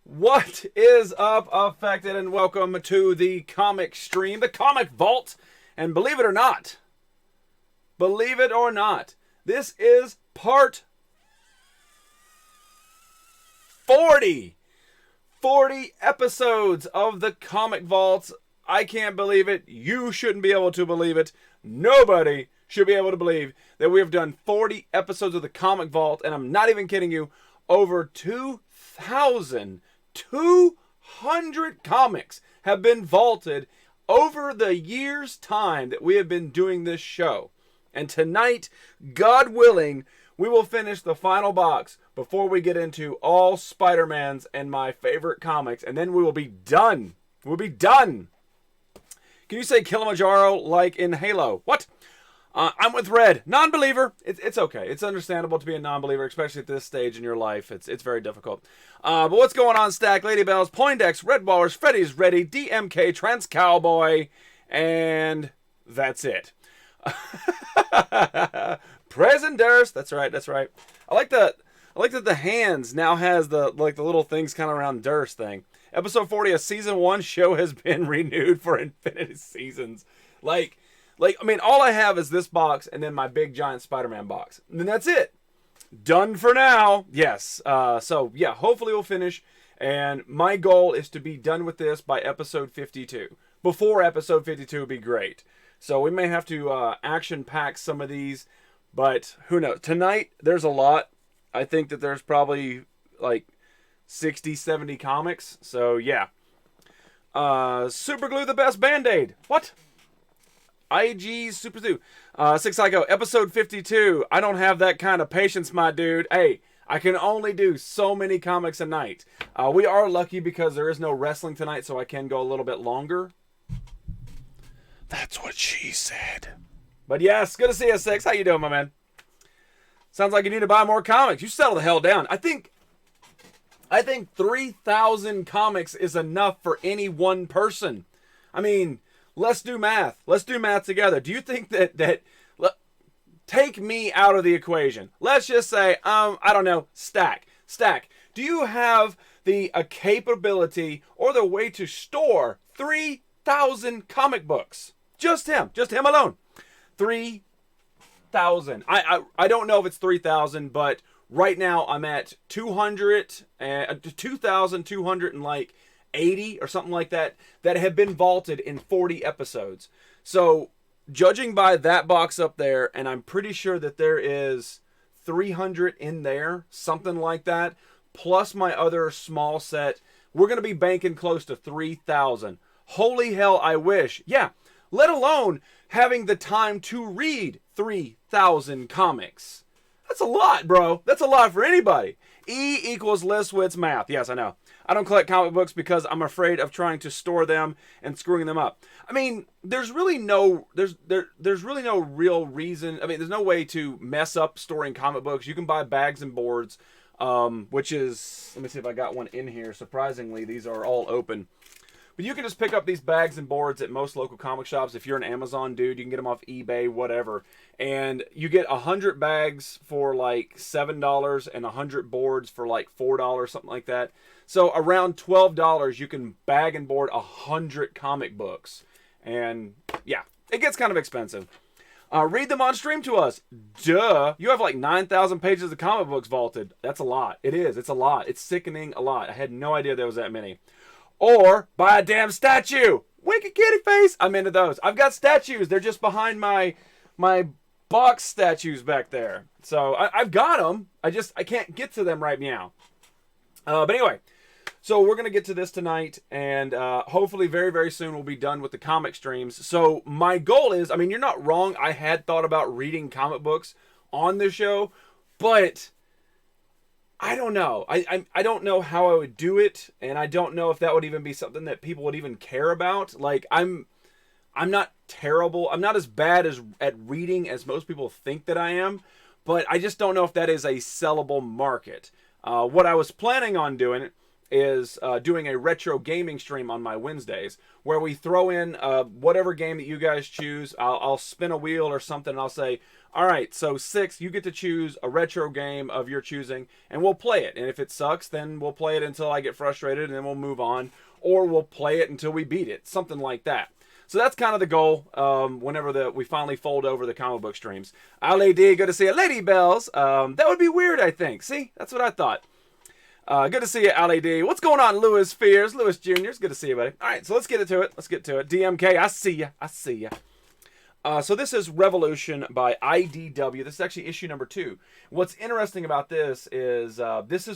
What is up, Affected, and welcome to the comic stream, the Comic Vault. And believe it or not, this is part 40. 40 episodes of the Comic Vault. I can't believe it. You shouldn't be able to believe it. Nobody should be able to believe that we have done 40 episodes of the Comic Vault, and I'm not even kidding you, over 200 comics have been vaulted over the year's time that we have been doing this show. And tonight, God willing, we will finish the final box before we get into all Spider-Mans and my favorite comics, and then we will be done. We'll be done. Can you say Kilimanjaro like in Halo? What? I'm with Red. Non-believer. It's okay. It's understandable to be a non-believer, especially at this stage in your life. It's very difficult. But what's going on, Stack? Lady Bells, Poindex, Red Ballers, Freddy's Ready, DMK, Trans Cowboy, and that's it. Present Durst. That's right. I like that the hands now has the little things kind of around Durst thing. Episode 40 of season 1 show has been renewed for infinite seasons. I mean, all I have is this box and then my big giant Spider-Man box. And then that's it. Done for now. Yes. So, yeah, hopefully we'll finish. And my goal is to be done with this by episode 52. Before episode 52 would be great. So we may have to action pack some of these. But who knows? Tonight, there's a lot. I think that there's probably 60, 70 comics. So, yeah. Super Glue the best Band-Aid. What? IG Super Zoo. Six Psycho, episode 52. I don't have that kind of patience, my dude. Hey, I can only do so many comics a night. We are lucky because there is no wrestling tonight, so I can go a little bit longer. That's what she said. But yes, good to see you, Six. How you doing, my man? Sounds like you need to buy more comics. You settle the hell down. I think 3,000 comics is enough for any one person. I mean, let's do math. Let's do math together. Do you think that take me out of the equation? Let's just say, I don't know, Stack. Do you have the capability or the way to store 3,000 comic books? Just him alone. 3,000. I don't know if it's 3,000, but right now I'm at 2,280 or something like that have been vaulted in 40 episodes. So judging by that box up there, and I'm pretty sure that there is 300 in there, something like that, plus my other small set, we're going to be banking close to 3,000. Holy hell, I wish. Yeah, let alone having the time to read 3,000 comics. That's a lot, bro. That's a lot for anybody. E equals Listwitz math. Yes, I know. I don't collect comic books because I'm afraid of trying to store them and screwing them up. I mean, there's really no real reason. I mean, there's no way to mess up storing comic books. You can buy bags and boards, which is, let me see if I got one in here. Surprisingly, these are all open. But you can just pick up these bags and boards at most local comic shops. If you're an Amazon dude, you can get them off eBay, whatever. And you get 100 bags for $7 and 100 boards for $4, something like that. So around $12, you can bag and board 100 comic books. And yeah, it gets kind of expensive. Read them on stream to us. Duh. You have 9,000 pages of comic books vaulted. That's a lot. It is. It's a lot. It's sickening a lot. I had no idea there was that many. Or buy a damn statue. Wicked kitty face. I'm into those. I've got statues. They're just behind my box statues back there. So I've got them. I can't get to them right now. But anyway, so we're going to get to this tonight. And hopefully very, very soon we'll be done with the comic streams. So my goal is, I mean, you're not wrong. I had thought about reading comic books on the show. But I don't know. I don't know how I would do it, and I don't know if that would even be something that people would even care about. I'm not terrible. I'm not as bad at reading as most people think that I am, but I just don't know if that is a sellable market. What I was planning on doing is doing a retro gaming stream on my Wednesdays where we throw in whatever game that you guys choose. I'll spin a wheel or something and I'll say, all right, so 6, you get to choose a retro game of your choosing and we'll play it. And if it sucks, then we'll play it until I get frustrated and then we'll move on. Or we'll play it until we beat it. Something like that. So that's kind of the goal whenever we finally fold over the comic book streams. Ali D, good to see you. Lady Bells, that would be weird, I think. See, that's what I thought. Good to see you, Ali D. What's going on, Lewis Fears? Lewis Jr.'s good to see you, buddy. All right, so let's get into it. DMK, I see ya. I see ya. So this is Revolution by IDW. This is actually issue number 2. What's interesting about this is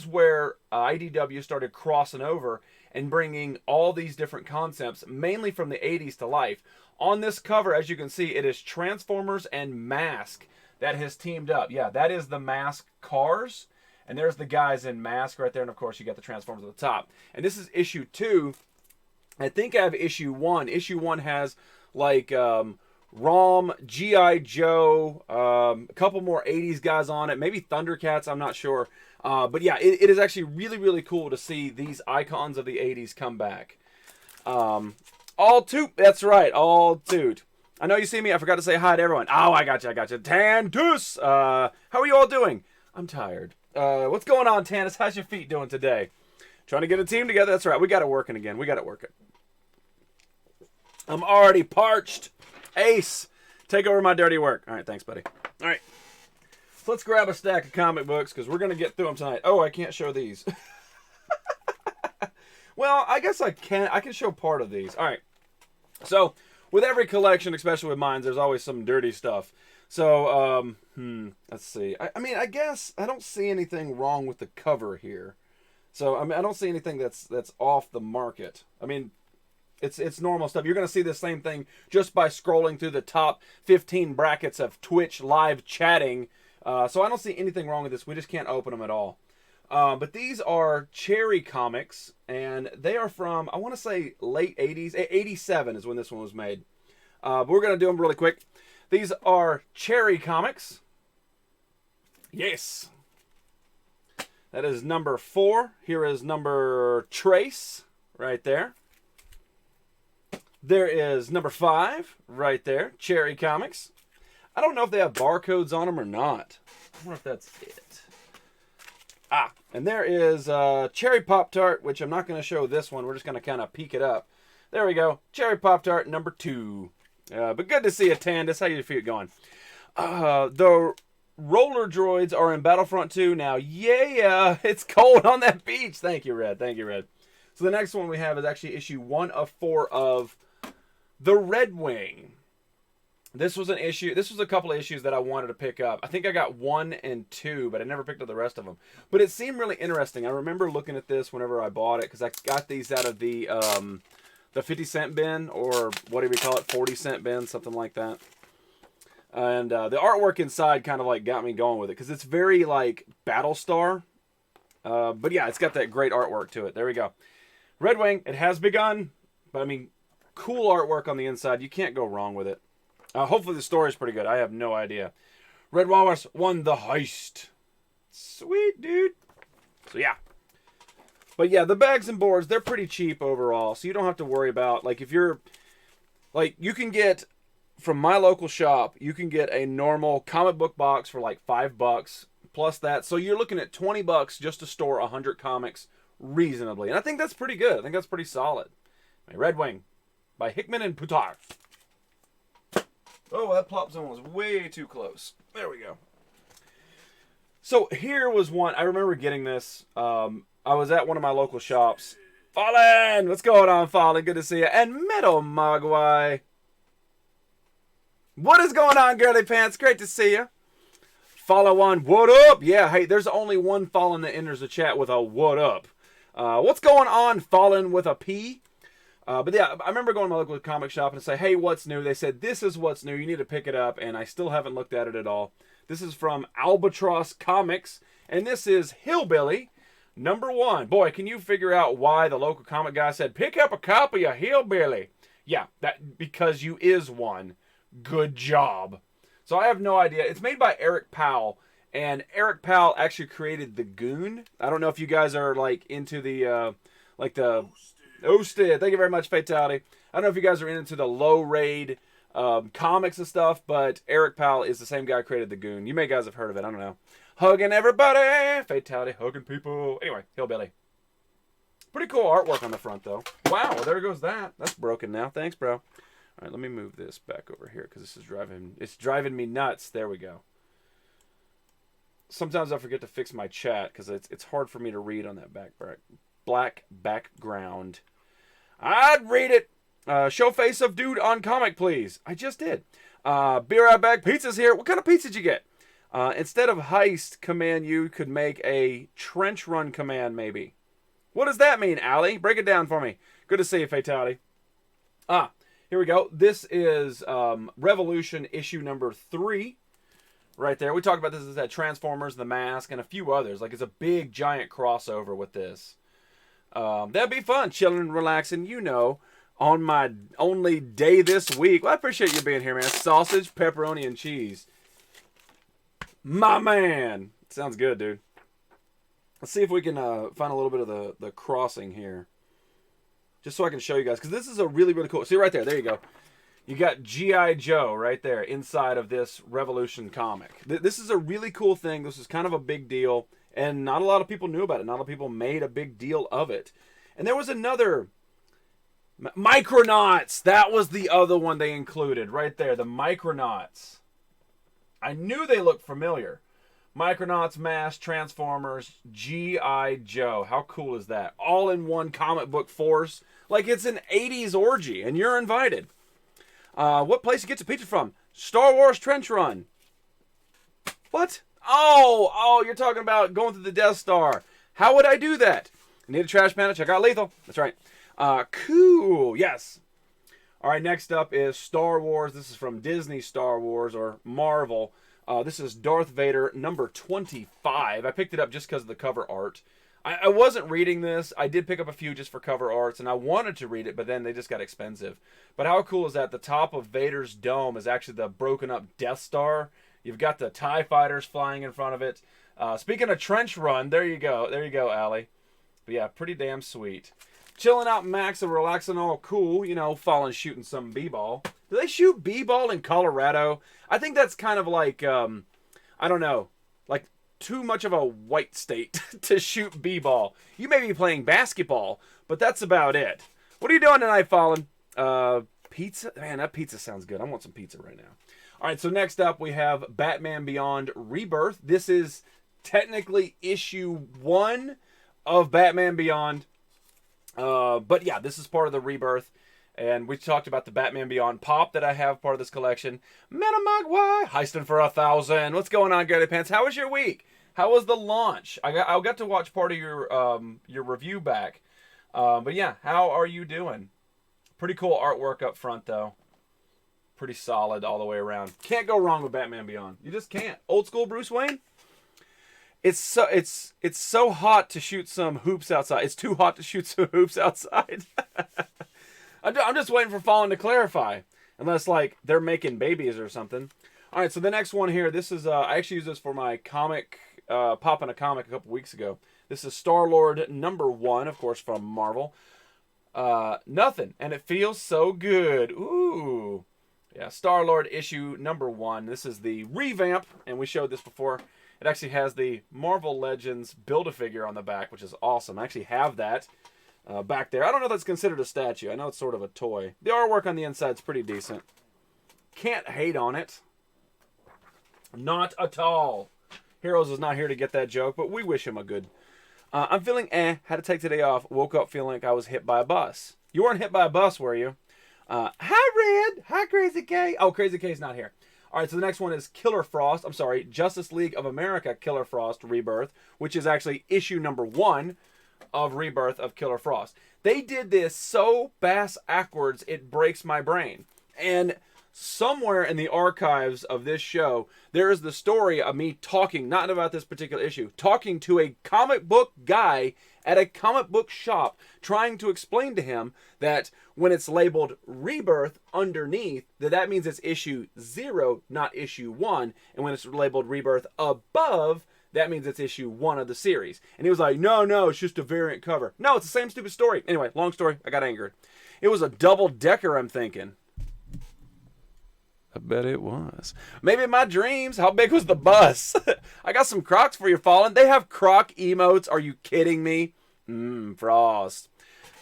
where IDW started crossing over and bringing all these different concepts, mainly from the 80s, to life. On this cover, as you can see, it is Transformers and Mask that has teamed up. Yeah, that is the Mask cars. And there's the guys in Mask right there. And, of course, you got the Transformers at the top. And this is issue 2. I think I have issue 1. Issue 1 has, like, Rom, G.I. Joe, a couple more 80s guys on it. Maybe Thundercats, I'm not sure. But, yeah, it is actually really, really cool to see these icons of the 80s come back. All toot. That's right, all toot. I know you see me. I forgot to say hi to everyone. Oh, I got you. Tandus, how are you all doing? I'm tired. What's going on, Tannis? How's your feet doing today? Trying to get a team together? That's right. We got it working again. I'm already parched. Ace, take over my dirty work. All right, thanks, buddy. All right. So let's grab a stack of comic books because we're going to get through them tonight. Oh, I can't show these. Well, I guess I can. I can show part of these. All right. So with every collection, especially with mine, there's always some dirty stuff. So, let's see. I mean, I guess I don't see anything wrong with the cover here. So, I mean, I don't see anything that's off the market. I mean, it's normal stuff. You're going to see the same thing just by scrolling through the top 15 brackets of Twitch live chatting. So I don't see anything wrong with this. We just can't open them at all. But these are Cherry Comics, and they are from, I want to say, late 80s. 87 is when this one was made. But we're going to do them really quick. These are Cherry Comics. Yes. That is number 4. Here is number Trace right there. There is number 5 right there. Cherry Comics. I don't know if they have barcodes on them or not. I wonder if that's it. And there is Cherry Pop-Tart, which I'm not going to show this one. We're just going to kind of peek it up. There we go. Cherry Pop-Tart number 2. But good to see you, Tandis. How you feel going? The roller droids are in Battlefront 2 now. Yeah, it's cold on that beach. Thank you, Red. So the next one we have is actually issue 1 of 4 of The Red Wing. This was a couple of issues that I wanted to pick up. I think I got 1 and 2, but I never picked up the rest of them. But it seemed really interesting. I remember looking at this whenever I bought it, because I got these out of the 50-cent bin, or whatever you call it, 40-cent bin, something like that. And the artwork inside kind of like got me going with it, because it's very like Battlestar. But yeah, it's got that great artwork to it. There we go. Red Wing, it has begun. But I mean, cool artwork on the inside. You can't go wrong with it. Hopefully the story is pretty good. I have no idea. Red Walrus won the heist. Sweet, dude. So yeah. But yeah, the bags and boards, they're pretty cheap overall. So you don't have to worry about, like, if you're, like, you can get, from my local shop, you can get a normal comic book box for like $5 plus that. So you're looking at $20 just to store 100 comics reasonably. And I think that's pretty good. I think that's pretty solid. Red Wing by Hickman and Putar. Oh, that plop zone was way too close. There we go. So here was one. I remember getting this. I was at one of my local shops. Fallen! What's going on, Fallen? Good to see you. And Metal Mogwai. What is going on, girly pants? Great to see you. Follow on. What up? Yeah, hey, there's only one Fallen that enters the chat with a what up. What's going on, Fallen with a P? But yeah, I remember going to my local comic shop and say, hey, what's new? They said, this is what's new. You need to pick it up. And I still haven't looked at it at all. This is from Albatross Comics. And this is Hillbilly number 1. Boy, can you figure out why the local comic guy said, pick up a copy of Hillbilly? Yeah, because you is one. Good job. So I have no idea. It's made by Eric Powell. And Eric Powell actually created the Goon. I don't know if you guys are like into the Osted. Thank you very much, Fatality. I don't know if you guys are into the low raid comics and stuff, but Eric Powell is the same guy who created the Goon. You may guys have heard of it. I don't know. Hugging everybody. Fatality, hugging people. Anyway, Hillbilly. Pretty cool artwork on the front, though. Wow, there goes that. That's broken now. Thanks, bro. All right, let me move this back over here because this is driving me nuts. There we go. Sometimes I forget to fix my chat because it's hard for me to read on that black background. I'd read it. Show face of dude on comic, please. I just did. Beer out bag pizza's here. What kind of pizza did you get? Instead of heist command, you could make a trench run command, maybe. What does that mean, Allie? Break it down for me. Good to see you, Fatality. Here we go. This is Revolution issue number 3. Right there. We talked about this as that Transformers, The Mask, and a few others. Like, it's a big, giant crossover with this. That'd be fun. Chilling and relaxing, you know, on my only day this week. Well, I appreciate you being here, man. Sausage, pepperoni, and cheese. My man. Sounds good, dude. Let's see if we can find a little bit of the crossing here. Just so I can show you guys. Because this is a really, really cool... See, right there. There you go. You got G.I. Joe right there inside of this Revolution comic. This is a really cool thing. This is kind of a big deal. And not a lot of people knew about it. Not a lot of people made a big deal of it. And there was another... Micronauts! That was the other one they included. Right there. The Micronauts. I knew they looked familiar. Micronauts, Mask, Transformers, G.I. Joe. How cool is that? All in one comic book force. Like it's an 80s orgy. And you're invited. What place you get your pizza from? Star Wars Trench Run. What? Oh, you're talking about going through the Death Star. How would I do that? Need a trash man? Check out Lethal. That's right. Cool. Yes. All right, next up is Star Wars. This is from Disney Star Wars or Marvel. This is Darth Vader number 25. I picked it up just because of the cover art. I wasn't reading this. I did pick up a few just for cover arts, and I wanted to read it, but then they just got expensive. But how cool is that? The top of Vader's dome is actually the broken up Death Star. You've got the TIE fighters flying in front of it. Speaking of Trench Run, there you go. There you go, Allie. But yeah, pretty damn sweet. Chilling out, Max, and relaxing, all cool. You know, falling, shooting some b-ball. Do they shoot b-ball in Colorado? I think that's kind of like, I don't know, like too much of a white state to shoot b-ball. You may be playing basketball, but that's about it. What are you doing tonight, Fallen? Pizza? Man, that pizza sounds good. I want some pizza right now. All right, so next up we have Batman Beyond Rebirth. This is technically issue 1 of Batman Beyond. But yeah, this is part of the Rebirth. And we talked about the Batman Beyond Pop that I have, part of this collection. Metamagwai, heisting for 1,000. What's going on, Gary Pants? How was your week? How was the launch? I got to watch part of your review back. But yeah, how are you doing? Pretty cool artwork up front, though. Pretty solid all the way around. Can't go wrong with Batman Beyond. You just can't. Old school Bruce Wayne. It's so hot to shoot some hoops outside. It's too hot to shoot some hoops outside. I'm just waiting for Fallen to clarify. Unless, like, they're making babies or something. All right, so the next one here. This is, I actually used this for my comic, pop in a comic a couple weeks ago. This is Star-Lord number 1, of course, from Marvel. Nothing. And it feels so good. Ooh. Yeah, Star-Lord issue number 1. This is the revamp, and we showed this before. It actually has the Marvel Legends Build-A-Figure on the back, which is awesome. I actually have that back there. I don't know if that's considered a statue. I know it's sort of a toy. The artwork on the inside is pretty decent. Can't hate on it. Not at all. Heroes is not here to get that joke, but we wish him a good. I'm feeling had to take today off. Woke up feeling like I was hit by a bus. You weren't hit by a bus, were you? Hi, Red. Hi, Crazy K. Oh, Crazy K's not here. All right, so the next one is Killer Frost. I'm sorry, Justice League of America Killer Frost Rebirth, which is actually issue number 1 of Rebirth of Killer Frost. They did this so bass-ackwards, it breaks my brain. And somewhere in the archives of this show, there is the story of me talking, not about this particular issue, talking to a comic book guy at a comic book shop trying to explain to him that when it's labeled Rebirth underneath, that means it's issue 0, not issue 1. And when it's labeled Rebirth above, that means it's issue 1 of the series. And he was like, no, it's just a variant cover. No, it's the same stupid story. Anyway, long story, I got angered. It was a double-decker, I'm thinking. I bet it was. Maybe in my dreams. How big was the bus? I got some Crocs for you, Fallen. They have Croc emotes. Are you kidding me? Frost.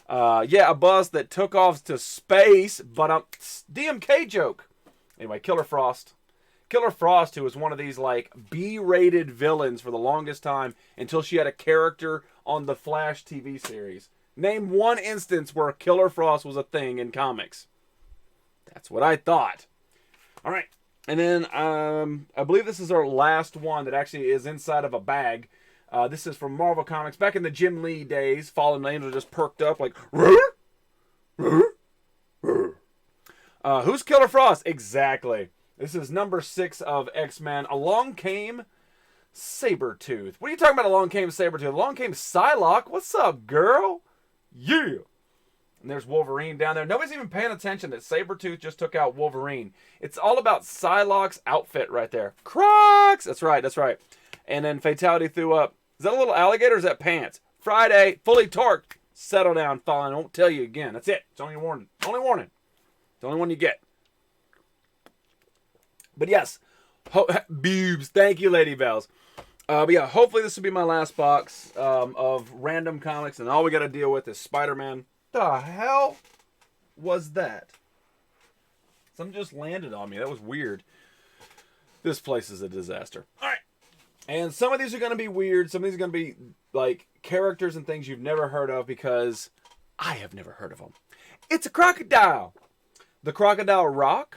Yeah, a bus that took off to space, but DMK joke. Anyway, Killer Frost. Killer Frost, who was one of these like B-rated villains for the longest time until she had a character on the Flash TV series. Name one instance where Killer Frost was a thing in comics. That's what I thought. All right, and then I believe this is our last one that actually is inside of a bag. This is from Marvel Comics. Back in the Jim Lee days, Fallen Angel just perked up like, who's Killer Frost? Exactly. This is number 6 of X-Men. Along came Sabretooth. What are you talking about, along came Sabretooth? Along came Psylocke. What's up, girl? Yeah. And there's Wolverine down there. Nobody's even paying attention that Sabretooth just took out Wolverine. It's all about Psylocke's outfit right there. Crocs! That's right. And then Fatality threw up. Is that a little alligator or is that pants? Friday, fully torqued. Settle down, Fallen. I won't tell you again. That's it. It's only a warning. Only warning. It's the only one you get. But yes. Boobs. Thank you, Lady Bells. But yeah, hopefully this will be my last box of random comics. And all we got to deal with is Spider-Man. The hell was that? Something just landed on me. That was weird. This place is a disaster. All right. And some of these are going to be weird. Some of these are going to be like characters and things you've never heard of because I have never heard of them. It's a crocodile. The Crocodile Rock.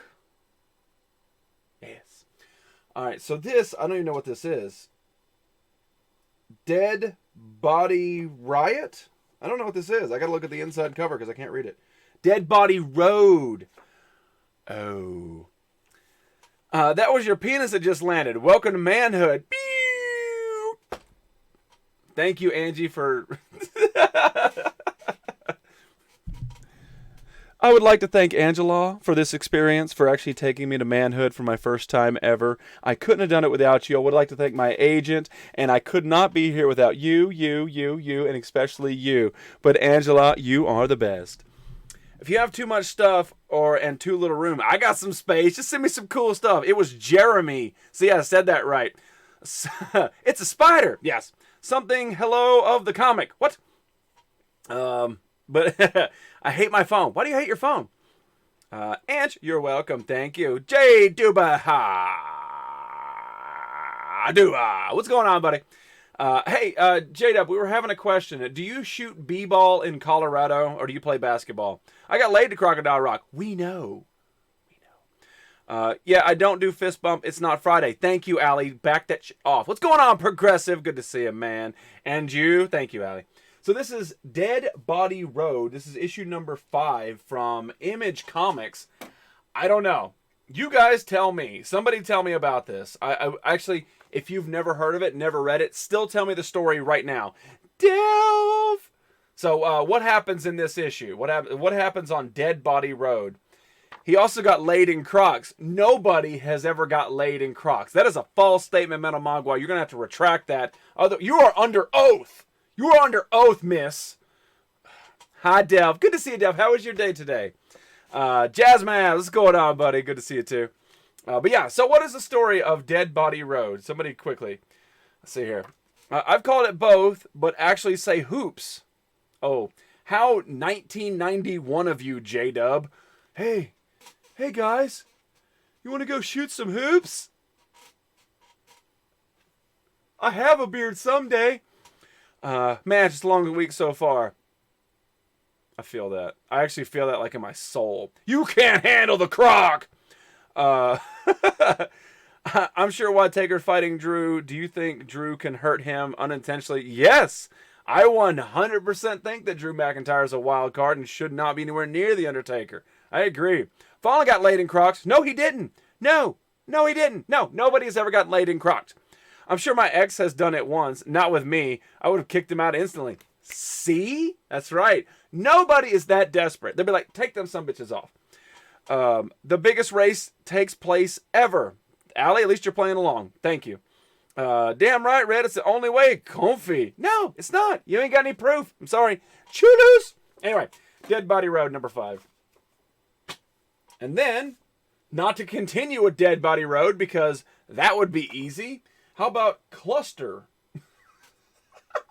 Yes. All right. So this, I don't even know what this is. Dead Body Riot? I don't know what this is. I got to look at the inside cover because I can't read it. Dead Body Road. Oh. That was your penis that just landed. Welcome to manhood. Pew! Thank you, Angie, for... I would like to thank Angela for this experience, for actually taking me to manhood for my first time ever. I couldn't have done it without you. I would like to thank my agent, and I could not be here without you, and especially you. But Angela, you are the best. If you have too much stuff and too little room, I got some space. Just send me some cool stuff. It was Jeremy. See, I said that right. It's a spider. Yes. Something hello of the comic. What? But I hate my phone. Why do you hate your phone? Anch, you're welcome. Thank you. J Duba what's going on, buddy? Hey, J-Dub, we were having a question. Do you shoot b-ball in Colorado or do you play basketball? I got laid to Crocodile Rock. We know. Yeah, I don't do fist bump. It's not Friday. Thank you, Allie. Back that off. What's going on, Progressive? Good to see you, man. And you. Thank you, Allie. So this is Dead Body Road. This is issue number 5 from Image Comics. I don't know. You guys tell me. Somebody tell me about this. I actually, if you've never heard of it, never read it, still tell me the story right now. Delve! So what happens in this issue? What happens on Dead Body Road? He also got laid in Crocs. Nobody has ever got laid in Crocs. That is a false statement, Metal Mogwai. You're going to have to retract that. You are under oath. You are under oath, miss. Hi, Dev. Good to see you, Dev. How was your day today? Jazzman, what's going on, buddy? Good to see you, too. But yeah, so what is the story of Dead Body Road? Somebody quickly. Let's see here. I've called it both, but actually say hoops. Oh, how 1991 of you, J-Dub. Hey guys. You want to go shoot some hoops? I have a beard someday. Man, just a long week so far. I feel that. I actually feel that like in my soul. You can't handle the Croc! I'm sure White Taker fighting Drew. Do you think Drew can hurt him unintentionally? Yes! I 100% think that Drew McIntyre is a wild card and should not be anywhere near The Undertaker. I agree. Fallen got laid in Crocs. No, he didn't. No, he didn't. No, nobody has ever gotten laid in Crocs. I'm sure my ex has done it once. Not with me. I would have kicked him out instantly. See? That's right. Nobody is that desperate. They'll be like, take them some bitches off. The biggest race takes place ever. Allie, at least you're playing along. Thank you. Damn right, Red. It's the only way. Comfy. No, it's not. You ain't got any proof. I'm sorry. Choodles. Anyway, Dead Body Road, number 5. And then, not to continue with Dead Body Road, because that would be easy. How about Cluster?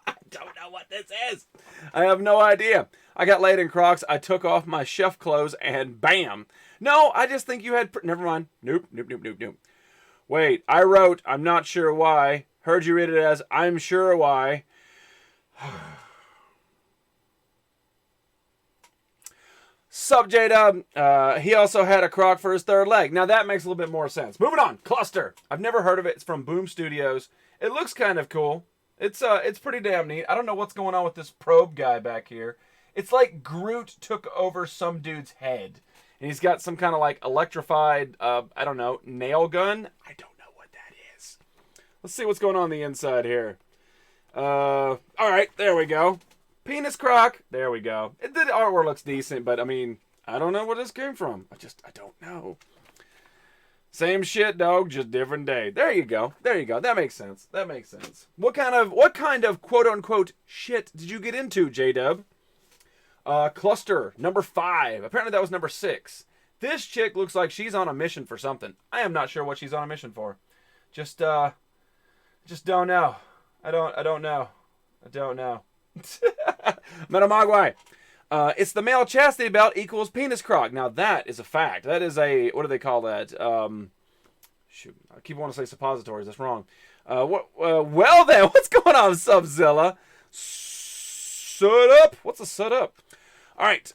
I don't know what this is. I have no idea. I got laid in Crocs. I took off my chef clothes and bam. No, I just think you had... Never mind. Nope. Wait, I wrote, I'm not sure why. Heard you read it as, I'm sure why. Sub J-Dub. He also had a Croc for his third leg. Now that makes a little bit more sense. Moving on. Cluster. I've never heard of it. It's from Boom Studios. It looks kind of cool. It's pretty damn neat. I don't know what's going on with this probe guy back here. It's like Groot took over some dude's head. And he's got some kind of like electrified, I don't know, nail gun. I don't know what that is. Let's see what's going on the inside here. All right, there we go. Penis Croc. There we go. The artwork looks decent, but I mean, I don't know where this came from. I don't know. Same shit, dog, just different day. There you go. That makes sense. What kind of quote unquote shit did you get into, J-Dub? Cluster, number 5. Apparently that was number 6. This chick looks like she's on a mission for something. I am not sure what she's on a mission for. Just don't know. I don't know. Metamagwai. It's the male chastity belt equals penis croc. Now that is a fact. That is a, what do they call that? Shoot, I keep wanting to say suppositories. That's wrong. Well then, what's going on, Subzilla? Shut up. What's a shut up? All right.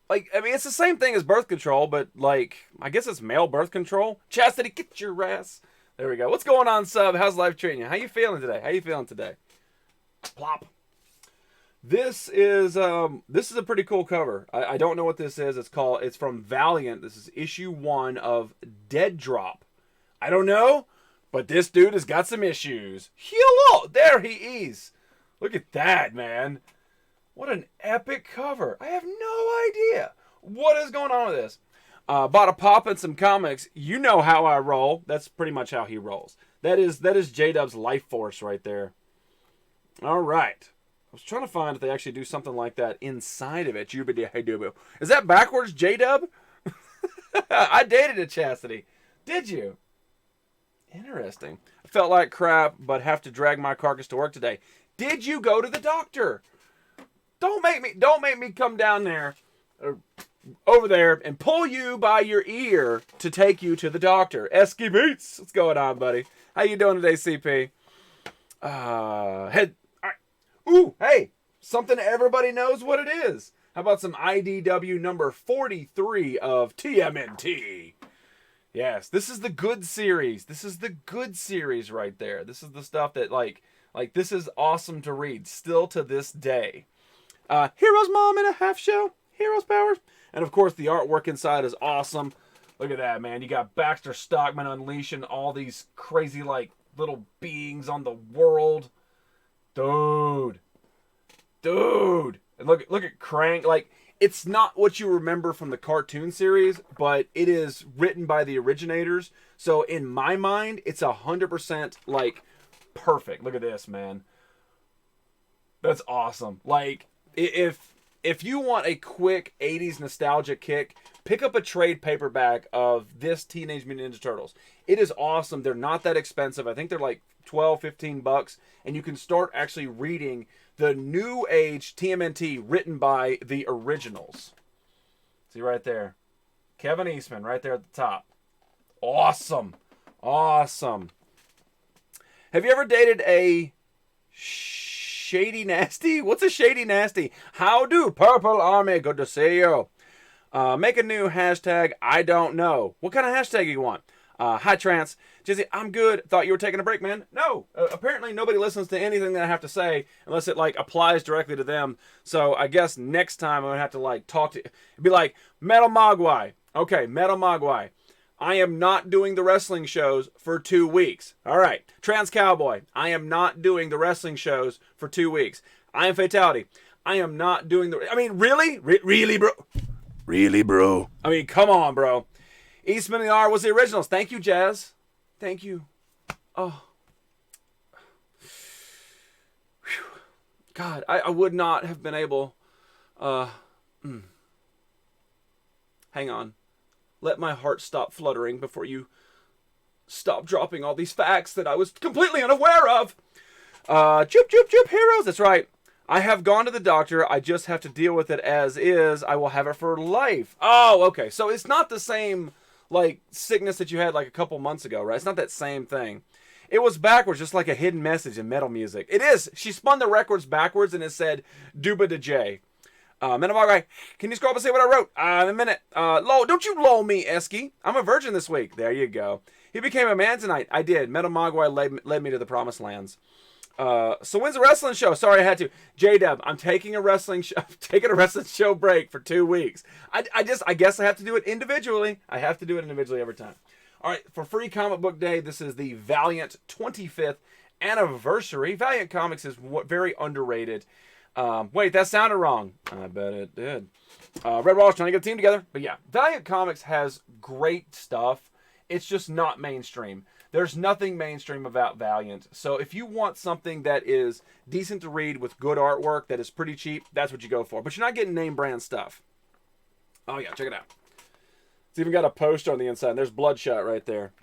Like, I mean, it's the same thing as birth control, but like, I guess it's male birth control. Chastity, get your ass. There we go. What's going on, Sub? How's life treating you? How you feeling today? Plop. This is a pretty cool cover. I don't know what this is. It's from Valiant. This is issue 1 of Dead Drop. I don't know, but this dude has got some issues. Hello, there he is. Look at that, man. What an epic cover. I have no idea what is going on with this. Bought a pop and some comics. You know how I roll. That's pretty much how he rolls. That is J-Dub's life force right there. All right. I was trying to find if they actually do something like that inside of it. Is that backwards, J-Dub? I dated a Chastity. Did you? Interesting. I felt like crap, but have to drag my carcass to work today. Did you go to the doctor? Don't make me come down there or over there and pull you by your ear to take you to the doctor. Esky Beats. What's going on, buddy? How you doing today, CP? All right. Ooh, hey, something everybody knows what it is. How about some IDW number 43 of TMNT? Yes, this is the good series. This is the good series right there. This is the stuff that like this is awesome to read still to this day. Hero's Mom in a half shell. Heroes Powers. And of course the artwork inside is awesome. Look at that, man. You got Baxter Stockman unleashing all these crazy like little beings on the world. Dude. And look at Krang. Like, it's not what you remember from the cartoon series, but it is written by the originators. So in my mind, it's 100% like perfect. Look at this, man. That's awesome. Like, if you want a quick 80s nostalgia kick, pick up a trade paperback of this Teenage Mutant Ninja Turtles. It is awesome. They're not that expensive. I think they're like $12-15, and you can start actually reading the new age TMNT written by the originals. See right there. Kevin Eastman right there at the top. Awesome. Have you ever dated a Shady Nasty? What's a Shady Nasty? How do, Purple Army? Good to see you. Make a new hashtag, I don't know. What kind of hashtag you want? Hi, Trance. Jizzy, I'm good. Thought you were taking a break, man. No. Apparently nobody listens to anything that I have to say unless it, like, applies directly to them. So I guess next time I'm going to have to, like, talk to... It'd be like, Metal Mogwai. Okay, Metal Mogwai. I am not doing the wrestling shows for 2 weeks. All right. Trans Cowboy, I am not doing the wrestling shows for 2 weeks. I Am Fatality, I am not doing the... I mean, really? Really, bro? Really, bro? I mean, come on, bro. Eastman and R was the originals. Thank you, Jazz. Thank you. Oh. Whew. God, I would not have been able... Hang on. Let my heart stop fluttering before you stop dropping all these facts that I was completely unaware of. Joop, joop, joop, heroes. That's right. I have gone to the doctor. I just have to deal with it as is. I will have it for life. Oh, okay. So it's not the same, like, sickness that you had, like, a couple months ago, right? It's not that same thing. It was backwards, just like a hidden message in metal music. It is. She spun the records backwards, and it said, Duba de J. Menamagrai, can you scroll up and say what I wrote? In a minute. Lol, don't you lol me, Esky. I'm a virgin this week. There you go. He became a man tonight. I did. Metal Mogwai led me to the promised lands. So when's the wrestling show? Sorry, I had to. J-Dub, I'm taking a wrestling show break for 2 weeks. I guess I have to do it individually. I have to do it individually every time. All right, for Free Comic Book Day, this is the Valiant 25th anniversary. Valiant Comics is very underrated. Wait, that sounded wrong. I bet it did. Red Wall's trying to get a team together. But yeah, Valiant Comics has great stuff. It's just not mainstream. There's nothing mainstream about Valiant. So if you want something that is decent to read with good artwork that is pretty cheap, that's what you go for. But you're not getting name brand stuff. Oh yeah, check it out. It's even got a poster on the inside. There's Bloodshot right there.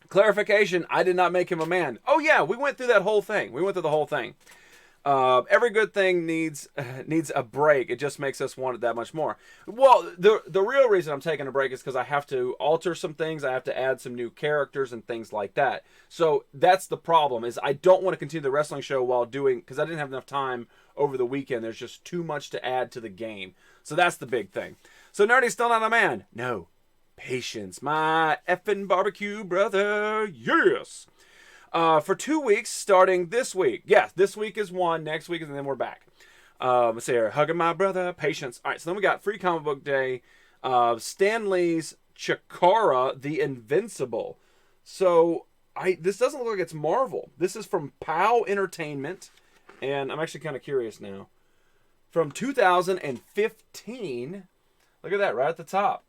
Clarification, I did not make him a man. Oh yeah, we went through that whole thing. We went through the whole thing. Every good thing needs a break. It just makes us want it that much more. Well, the real reason I'm taking a break is because I have to alter some things. I have to add some new characters and things like that. So that's the problem, is I don't want to continue the wrestling show while doing, because I didn't have enough time over the weekend. There's just too much to add to the game. So that's the big thing. So Nerdy's still not a man. No. Patience, my effing barbecue brother. Yes. For 2 weeks, starting this week. Yeah, this week is one, next week, and then we're back. Let's see here. Hugging my brother, patience. All right, so then we got Free Comic Book Day. Stan Lee's Chikara, the Invincible. So, this doesn't look like it's Marvel. This is from POW Entertainment, and I'm actually kind of curious now. From 2015, look at that, right at the top.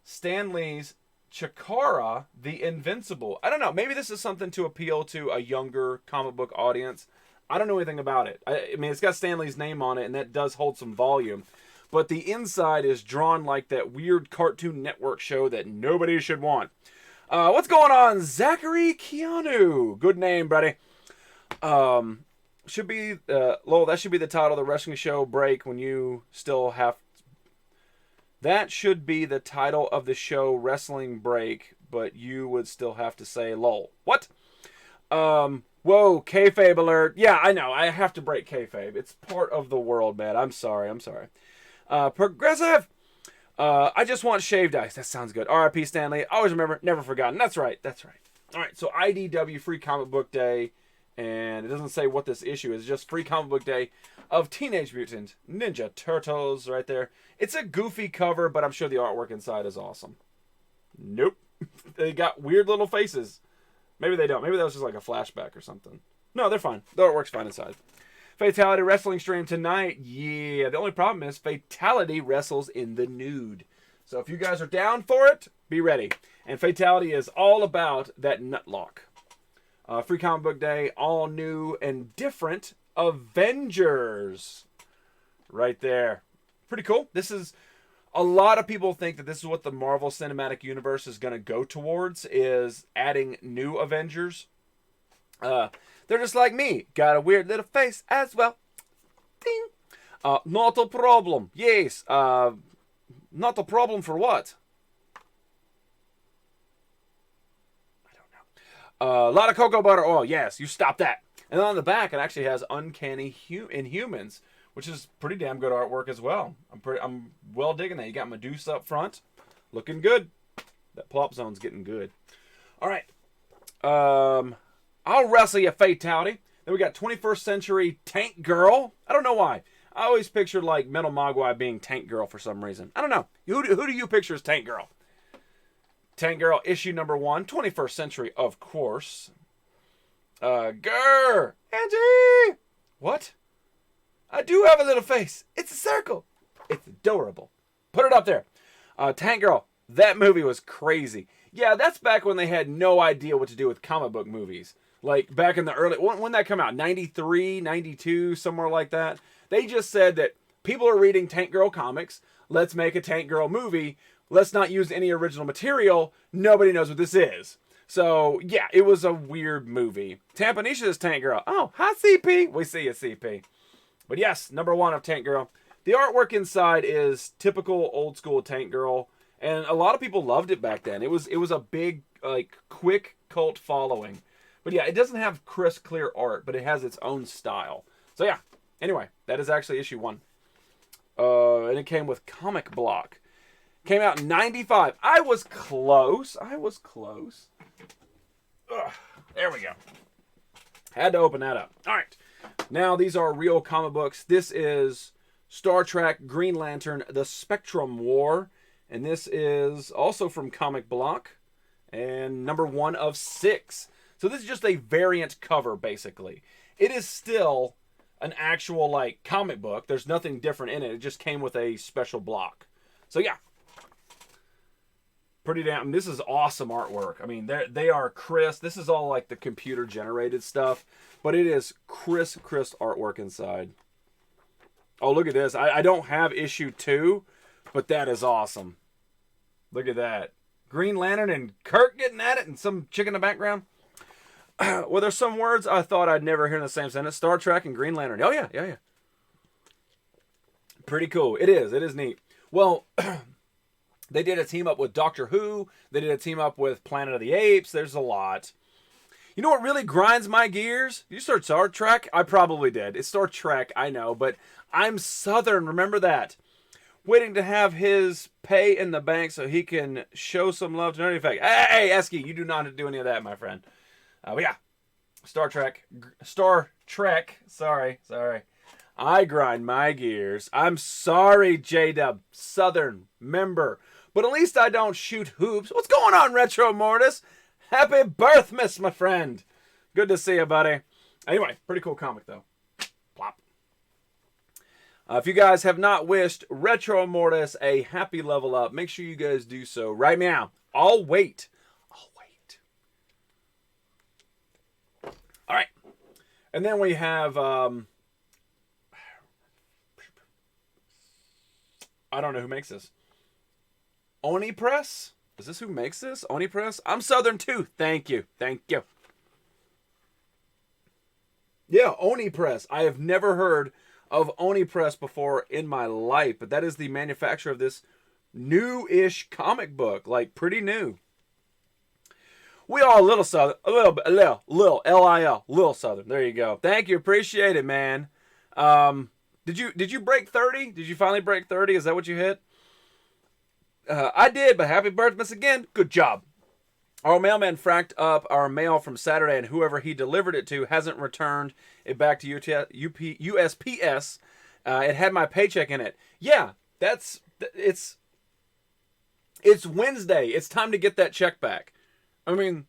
Stan Lee's Chikara, the Invincible. I don't know. Maybe this is something to appeal to a younger comic book audience. I don't know anything about it. I mean, it's got Stan Lee's name on it, and that does hold some volume. But the inside is drawn like that weird Cartoon Network show that nobody should want. What's going on, Zachary Keanu? Good name, buddy. Should be, Lowell, that should be the title of the wrestling show break when you still have... That should be the title of the show, Wrestling Break, but you would still have to say lol. What? Whoa, kayfabe alert. Yeah, I know. I have to break kayfabe. It's part of the world, man. I'm sorry. Progressive. I just want shaved ice. That sounds good. R.I.P. Stanley. Always remember, never forgotten. That's right. All right, so IDW Free Comic Book Day, and it doesn't say what this issue is. Just Free Comic Book Day of Teenage Mutant Ninja Turtles right there. It's a goofy cover, but I'm sure the artwork inside is awesome. Nope. They got weird little faces. Maybe they don't. Maybe that was just like a flashback or something. No, they're fine. The artwork's fine inside. Fatality Wrestling stream tonight. Yeah, the only problem is Fatality wrestles in the nude. So if you guys are down for it, be ready. And Fatality is all about that nutlock. Free Comic Book Day, all new and different Avengers. Right there. Pretty cool. This is... A lot of people think that this is what the Marvel Cinematic Universe is going to go towards, is adding new Avengers. They're just like me. Got a weird little face as well. Ding. Not a problem. Yes. Not a problem for what? I don't know. A lot of cocoa butter oil. Yes, you stop that. And on the back, it actually has Uncanny Inhumans, which is pretty damn good artwork as well. I'm well digging that. You got Medusa up front, looking good. That plop zone's getting good. All right, I'll wrestle you, Fatality. Then we got 21st Century Tank Girl. I don't know why. I always pictured like Metal Mogwai being Tank Girl for some reason. I don't know. Who do you picture as Tank Girl? Tank Girl issue number 1, 21st century, of course. Grr! Angie! What? I do have a little face. It's a circle. It's adorable. Put it up there. Tank Girl. That movie was crazy. Yeah, that's back when they had no idea what to do with comic book movies. Like, back in the early... When that come out? 93, 92, somewhere like that? They just said that people are reading Tank Girl comics. Let's make a Tank Girl movie. Let's not use any original material. Nobody knows what this is. So, yeah, it was a weird movie. Tampanisha's Tank Girl. Oh, hi, CP. We see you, CP. But yes, number 1 of Tank Girl. The artwork inside is typical old school Tank Girl. And a lot of people loved it back then. It was a big, like, quick cult following. But yeah, it doesn't have crisp, clear art, but it has its own style. So yeah, anyway, that is actually issue 1. And it came with Comic Block. Came out in 95. I was close. Ugh, there we go. Had to open that up. All right. Now, these are real comic books. This is Star Trek Green Lantern, The Spectrum War. And this is also from Comic Block. And number 1 of 6. So this is just a variant cover, basically. It is still an actual, like, comic book. There's nothing different in it. It just came with a special block. So, yeah. Pretty damn... This is awesome artwork. I mean, they are crisp. This is all, like, the computer-generated stuff. But it is crisp artwork inside. Oh, look at this. I don't have issue 2, but that is awesome. Look at that. Green Lantern and Kirk getting at it and some chick in the background. Well, there's some words I thought I'd never hear in the same sentence. Star Trek and Green Lantern. Oh, yeah. Pretty cool. It is neat. Well, they did a team up with Doctor Who. They did a team up with Planet of the Apes. There's a lot. You know what really grinds my gears? You start Star Trek? I probably did. It's Star Trek, I know, but I'm Southern. Remember that. Waiting to have his pay in the bank so he can show some love to none effect. Hey, Esky, you do not do any of that, my friend. But yeah, Star Trek. Sorry. I grind my gears. I'm sorry, J-Dub, Southern member. But at least I don't shoot hoops. What's going on, Retro Mortis? Happy birthmas, my friend. Good to see you, buddy. Anyway, pretty cool comic, though. Plop. If you guys have not wished Retro Mortis a happy level up, make sure you guys do so right now. I'll wait. All right. And then we have, I don't know who makes this. Oni Press? Is this who makes this? Oni Press? I'm Southern too. Thank you. Yeah, Oni Press. I have never heard of Oni Press before in my life, but that is the manufacturer of this new-ish comic book. Like, pretty new. We are a little Southern, little L-I-L, little Southern. There you go. Thank you, appreciate it, man. Did you break 30? Did you finally break 30? Is that what you hit? I did, but happy birthday again. Good job. Our mailman fracked up our mail from Saturday, and whoever he delivered it to hasn't returned it back to USPS. It had my paycheck in it. Yeah, it's Wednesday. It's time to get that check back. I mean,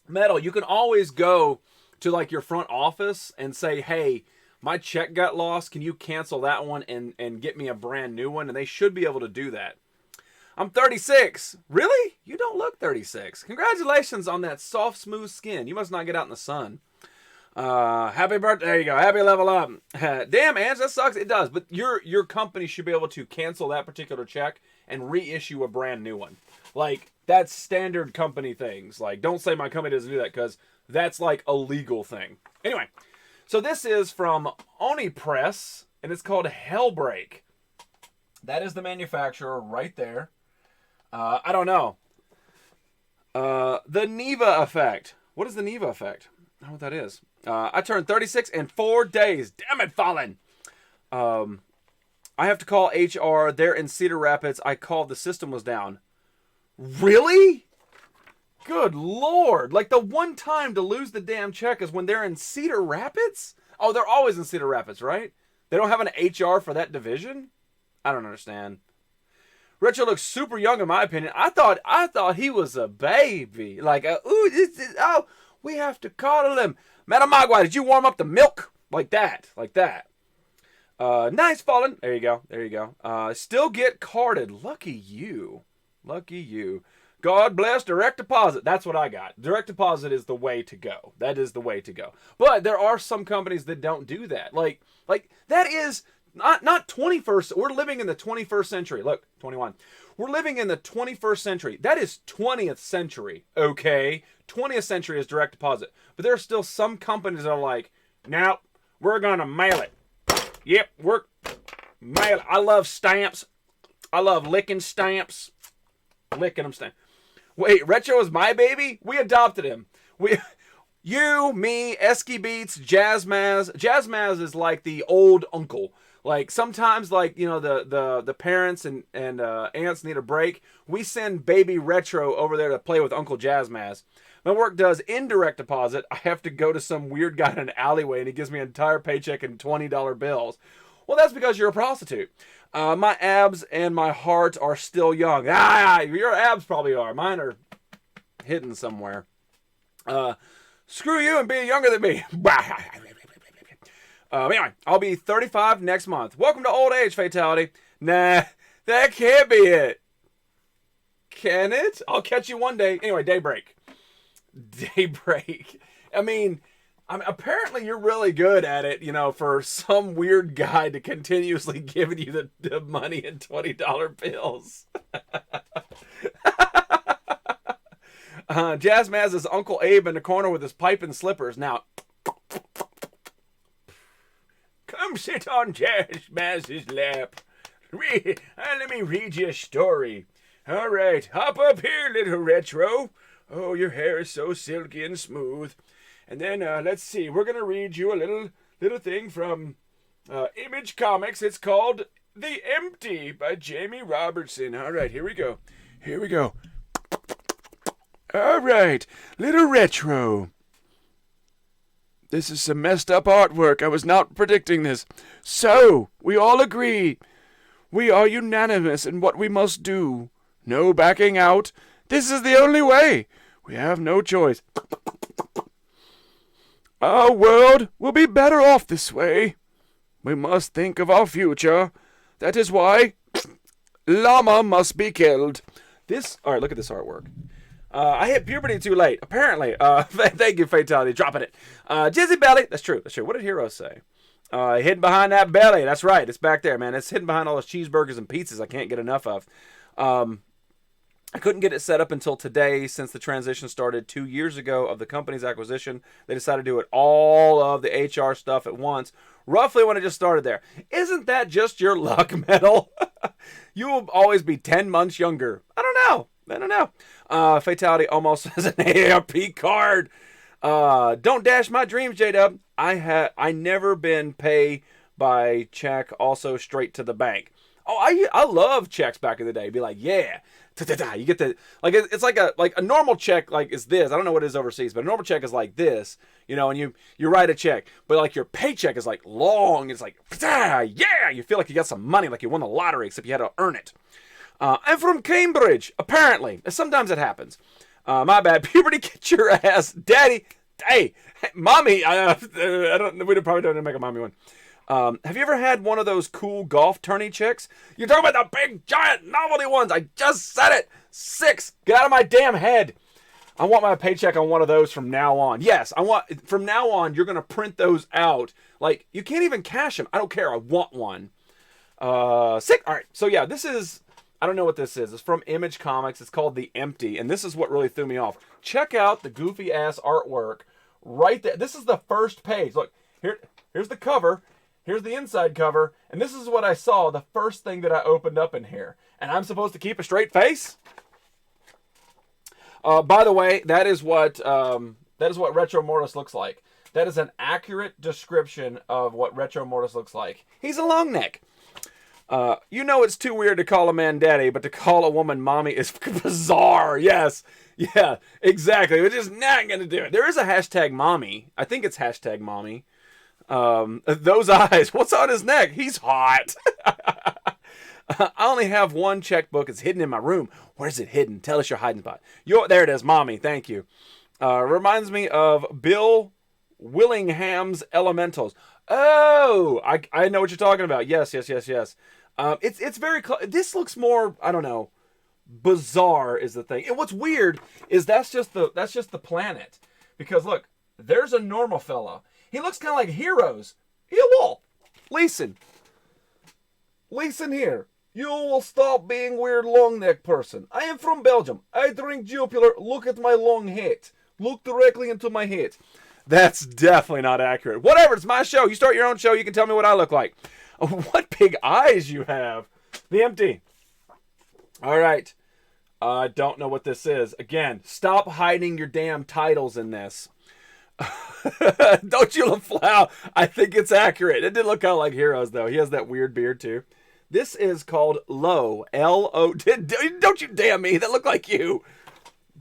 Metal, you can always go to like your front office and say, hey, my check got lost. Can you cancel that one and get me a brand new one? And they should be able to do that. I'm 36. Really? You don't look 36. Congratulations on that soft, smooth skin. You must not get out in the sun. Happy birthday. There you go. Happy level up. Damn, Ange, that sucks. It does. But your company should be able to cancel that particular check and reissue a brand new one. Like, that's standard company things. Like, don't say my company doesn't do that because that's like a legal thing. Anyway, so this is from Oni Press, and it's called Hellbreak. That is the manufacturer right there. I don't know. The Neva Effect. What is the Neva Effect? I don't know what that is. I turned 36 in 4 days. Damn it, Fallen. I have to call HR. They're in Cedar Rapids. I called. The system was down. Really? Good Lord. Like, the one time to lose the damn check is when they're in Cedar Rapids? Oh, they're always in Cedar Rapids, right? They don't have an HR for that division? I don't understand. Retro looks super young in my opinion. I thought he was a baby. Like, oh, we have to coddle him. Madam Magua, did you warm up the milk? Like that. Nice falling. There you go. Still get carded. Lucky you. God bless direct deposit. That's what I got. Direct deposit is the way to go. That is the way to go. But there are some companies that don't do that. Like that is not 21st. We're living in the 21st century. Look, 21. We're living in the 21st century. That is 20th century. Okay, 20th century is direct deposit. But there are still some companies that are like, no, we're gonna mail it. Yep, we're mail it. I love stamps. I love licking stamps. Licking them stamps. Wait, Retro is my baby? We adopted him. You, me, Esky Beats, Jazzmaz. Jazzmaz is like the old uncle. Like sometimes, like, you know, the parents and aunts need a break. We send baby Retro over there to play with Uncle Jazzmaz. My work does indirect deposit. I have to go to some weird guy in an alleyway and he gives me an entire paycheck in $20 bills. Well, that's because you're a prostitute. My abs and my heart are still young. Your abs probably are. Mine are hidden somewhere. Screw you and being younger than me. Anyway, I'll be 35 next month. Welcome to old age, Fatality. Nah, that can't be it. Can it? I'll catch you one day. Anyway, daybreak. I mean, apparently you're really good at it, you know, for some weird guy to continuously giving you the money in $20 bills. Jazzmaz is Uncle Abe in the corner with his pipe and slippers. Now, come sit on Jazzmaz's lap. Let me read you a story. All right, hop up here, little Retro. Oh, your hair is so silky and smooth. And then, let's see, we're going to read you a little thing from Image Comics. It's called The Empty by Jamie Robertson. All right, here we go. All right, little Retro. This is some messed up artwork. I was not predicting this. So, we all agree. We are unanimous in what we must do. No backing out. This is the only way. We have no choice. Our world will be better off this way. We must think of our future. That is why Llama must be killed. Alright, look at this artwork. I hit puberty too late, apparently. Thank you, Fatality, dropping it. Jizzy Belly, that's true. What did Hero say? Hidden behind that belly, that's right, it's back there, man. It's hidden behind all those cheeseburgers and pizzas I can't get enough of. I couldn't get it set up until today since the transition started 2 years ago of the company's acquisition. They decided to do it all of the HR stuff at once, roughly when it just started there. Isn't that just your luck, Metal? You will always be 10 months younger. I don't know. Fatality almost has an AARP card. Don't dash my dreams, J-Dub. I never been pay by check, also straight to the bank. Oh, I love checks back in the day. Be like, yeah. You get the, like, it's like a normal check, like, is this. I don't know what it is overseas, but a normal check is like this, you know, and you write a check, but like your paycheck is like long. It's like, yeah, you feel like you got some money, like you won the lottery, except you had to earn it. I'm from Cambridge, apparently. Sometimes it happens. My bad. Puberty, get your ass. Daddy, hey, mommy, we probably don't make a mommy one. Have you ever had one of those cool golf tourney chicks? You're talking about the big, giant, novelty ones. I just said it. 6. Get out of my damn head. I want my paycheck on one of those from now on. Yes, from now on, you're going to print those out. Like, you can't even cash them. I don't care. I want one. 6. All right. So, yeah, this is, I don't know what this is. It's from Image Comics. It's called The Empty. And this is what really threw me off. Check out the goofy-ass artwork right there. This is the first page. Look, here's the cover. Here's the inside cover, and this is what I saw, the first thing that I opened up in here. And I'm supposed to keep a straight face? By the way, that is what Retro Mortis looks like. That is an accurate description of what Retro Mortis looks like. He's a long neck. You know it's too weird to call a man daddy, but to call a woman mommy is bizarre. Yes. Yeah, exactly. We're just not going to do it. There is a hashtag mommy. I think it's hashtag mommy. Those eyes. What's on his neck? He's hot. I only have one checkbook. It's hidden in my room. Where's it hidden? Tell us your hiding spot. There it is, Mommy. Thank you. Reminds me of Bill Willingham's Elementals. Oh, I know what you're talking about. Yes. It's very this looks more, I don't know, bizarre is the thing. And what's weird is that's just the planet. Because look, there's a normal fella. He looks kind of like Heroes. Hello, listen here. You will stop being weird long neck person. I am from Belgium. I drink Jupiler. Look at my long head. Look directly into my head. That's definitely not accurate. Whatever, it's my show. You start your own show. You can tell me what I look like. Oh, what big eyes you have. The empty. All right. I don't know what this is. Again, stop hiding your damn titles in this. Don't you LaFlau? I think it's accurate. It did look kind of like Heroes, though. He has that weird beard, too. This is called Low. L-O. Don't you damn me. That looked like you.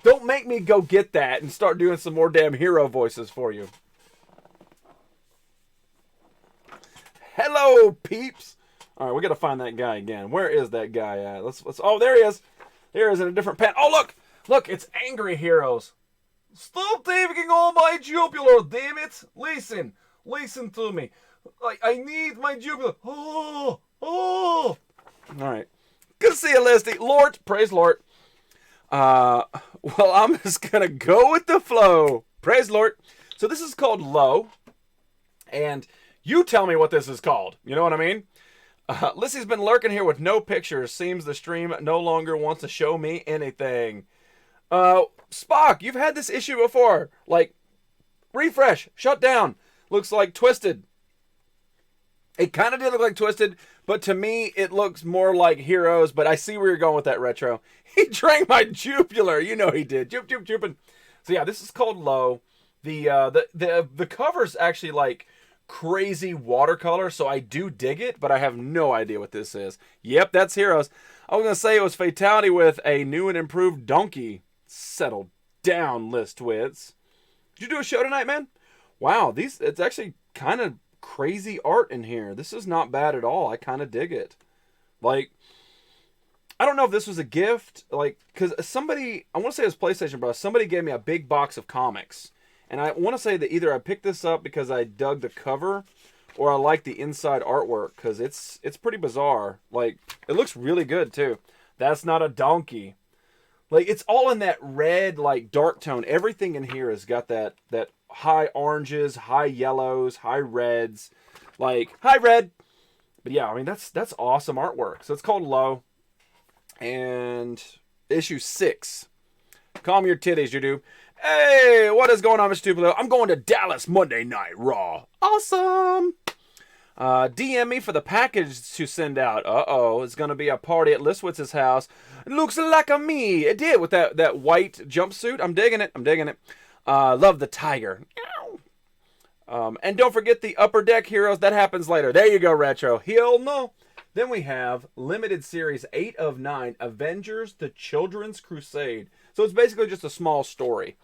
Don't make me go get that and start doing some more damn hero voices for you. Hello, peeps. All right, we got to find that guy again. Where is that guy at? Let's. Oh, there he is. There he is in a different pen. Oh, look, it's Angry Heroes. Stop taking all my Jupiler, damn it. Listen to me. I need my Jupiler. Oh. All right. Good to see you, Listy. Lord, praise Lord. Well, I'm just gonna go with the flow. Praise Lord. So this is called Low, and you tell me what this is called. You know what I mean? Lissy's been lurking here with no pictures. Seems the stream no longer wants to show me anything. Spock, you've had this issue before. Like, refresh, shut down. Looks like Twisted. It kind of did look like Twisted, but to me, it looks more like Heroes, but I see where you're going with that, Retro. He drank my Jupiler. You know he did. Jupin. So yeah, this is called Low. The cover's actually like crazy watercolor, so I do dig it, but I have no idea what this is. Yep, that's Heroes. I was going to say it was Fatality with a new and improved donkey. Settle down, Listwits. Did you do a show tonight, man? Wow, it's actually kind of crazy art in here. This is not bad at all. I kind of dig it. Like, I don't know if this was a gift, like, because somebody, I want to say it was PlayStation Bros. Somebody gave me a big box of comics. And I want to say that either I picked this up because I dug the cover or I like the inside artwork because it's pretty bizarre. Like, it looks really good, too. That's not a donkey. Like, it's all in that red, like, dark tone. Everything in here has got that high oranges, high yellows, high reds. Like, high red. But yeah, I mean, that's awesome artwork. So it's called Low. And issue 6. Calm your titties, you do. Hey, what is going on, Mr. Tupelo? I'm going to Dallas Monday Night Raw. Awesome. DM me for the package to send out. Uh-oh, it's going to be a party at Listwitz's house. It looks like a me. It did with that white jumpsuit. I'm digging it. Love the tiger. And don't forget the Upper Deck Heroes. That happens later. There you go, Retro. Hell no. Then we have limited series 8 of 9, Avengers: The Children's Crusade. So it's basically just a small story.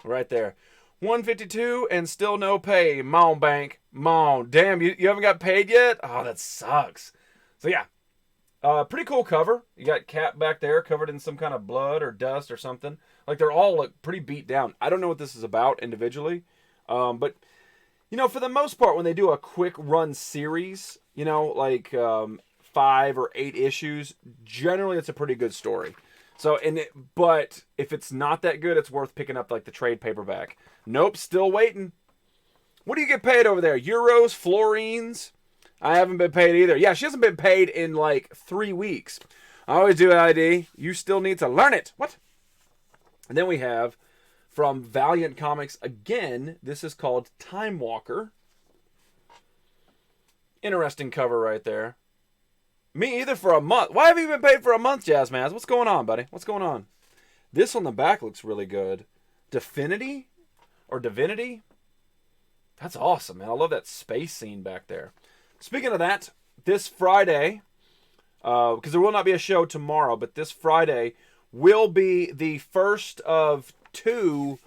Right there. 152 and still no pay. Mon bank. Mon. Damn, you haven't got paid yet? Oh, that sucks. So yeah. Pretty cool cover. You got Cap back there covered in some kind of blood or dust or something. Like, they're all like pretty beat down. I don't know what this is about individually. But, you know, for the most part, when they do a quick run series, you know, like 5 or 8 issues, generally it's a pretty good story. So, but if it's not that good, it's worth picking up like the trade paperback. Nope, still waiting. What do you get paid over there? Euros, florins? I haven't been paid either. Yeah, she hasn't been paid in like 3 weeks. I always do ID. You still need to learn it. What? And then we have from Valiant Comics again. This is called Time Walker. Interesting cover right there. Me either for a month. Why have you been paid for a month, Jazzmaz? What's going on, buddy? What's going on? This on the back looks really good. Divinity? Or Divinity? That's awesome, man. I love that space scene back there. Speaking of that, this Friday, because there will not be a show tomorrow, but this Friday will be the first of 2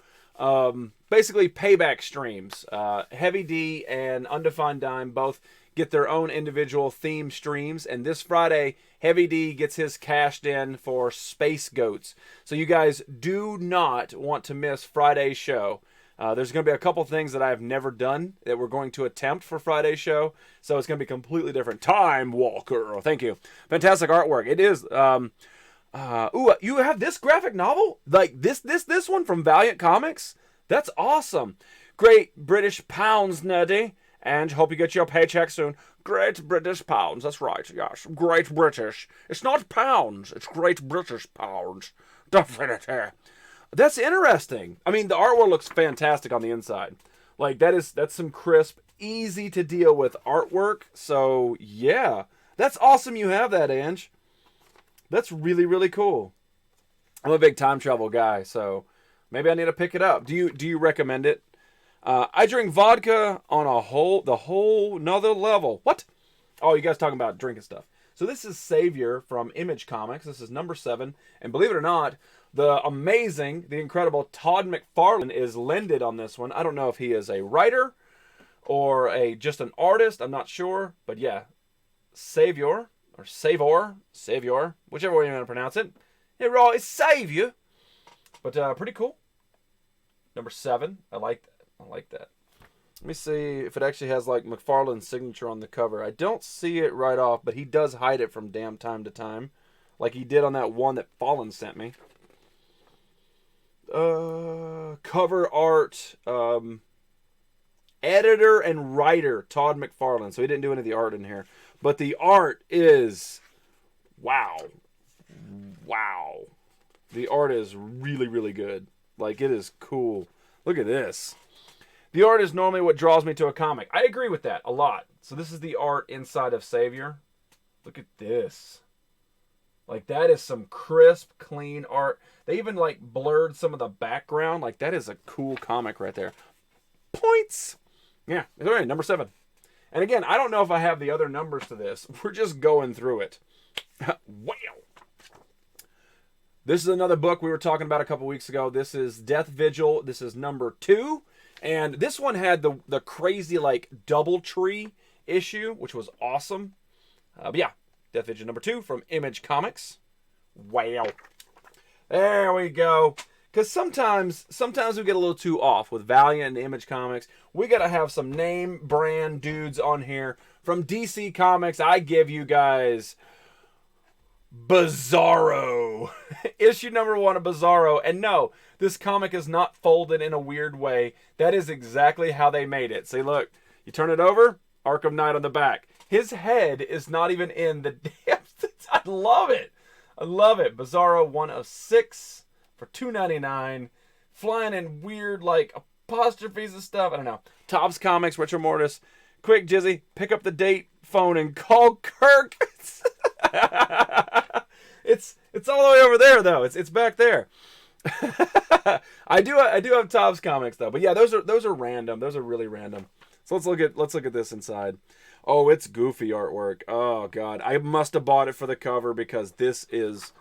basically payback streams. Heavy D and Undefined Dime both get their own individual theme streams. And this Friday, Heavy D gets his cashed in for Space Goats. So you guys do not want to miss Friday's show. There's going to be a couple things that I have never done that we're going to attempt for Friday's show. So it's going to be completely different. Time Walker. Thank you. Fantastic artwork. It is. You have this graphic novel? Like this one from Valiant Comics? That's awesome. Great British pounds, Nerdy. And hope you get your paycheck soon. Great British pounds. That's right. Yes. Great British. It's not pounds. It's Great British pounds. Definitely. That's interesting. I mean, the artwork looks fantastic on the inside. Like, that's some crisp, easy to deal with artwork. So, yeah. That's awesome you have that, Ange. That's really, really cool. I'm a big time travel guy, so maybe I need to pick it up. Do you recommend it? I drink vodka on the whole nother level. What? Oh, you guys talking about drinking stuff. So this is Savior from Image Comics. This is number 7. And believe it or not, the amazing, the incredible Todd McFarlane is lended on this one. I don't know if he is a writer or just an artist. I'm not sure. But yeah, Savior, or Savior, whichever way you want to pronounce it. Yeah, right, it's Savior. But pretty cool. Number 7. I like that. Let me see if it actually has like McFarlane's signature on the cover. I don't see it right off, but he does hide it from time to time. Like he did on that one that Fallen sent me. Cover art, editor and writer Todd McFarlane. So he didn't do any of the art in here, but the art is wow. The art is really, really good. Like, it is cool. Look at this. The art is normally what draws me to a comic. I agree with that a lot. So this is the art inside of Savior. Look at this. Like, that is some crisp, clean art. They even, like, blurred some of the background. Like, that is a cool comic right there. Points! Yeah, it's all right, number 7. And again, I don't know if I have the other numbers to this. We're just going through it. Wow! This is another book we were talking about a couple weeks ago. This is Death Vigil. This is number 2. And this one had the crazy, like, Doubletree issue, which was awesome. But yeah, Death Vigil number 2 from Image Comics. Wow. There we go. Because sometimes we get a little too off with Valiant and Image Comics. We got to have some name brand dudes on here. From DC Comics, I give you guys Bizarro. Issue number 1 of Bizarro. And no, this comic is not folded in a weird way. That is exactly how they made it. See, look, you turn it over, Arkham Knight on the back. His head is not even in the damn... I love it. I love it. Bizarro 1 of 6 for $2.99. Flying in weird, like, apostrophes and stuff. I don't know. Topps Comics, Retro Mortis. Quick, Jizzy, pick up the date phone and call Kirk. It's all the way over there, though. It's back there. I do have Topps Comics, though. But yeah, those are random. Those are really random. So let's look at this inside. Oh, it's goofy artwork. Oh god, I must have bought it for the cover because this is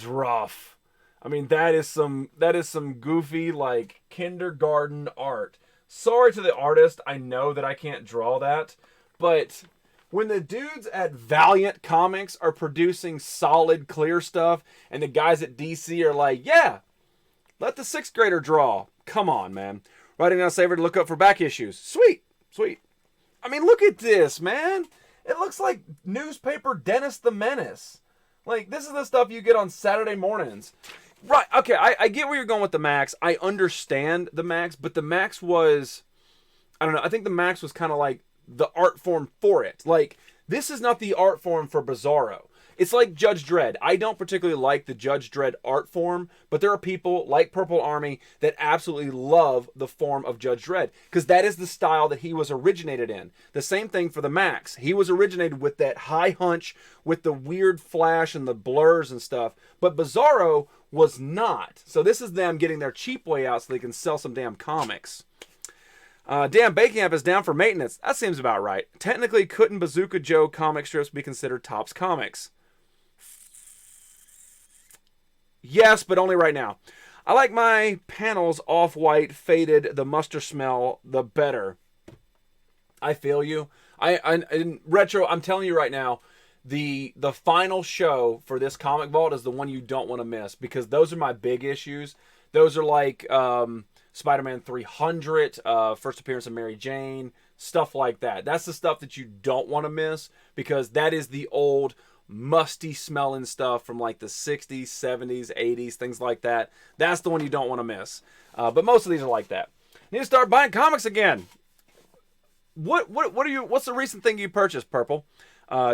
rough. I mean, that is some goofy, like, kindergarten art. Sorry to the artist. I know that I can't draw that, but when the dudes at Valiant Comics are producing solid, clear stuff, and the guys at DC are like, yeah, let the 6th grader draw. Come on, man. Writing down Savior to look up for back issues. Sweet. I mean, look at this, man. It looks like newspaper Dennis the Menace. Like, this is the stuff you get on Saturday mornings. Right, okay, I get where you're going with the Max. I understand the Max, but the Max was, I don't know, I think the Max was kind of like the art form for it. Like, this is not the art form for Bizarro. It's like Judge Dredd. I don't particularly like the Judge Dredd art form, but there are people like Purple Army that absolutely love the form of Judge Dredd because that is the style that he was originated in. The same thing for the Max. He was originated with that high hunch, with the weird flash and the blurs and stuff, but Bizarro was not. So this is them getting their cheap way out so they can sell some damn comics. Dan Baking is down for maintenance. That seems about right. Technically, couldn't Bazooka Joe comic strips be considered Topps Comics? Yes, but only right now. I like my panels off-white, faded. The mustard smell, the better. I feel you. In retro, I'm telling you right now, the final show for this comic vault is the one you don't want to miss, because those are my big issues. Those are like Spider-Man 300, first appearance of Mary Jane, stuff like that. That's the stuff that you don't want to miss, because that is the old musty smelling stuff from like the 60s, 70s, 80s, things like that. That's the one you don't want to miss. But most of these are like that. Need to start buying comics again. What's the recent thing you purchased, Purple?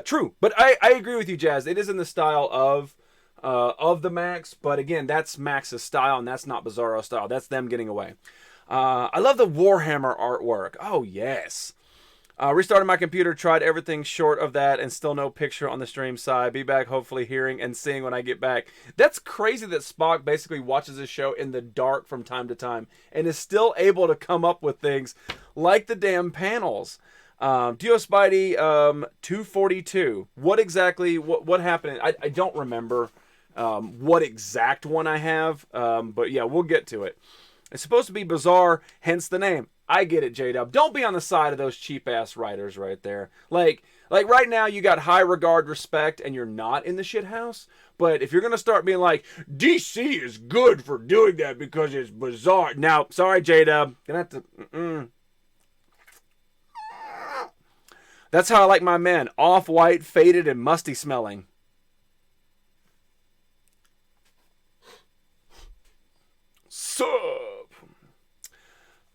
True, but I agree with you, Jazz. It is in the style of the Max, but again, that's Max's style, and that's not Bizarro style. That's them getting away. I love the Warhammer artwork. Oh yes. Restarted my computer, tried everything short of that, and still no picture on the stream side. Be back, hopefully hearing and seeing when I get back. That's crazy that Spock basically watches this show in the dark from time to time and is still able to come up with things like the damn panels. Dio Spidey 242. What exactly, what happened? I don't remember what exact one I have, but yeah, we'll get to it. It's supposed to be bizarre, hence the name. I get it, J-Dub. Don't be on the side of those cheap-ass writers right there. Like right now, you got high regard, respect, and you're not in the shit house. But if you're going to start being like, DC is good for doing that because it's bizarre. Now, sorry, J-Dub. Gonna have to... That's how I like my men. Off-white, faded, and musty smelling. Sup?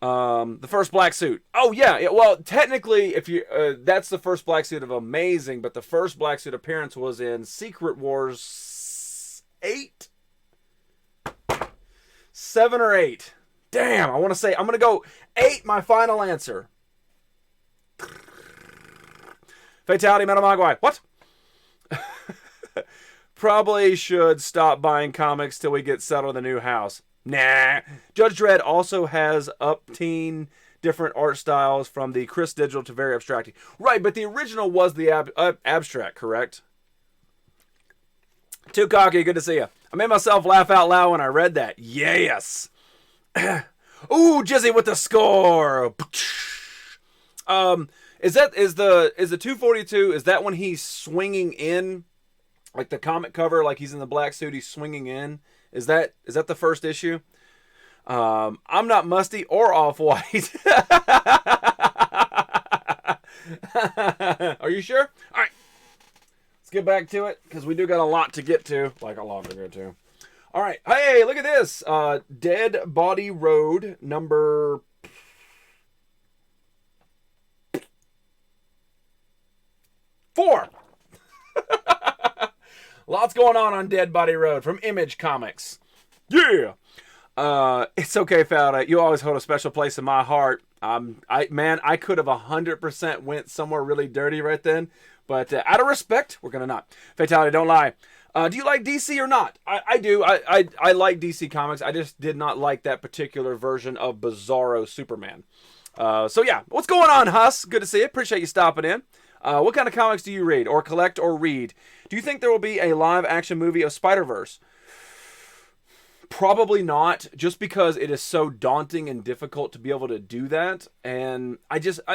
The first black suit. Oh yeah. Well, technically, if you that's the first black suit of Amazing, but the first black suit appearance was in Secret Wars 8, 7 or 8. Damn, I want to say I'm gonna go 8. My final answer. Fatality, Metal Mogwai. What? Probably should stop buying comics till we get settled in the new house. Nah. Judge Dredd also has upteen different art styles, from the Chris Digital to very abstracting. Right, but the original was the abstract, correct? Too cocky, good to see you. I made myself laugh out loud when I read that. Yes. Ooh, Jizzy with the score. Is the 242? Is that when he's swinging in, like the comic cover, like he's in the black suit, he's swinging in? Is that the first issue? I'm not musty or off-white. Are you sure? All right. Let's get back to it, because we do got a lot to get to. Like, a lot to get to. All right. Hey, look at this. Dead Body Road number... four. Lots going on Dead Body Road from Image Comics. Yeah. It's okay, Falda. You always hold a special place in my heart. I could have 100% went somewhere really dirty right then, but out of respect, we're gonna not. Fatality, don't lie. Do you like DC or not? I do. I like DC Comics. I just did not like that particular version of Bizarro Superman. So yeah, what's going on, Huss? Good to see you. Appreciate you stopping in. What kind of comics do you read, or collect, or read? Do you think there will be a live-action movie of Spider-Verse? Probably not, just because it is so daunting and difficult to be able to do that. And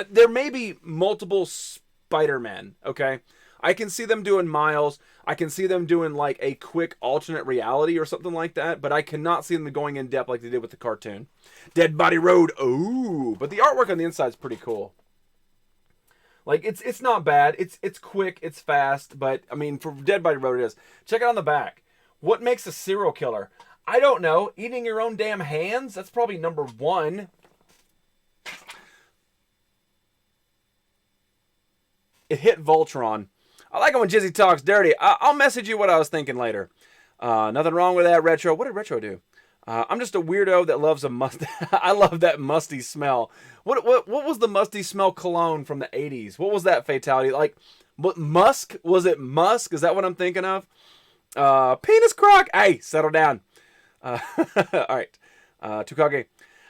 there may be multiple Spider-Men, okay? I can see them doing Miles. I can see them doing like a quick alternate reality or something like that, but I cannot see them going in depth like they did with the cartoon. Dead Body Road, ooh, but the artwork on the inside is pretty cool. Like, it's not bad. It's quick, it's fast, but, I mean, for Dead Body Road it is. Check it on the back. What makes a serial killer? I don't know. Eating your own damn hands? That's probably number one. It hit Voltron. I like it when Jizzy talks dirty. I'll message you what I was thinking later. Nothing wrong with that, Retro. What did Retro do? I'm just a weirdo that loves a I love that musty smell. What was the musty smell cologne from the 80s? What was that, Fatality? Like, what, Musk? Was it Musk? Is that what I'm thinking of? Penis Croc. Hey, settle down. All right. Tukage.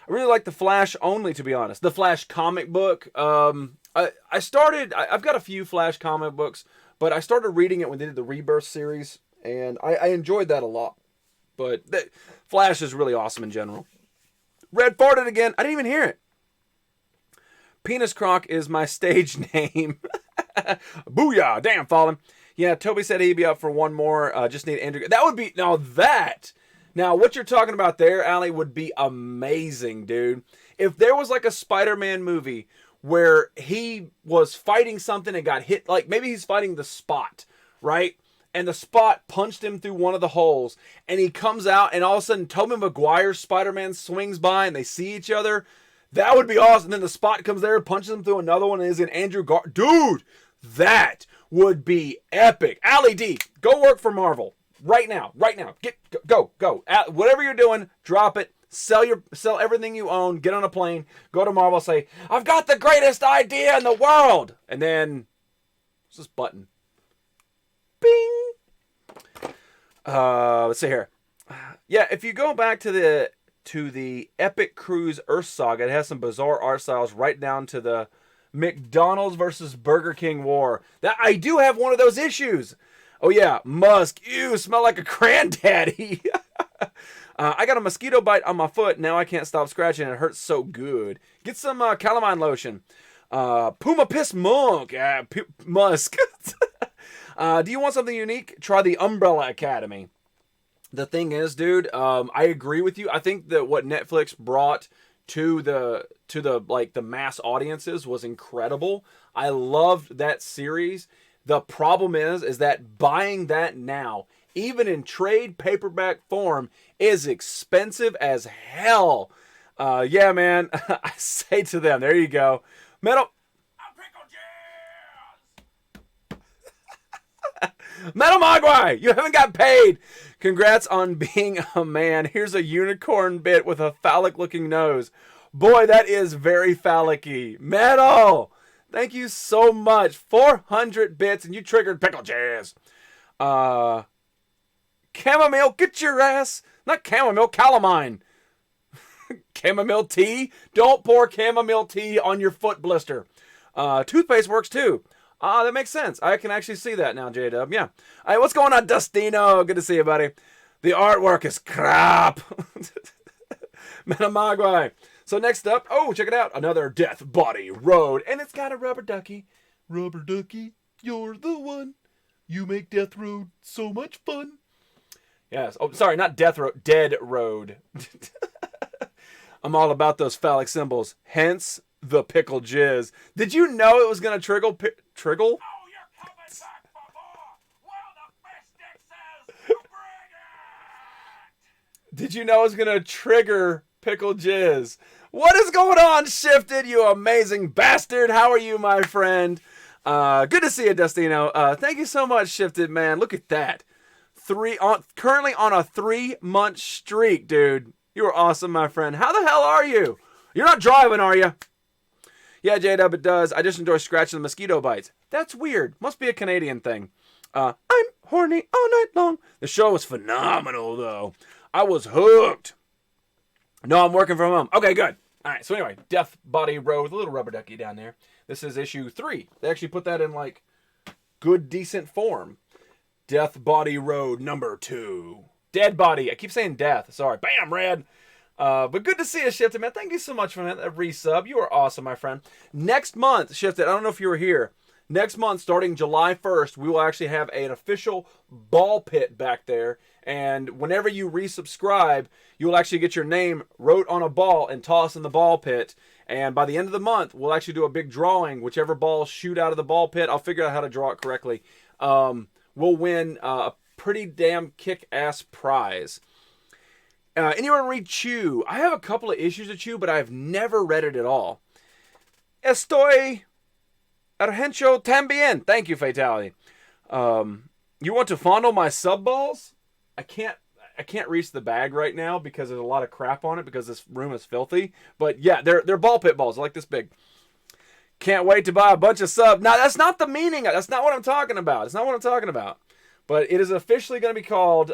I really like the Flash only, to be honest. The Flash comic book. I've got a few Flash comic books, but I started reading it when they did the Rebirth series, and I enjoyed that a lot. But Flash is really awesome in general. Red farted again. I didn't even hear it. Penis Croc is my stage name. Booyah! Damn, Fallen. Yeah, Toby said he'd be up for one more. Just need Andrew. That would be Now, what you're talking about there, Allie, would be amazing, dude. If there was like a Spider-Man movie where he was fighting something and got hit, like maybe he's fighting the Spot, right? And the Spot punched him through one of the holes, and he comes out, and all of a sudden, Tobey Maguire's Spider-Man swings by, and they see each other. That would be awesome. And then the Spot comes there, punches him through another one, and is in Andrew Dude, that would be epic. Allie D, go work for Marvel right now. Go. Whatever you're doing, drop it. Sell everything you own. Get on a plane. Go to Marvel. Say, I've got the greatest idea in the world. And then, what's this button? Bing. Let's see here. Yeah, if you go back to the Epic Cruise Earth Saga, it has some bizarre art styles right down to the McDonald's versus Burger King war. That I do have one of those issues. Oh yeah, Musk. Ew, smell like a granddaddy. I got a mosquito bite on my foot. Now I can't stop scratching. It hurts so good. Get some calamine lotion. Puma Piss Monk. Musk. Do you want something unique? Try the Umbrella Academy. The thing is, dude, I agree with you. I think that what Netflix brought to the like the mass audiences was incredible. I loved that series. The problem is that buying that now, even in trade paperback form, is expensive as hell. Yeah, man. I say to them, there you go. Metal Mogwai, you haven't got paid. Congrats on being a man. Here's a unicorn bit with a phallic looking nose. Boy, that is very phallic-y. Metal, thank you so much. 400 bits and you triggered Pickle Jazz. Chamomile, get your ass. Not chamomile, calamine. Chamomile tea? Don't pour chamomile tea on your foot blister. Toothpaste works too. That makes sense. I can actually see that now, J-Dub. Yeah. All right, what's going on, Dustino? Good to see you, buddy. The artwork is crap. Metamagwai. So next up, check it out. Another Death Body Road. And it's got a rubber ducky. Rubber ducky, you're the one. You make Death Road so much fun. Yes. Oh, sorry, not Death Road. Dead Road. I'm all about those phallic symbols. Hence the pickle jizz. Did you know it was going to triggle? Triggle? Oh, you're coming back for more. Well, the fish bring it. Did you know it was going to trigger pickle jizz? What is going on, Shifted, you amazing bastard? How are you, my friend? Good to see you, Dustino. Thank you so much, Shifted, man. Look at that. Currently on a 3-month streak, dude. You are awesome, my friend. How the hell are you? You're not driving, are you? Yeah, J-Dub, it does. I just enjoy scratching the mosquito bites. That's weird. Must be a Canadian thing. I'm horny all night long. The show was phenomenal, though. I was hooked. No, I'm working from home. Okay, good. All right, so anyway, Death Body Road with a little rubber ducky down there. This is issue 3. They actually put that in, like, good, decent form. Death Body Road number 2. Dead Body. I keep saying death. Sorry. Bam, Red. But good to see you, Shifted, man. Thank you so much for that resub. You are awesome, my friend. Next month, Shifted, I don't know if you were here. Next month, starting July 1st, we will actually have an official ball pit back there. And whenever you resubscribe, you will actually get your name wrote on a ball and tossed in the ball pit. And by the end of the month, we'll actually do a big drawing. Whichever balls shoot out of the ball pit, I'll figure out how to draw it correctly. We'll win a pretty damn kick-ass prize. Anyone read Chew? I have a couple of issues of Chew, but I've never read it at all. Estoy argencho también. Thank you, Fatality. You want to fondle my sub balls? I can't reach the bag right now because there's a lot of crap on it because this room is filthy. But yeah, they're ball pit balls. They're like this big. Can't wait to buy a bunch of sub. Now, that's not the meaning. That's not what I'm talking about. It's not what I'm talking about. But it is officially going to be called,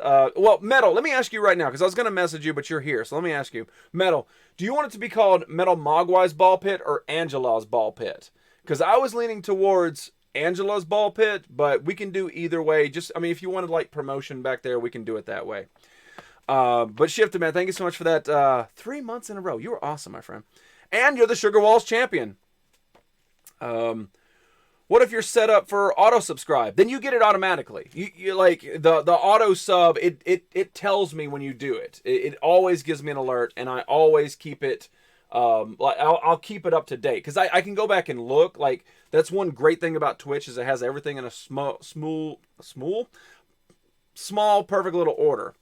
Metal, let me ask you right now, because I was going to message you, but you're here. So let me ask you, Metal, do you want it to be called Metal Mogwai's Ball Pit or Angela's Ball Pit? Because I was leaning towards Angela's Ball Pit, but we can do either way. If you wanted, like, promotion back there, we can do it that way. But Shifted, man, thank you so much for that 3 months in a row. You were awesome, my friend. And you're the Sugar Walls champion. What if you're set up for auto subscribe? Then you get it automatically. You like the auto sub. It tells me when you do it. It always gives me an alert, and I always keep it. Like I'll keep it up to date because I can go back and look. Like that's one great thing about Twitch is it has everything in a small perfect little order.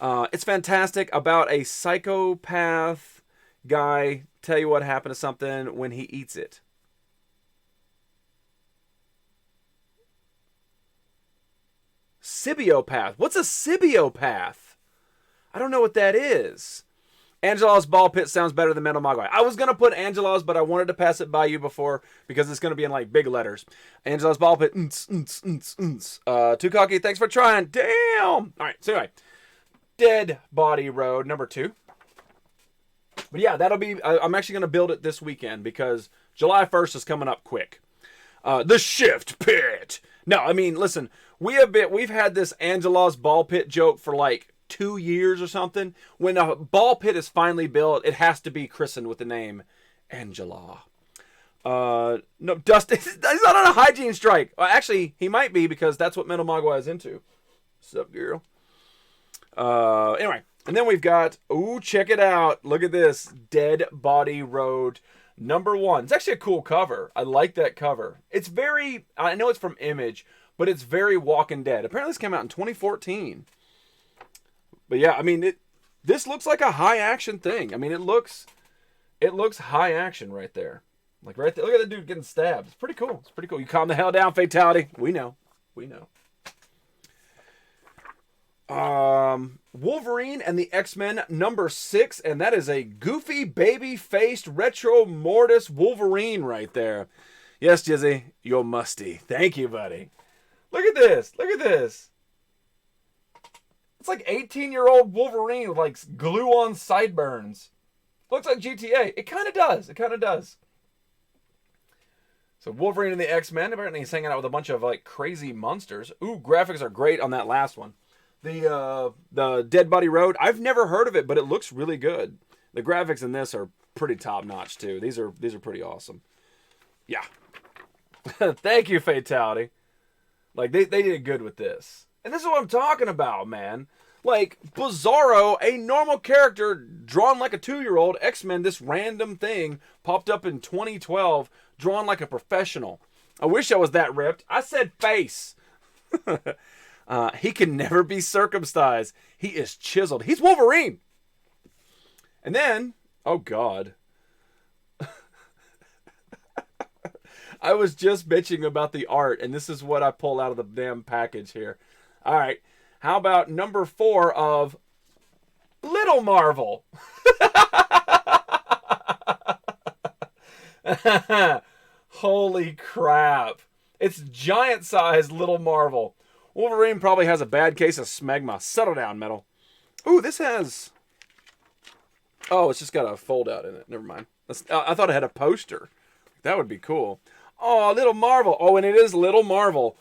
It's fantastic about a psychopath guy. Tell you what happened to something when he eats it. Sibiopath. What's a Sibiopath? I don't know what that is. Angela's Ball Pit sounds better than Metal Mogwai. I was going to put Angela's, but I wanted to pass it by you before because it's going to be in like big letters. Angela's Ball Pit. Too cocky. Thanks for trying. Damn. All right. So anyway, Dead Body Road number 2. But yeah, that'll be. I'm actually going to build it this weekend because July 1st is coming up quick. The Shift Pit. No, I mean, listen. We've had this Angela's Ball Pit joke for like 2 years or something. When a ball pit is finally built, it has to be christened with the name Angela. No, Dustin, he's not on a hygiene strike. Well, actually, he might be because that's what Metal Mogwai is into. What's up, girl? Anyway, and then we've got, check it out. Look at this. Dead Body Road number 1. It's actually a cool cover. I like that cover. It's very, I know it's from Image, but it's very Walking Dead. Apparently this came out in 2014. But yeah, I mean, this looks like a high action thing. I mean, it looks high action right there. Like right there. Look at that dude getting stabbed. It's pretty cool. It's pretty cool. You calm the hell down, Fatality. We know. Wolverine and the X-Men number 6, and that is a goofy baby-faced retro Mortis Wolverine right there. Yes, Jizzy, you're musty. Thank you, buddy. Look at this. Look at this. It's like 18-year-old Wolverine with like glue-on sideburns. Looks like GTA. It kind of does. It kind of does. So Wolverine and the X-Men. Apparently he's hanging out with a bunch of like crazy monsters. Ooh, graphics are great on that last one. The Dead Body Road. I've never heard of it, but it looks really good. The graphics in this are pretty top-notch too. These are pretty awesome. Yeah. Thank you, Fatality. Like they did good with this. And this is what I'm talking about, man. Like, Bizarro, a normal character drawn like a 2-year-old, X-Men, this random thing popped up in 2012, drawn like a professional. I wish I was that ripped. I said face. He can never be circumcised. He is chiseled. He's Wolverine. And then, oh God. I was just bitching about the art, and this is what I pull out of the damn package here. All right. How about number 4 of Little Marvel? Holy crap. It's giant-sized Little Marvel. Wolverine probably has a bad case of smegma. Settle down, Metal. Ooh, this has... Oh, it's just got a fold-out in it. Never mind. I thought it had a poster. That would be cool. Oh, Little Marvel. Oh, and it is Little Marvel.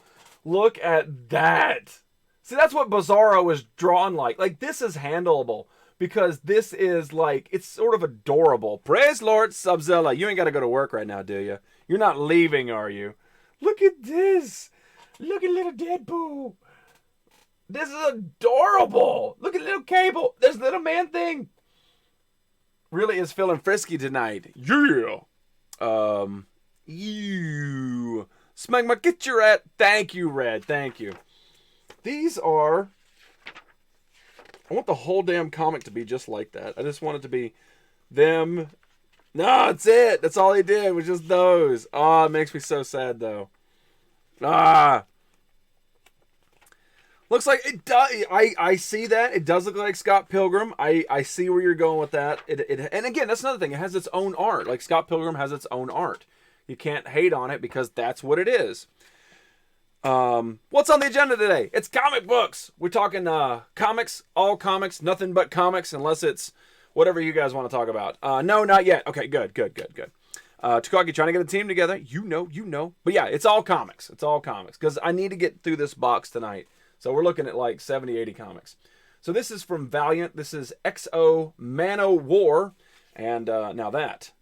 Look at that. See, that's what Bizarro was drawn like. Like, this is handleable. Because this is, like, it's sort of adorable. Praise Lord Subzilla. You ain't got to go to work right now, do you? You're not leaving, are you? Look at this. Look at little Deadpool. This is adorable. Look at little Cable. There's little man thing. Really is feeling frisky tonight. Yeah. You. Smegma, get your at. Thank you, Red. Thank you. These are... I want the whole damn comic to be just like that. I just want it to be them. No, that's it. That's all he did was just those. Oh, it makes me so sad, though. Looks like it does. I see that. It does look like Scott Pilgrim. I see where you're going with that. And again, that's another thing. It has its own art. Like Scott Pilgrim has its own art. You can't hate on it because that's what it is. What's on the agenda today? It's comic books. We're talking comics, all comics, nothing but comics, unless it's whatever you guys want to talk about. No, not yet. Okay, good. Takagi trying to get a team together. You know. But yeah, it's all comics. It's all comics. Because I need to get through this box tonight. So we're looking at like 70, 80 comics. So this is from Valiant. This is XO Man-O-War. And now that.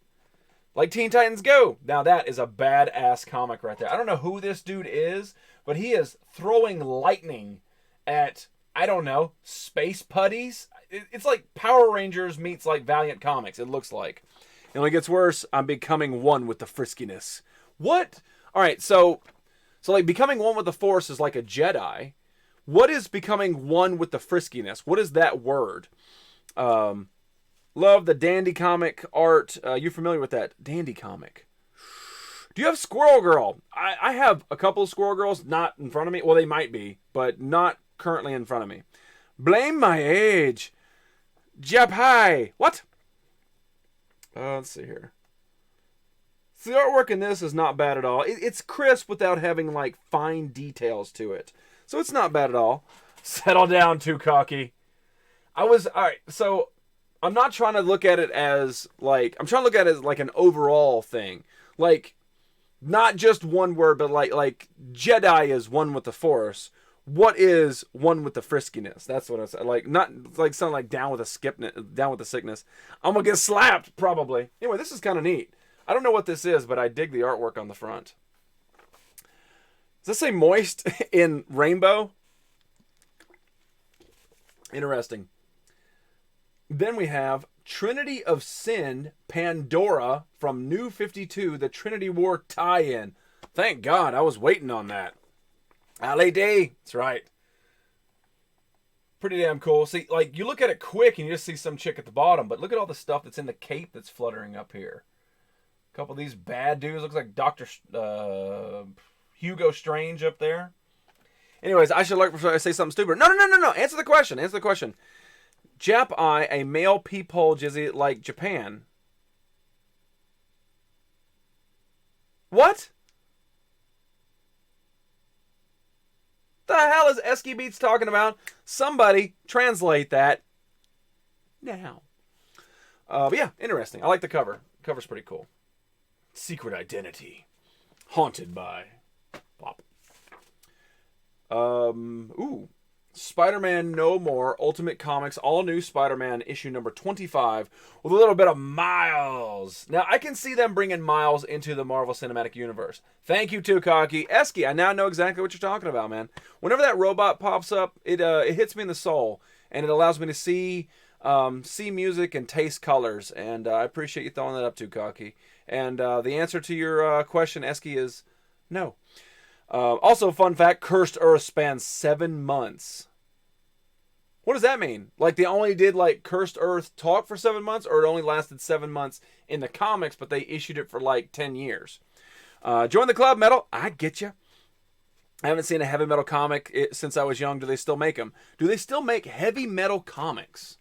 Like Teen Titans Go. Now that is a badass comic right there. I don't know who this dude is, but he is throwing lightning at, I don't know, space putties. It's like Power Rangers meets like Valiant Comics, it looks like. It only gets worse. I'm becoming one with the friskiness. What? All right, so like becoming one with the Force is like a Jedi. What is becoming one with the friskiness? What is that word? Love the Dandy comic art. You familiar with that? Dandy comic. Do you have Squirrel Girl? I have a couple of Squirrel Girls, not in front of me. Well, they might be, but not currently in front of me. Blame my age. Japai. What? Let's see here. So the artwork in this is not bad at all. It's crisp without having like fine details to it. So it's not bad at all. Settle down, too cocky. All right, so I'm not trying to look at it as like, I'm trying to look at it as like an overall thing. Like, not just one word, but like Jedi is one with the Force. What is one with the friskiness? That's what I said. Like, not like something like down with the sickness. I'm gonna get slapped, probably. Anyway, this is kind of neat. I don't know what this is, but I dig the artwork on the front. Does this say moist in rainbow? Interesting. Then we have Trinity of Sin, Pandora from New 52, the Trinity War tie-in. Thank God, I was waiting on that. LAD, that's right. Pretty damn cool. See, like, you look at it quick and you just see some chick at the bottom, but look at all the stuff that's in the cape that's fluttering up here. A couple of these bad dudes. Looks like Dr. Hugo Strange up there. Anyways, I should say something stupid. No. Answer the question. Jap-I, a male peephole jizzy like Japan. What? The hell is Esky Beats talking about? Somebody translate that now. But yeah, interesting. I like the cover. The cover's pretty cool. Secret identity. Haunted by. Plop. Spider-Man No More Ultimate Comics All New Spider-Man issue number 25 with a little bit of Miles. Now, I can see them bringing Miles into the Marvel Cinematic Universe. Thank you, Too Cocky. Esky, I now know exactly what you're talking about, man. Whenever that robot pops up, it hits me in the soul, and it allows me to see music and taste colors, and I appreciate you throwing that up, Too Cocky. And the answer to your question, Esky, is no. Also, fun fact, Cursed Earth spans 7 months. What does that mean? Like, they only did, like, Cursed Earth talk for 7 months, or it only lasted 7 months in the comics, but they issued it for, like, 10 years? Join the club, Metal. I get you. I haven't seen a heavy metal comic since I was young. Do they still make them? Do they still make heavy metal comics?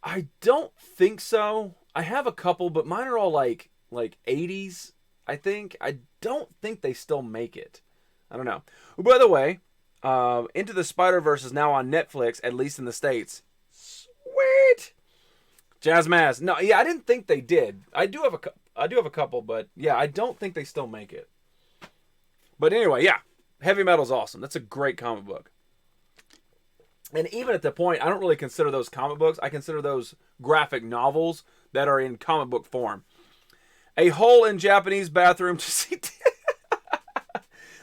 I don't think so. I have a couple, but mine are all, like 80s, I think. I don't think they still make it. I don't know. By the way, Into the Spider-Verse is now on Netflix, at least in the States. Sweet. Jazzmaz. No, yeah, I didn't think they did. I do have a couple, but yeah, I don't think they still make it. But anyway, yeah, Heavy Metal's awesome. That's a great comic book. And even at the point, I don't really consider those comic books. I consider those graphic novels that are in comic book form. A hole in Japanese bathroom to see.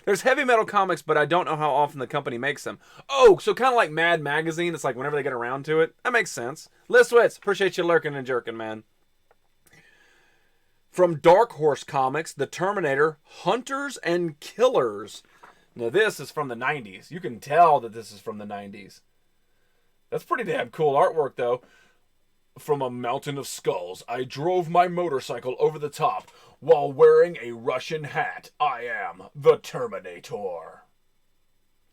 There's heavy metal comics, but I don't know how often the company makes them. Oh, so kind of like Mad Magazine. It's like whenever they get around to it. That makes sense. Listwitz, appreciate you lurking and jerking, man. From Dark Horse Comics, The Terminator, Hunters and Killers. Now this is from the 90s. You can tell that this is from the 90s. That's pretty damn cool artwork, though. From a mountain of skulls, I drove my motorcycle over the top while wearing a Russian hat. I am the Terminator.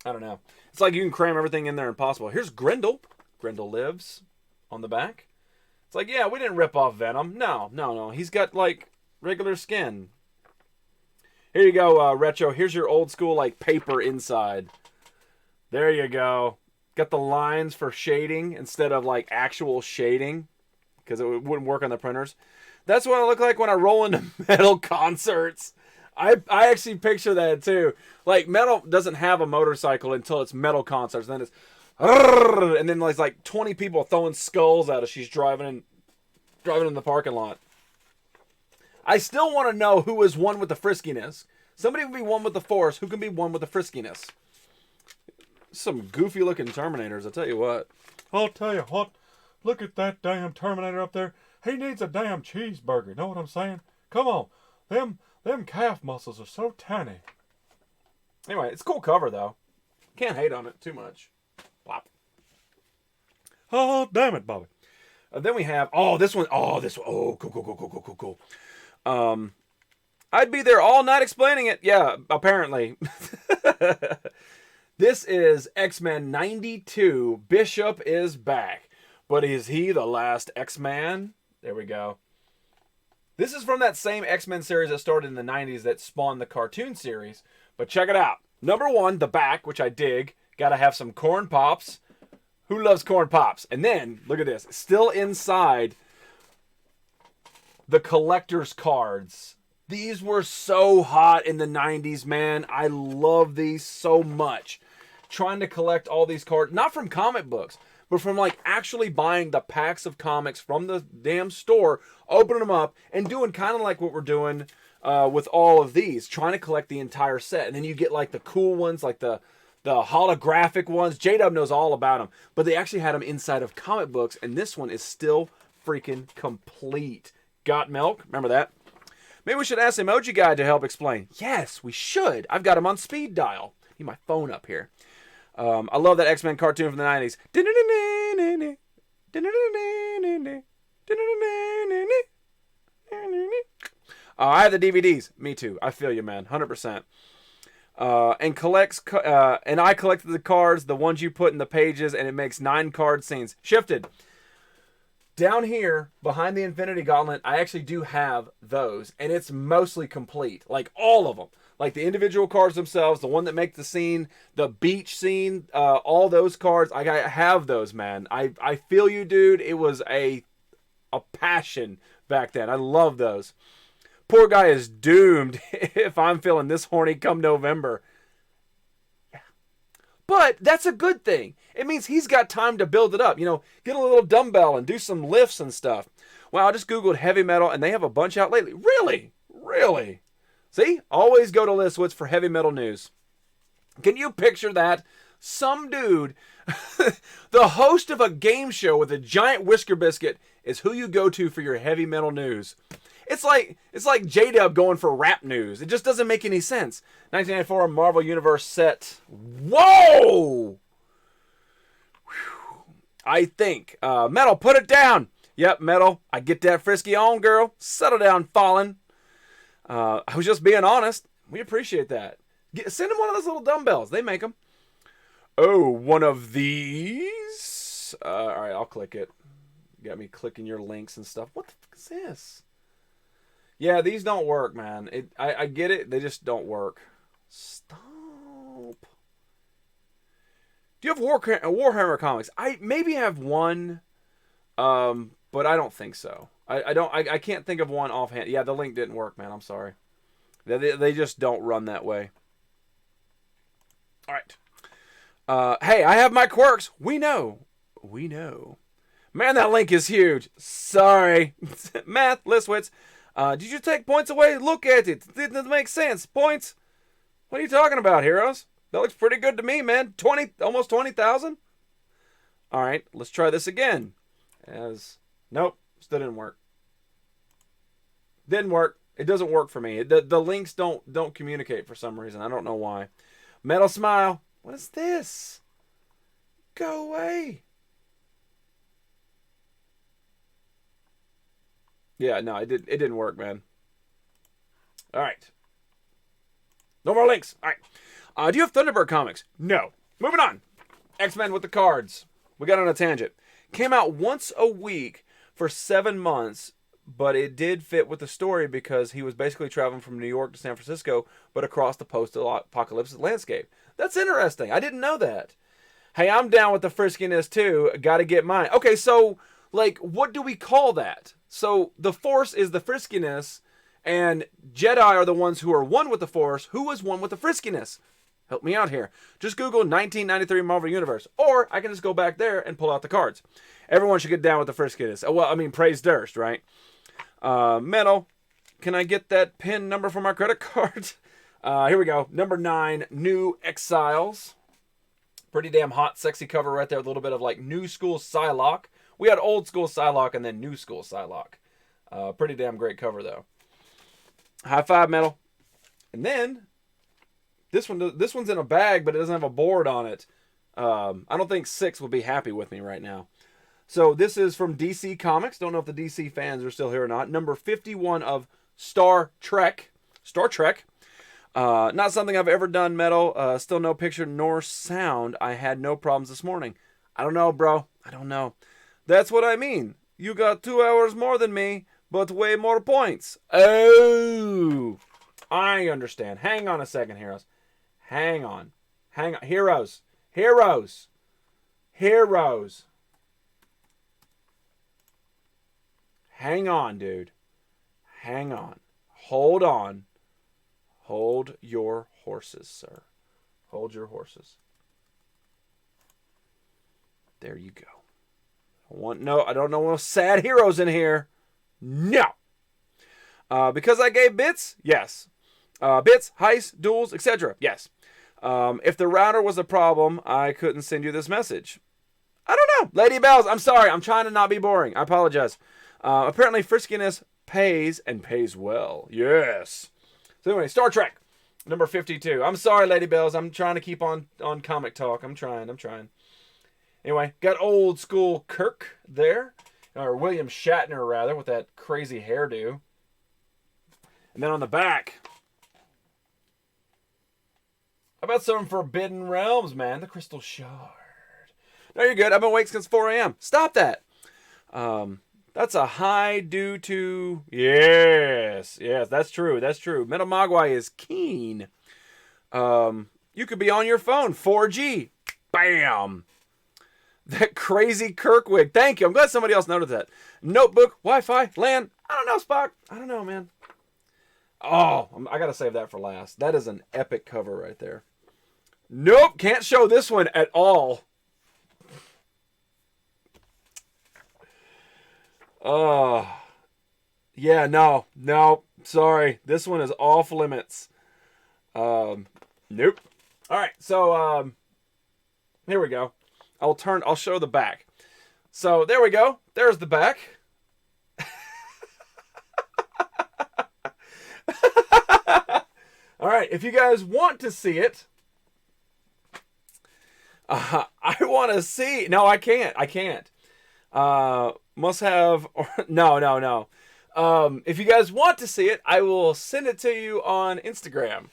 I don't know. It's like you can cram everything in there impossible. Here's Grendel. Grendel lives on the back. It's like, yeah, we didn't rip off Venom. No. He's got, like, regular skin. Here you go, Retro. Here's your old school, like, paper inside. There you go. Got the lines for shading instead of, like, actual shading, because it wouldn't work on the printers. That's what I look like when I roll into metal concerts. I actually picture that too. Like, metal doesn't have a motorcycle until it's metal concerts. And then it's, and then there's like 20 people throwing skulls at her. She's driving in the parking lot. I still want to know who is one with the friskiness. Somebody can be one with the force. Who can be one with the friskiness? Some goofy looking Terminators, I'll tell you what. I'll tell you what. Look at that damn Terminator up there. He needs a damn cheeseburger. Know what I'm saying? Come on. Them calf muscles are so tiny. Anyway, it's a cool cover, though. Can't hate on it too much. Plop. Oh, damn it, Bobby. Then we have, this one. Oh, cool. I'd be there all night explaining it. Yeah, apparently. This is X-Men 92. Bishop is back. But is he the last X-Man? There we go. This is from that same X-Men series that started in the 90s that spawned the cartoon series. But check it out. Number 1, the back, which I dig. Gotta have some corn pops. Who loves corn pops? And then, look at this. Still inside, the collector's cards. These were so hot in the 90s, man. I love these so much. Trying to collect all these cards. Not from comic books, but from like actually buying the packs of comics from the damn store, opening them up, and doing kind of like what we're doing with all of these. Trying to collect the entire set. And then you get like the cool ones, like the holographic ones. J-Dub knows all about them. But they actually had them inside of comic books. And this one is still freaking complete. Got milk? Remember that? Maybe we should ask Emoji Guy to help explain. Yes, we should. I've got him on speed dial. Need my phone up here. I love that X-Men cartoon from the 90s. I have the DVDs. Me too. I feel you, man. 100%. And I collected the cards, the ones you put in the pages, and it makes 9 card scenes. Shifted. Down here, behind the Infinity Gauntlet, I actually do have those, and it's mostly complete. Like, all of them. Like, the individual cards themselves, the one that make the scene, the beach scene, all those cards, I have those, man. I feel you, dude. It was a passion back then. I love those. Poor guy is doomed if I'm feeling this horny come November. Yeah. But that's a good thing. It means he's got time to build it up. You know, get a little dumbbell and do some lifts and stuff. Wow, I just Googled heavy metal, and they have a bunch out lately. Really? Really? See? Always go to Listwitz for heavy metal news. Can you picture that? Some dude, the host of a game show with a giant whisker biscuit, is who you go to for your heavy metal news. It's like J-Dub going for rap news. It just doesn't make any sense. 1994 Marvel Universe set. Whoa! Whew. I think. Metal, put it down. Yep, Metal. I get that frisky on, girl. Settle down, Fallen. I was just being honest. We appreciate that. Send him one of those little dumbbells. They make them. Oh, one of these? All right, I'll click it. Got me clicking your links and stuff. What the fuck is this? Yeah, these don't work, man. I get it. They just don't work. Stop. Do you have Warhammer comics? I maybe have one, but I don't think so. I can't think of one offhand. Yeah, the link didn't work, man. I'm sorry. They just don't run that way. All right. Hey, I have my quirks. We know. Man, that link is huge. Sorry. Math, Listwitz. Did you take points away? Look at it. Didn't make sense. Points? What are you talking about, heroes? That looks pretty good to me, man. Almost 20,000? All right, let's try this again. Nope, still didn't work. Didn't work. It doesn't work for me. The links don't communicate for some reason. I don't know why. Metal Smile. What is this? Go away. Yeah, no, it didn't work, man. All right. No more links. All right. Do you have Thunderbird comics? No. Moving on. X-Men with the cards. We got on a tangent. Came out once a week for 7 months, but it did fit with the story because he was basically traveling from New York to San Francisco, but across the post-apocalyptic landscape. That's interesting. I didn't know that. Hey, I'm down with the friskiness too. Got to get mine. Okay, so, like, what do we call that? So the Force is the friskiness, and Jedi are the ones who are one with the Force. Who is one with the friskiness? Help me out here. Just Google 1993 Marvel Universe, or I can just go back there and pull out the cards. Everyone should get down with the friskiness. Well, I mean, praise Durst, right? Metal. Can I get that PIN number for my credit card? Here we go. Number 9, New Exiles. Pretty damn hot, sexy cover right there. A little bit of like new school Psylocke. We had old school Psylocke and then new school Psylocke. Pretty damn great cover though. High five, metal. And then this one's in a bag, but it doesn't have a board on it. I don't think 6 would be happy with me right now. So this is from DC Comics. Don't know if the DC fans are still here or not. Number 51 of Star Trek. Star Trek. Not something I've ever done, metal. Still no picture nor sound. I had no problems this morning. I don't know, bro. I don't know. That's what I mean. You got 2 hours more than me, but way more points. Oh, I understand. Hang on a second, heroes. Hang on. Heroes. Heroes. Heroes. Hang on, dude. Hang on. Hold on. Hold your horses, sir. Hold your horses. There you go. I don't know no sad heroes in here. No. Because I gave bits? Yes. Bits, heists, duels, etc. Yes. If the router was a problem, I couldn't send you this message. I don't know. Lady Bells, I'm sorry. I'm trying to not be boring. I apologize. Apparently friskiness pays and pays well. Yes. So anyway, Star Trek, number 52. I'm sorry, Lady Bells. I'm trying to keep on comic talk. I'm trying. Anyway, got old school Kirk there. Or William Shatner, rather, with that crazy hairdo. And then on the back, how about some Forbidden Realms, man? The Crystal Shard. No, you're good. I've been awake since 4 a.m. Stop that. That's a high due to... Yes, that's true. Metal Mogwai is keen. You could be on your phone. 4G. Bam. That crazy Kirk wig. Thank you. I'm glad somebody else noticed that. Notebook, Wi-Fi, LAN. I don't know, Spock. I don't know, man. Oh, I got to save that for last. That is an epic cover right there. Nope, can't show this one at all. Yeah, no, sorry. This one is off limits. Nope. All right, so here we go. I'll show the back. So there we go. There's the back. All right, if you guys want to see it, I want to see. No, I can't. Must have. No. If you guys want to see it, I will send it to you on Instagram.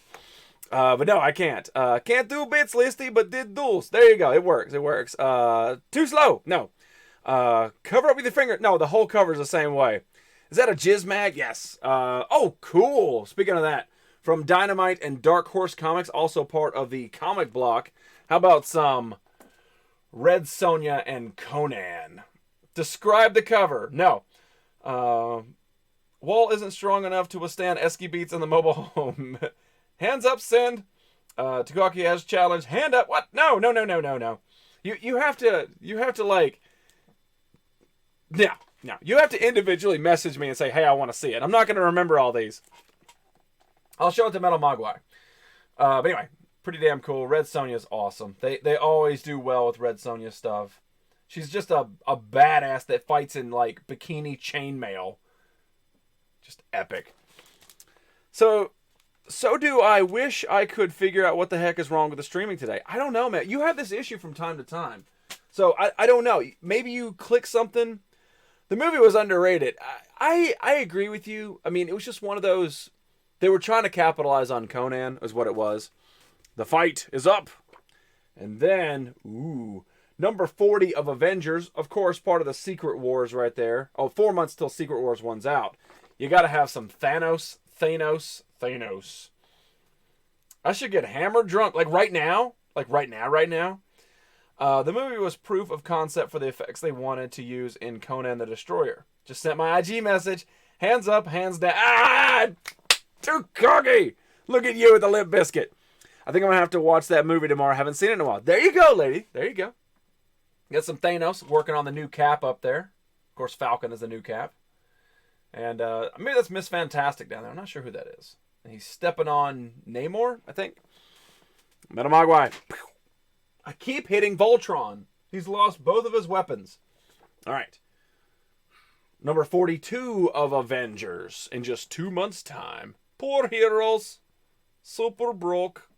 But no, I can't. Can't do bits, Listy, but did duels. There you go. It works. Too slow. No. Cover up with your finger. No, the whole cover is the same way. Is that a jizz mag? Yes. Oh, cool. Speaking of that, from Dynamite and Dark Horse Comics, also part of the comic block. How about some Red Sonja and Conan? Describe the cover. No. Wall isn't strong enough to withstand Esky beats in the mobile home. Hands up, send. Tagaki has challenged. Hand up. What? No. You have to like. Yeah. No. You have to individually message me and say, hey, I want to see it. I'm not going to remember all these. I'll show it to Metal Mogwai. But anyway, pretty damn cool. Red Sonja is awesome. They always do well with Red Sonja stuff. She's just a badass that fights in like bikini chainmail. Just epic. So do I wish I could figure out what the heck is wrong with the streaming today. I don't know, man. You have this issue from time to time. So I don't know. Maybe you click something. The movie was underrated. I agree with you. I mean, it was just one of those. They were trying to capitalize on Conan, is what it was. The fight is up. And then, number 40 of Avengers. Of course, part of the Secret Wars right there. 4 months till Secret Wars 1's out. You got to have some Thanos. I should get hammered drunk. Like right now. The movie was proof of concept for the effects they wanted to use in Conan the Destroyer. Just sent my IG message. Hands up, hands down. Too cocky. Look at you with the Limp Biscuit. I think I'm going to have to watch that movie tomorrow. I haven't seen it in a while. There you go, lady. There you go. Got some Thanos working on the new cap up there. Of course, Falcon is the new cap. And maybe that's Miss Fantastic down there. I'm not sure who that is. And he's stepping on Namor, I think. Metal Mogwai. I keep hitting Voltron. He's lost both of his weapons. All right. Number 42 of Avengers in just 2 months' time. Poor heroes. Super broke.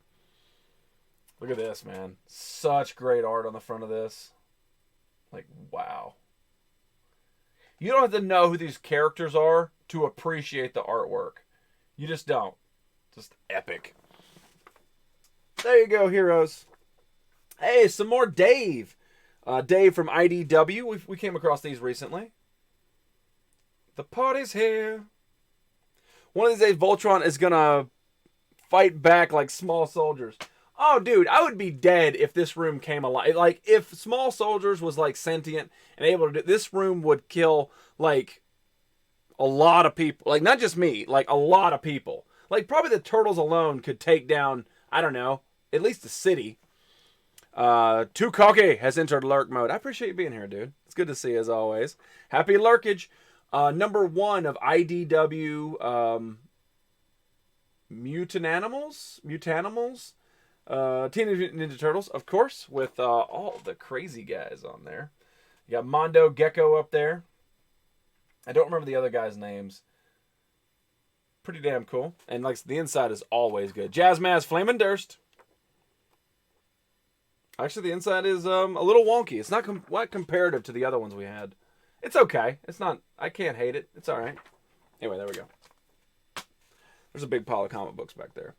Look at this, man. Such great art on the front of this. Like, wow. You don't have to know who these characters are to appreciate the artwork. You just don't. Just epic. There you go, heroes. Hey, some more Dave. Dave from IDW. We came across these recently. The party's here. One of these days, Voltron is going to fight back like small soldiers. Oh, dude, I would be dead if this room came alive. Like, if small soldiers was, like, sentient and able to do... This room would kill, like, a lot of people. Like, not just me. Like, a lot of people. Like, probably the turtles alone could take down, I don't know, at least the city. Too Cocky has entered lurk mode. I appreciate you being here, dude. It's good to see you, as always. Happy lurkage. Number 1 of IDW Mutanimals. Teenage Mutant Ninja Turtles, of course, with all the crazy guys on there. You got Mondo Gecko up there. I don't remember the other guys' names. Pretty damn cool. And like the inside is always good. Jazzmaz Flamin' Durst. Actually, the inside is a little wonky. It's not quite comparative to the other ones we had. It's okay. It's not... I can't hate it. It's all right. Anyway, there we go. There's a big pile of comic books back there.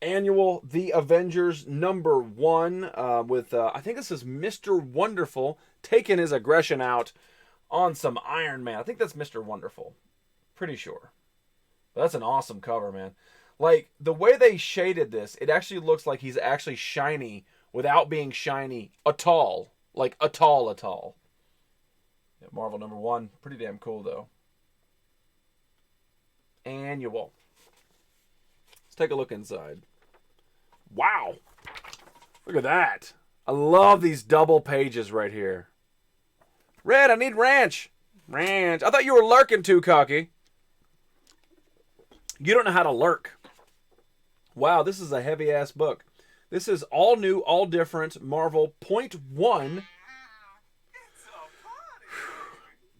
Annual The Avengers number 1 with, I think this is Mr. Wonderful taking his aggression out on some Iron Man. I think that's Mr. Wonderful. Pretty sure. But that's an awesome cover, man. Like, the way they shaded this, it actually looks like he's actually shiny without being shiny at all. Like, at all. Yeah, Marvel number 1. Pretty damn cool, though. Annual. Let's take a look inside. Wow. Look at that. I love these double pages right here. Red, I need ranch. Ranch. I thought you were lurking too, Cocky. You don't know how to lurk. Wow, this is a heavy-ass book. This is all new, all different. Marvel .1.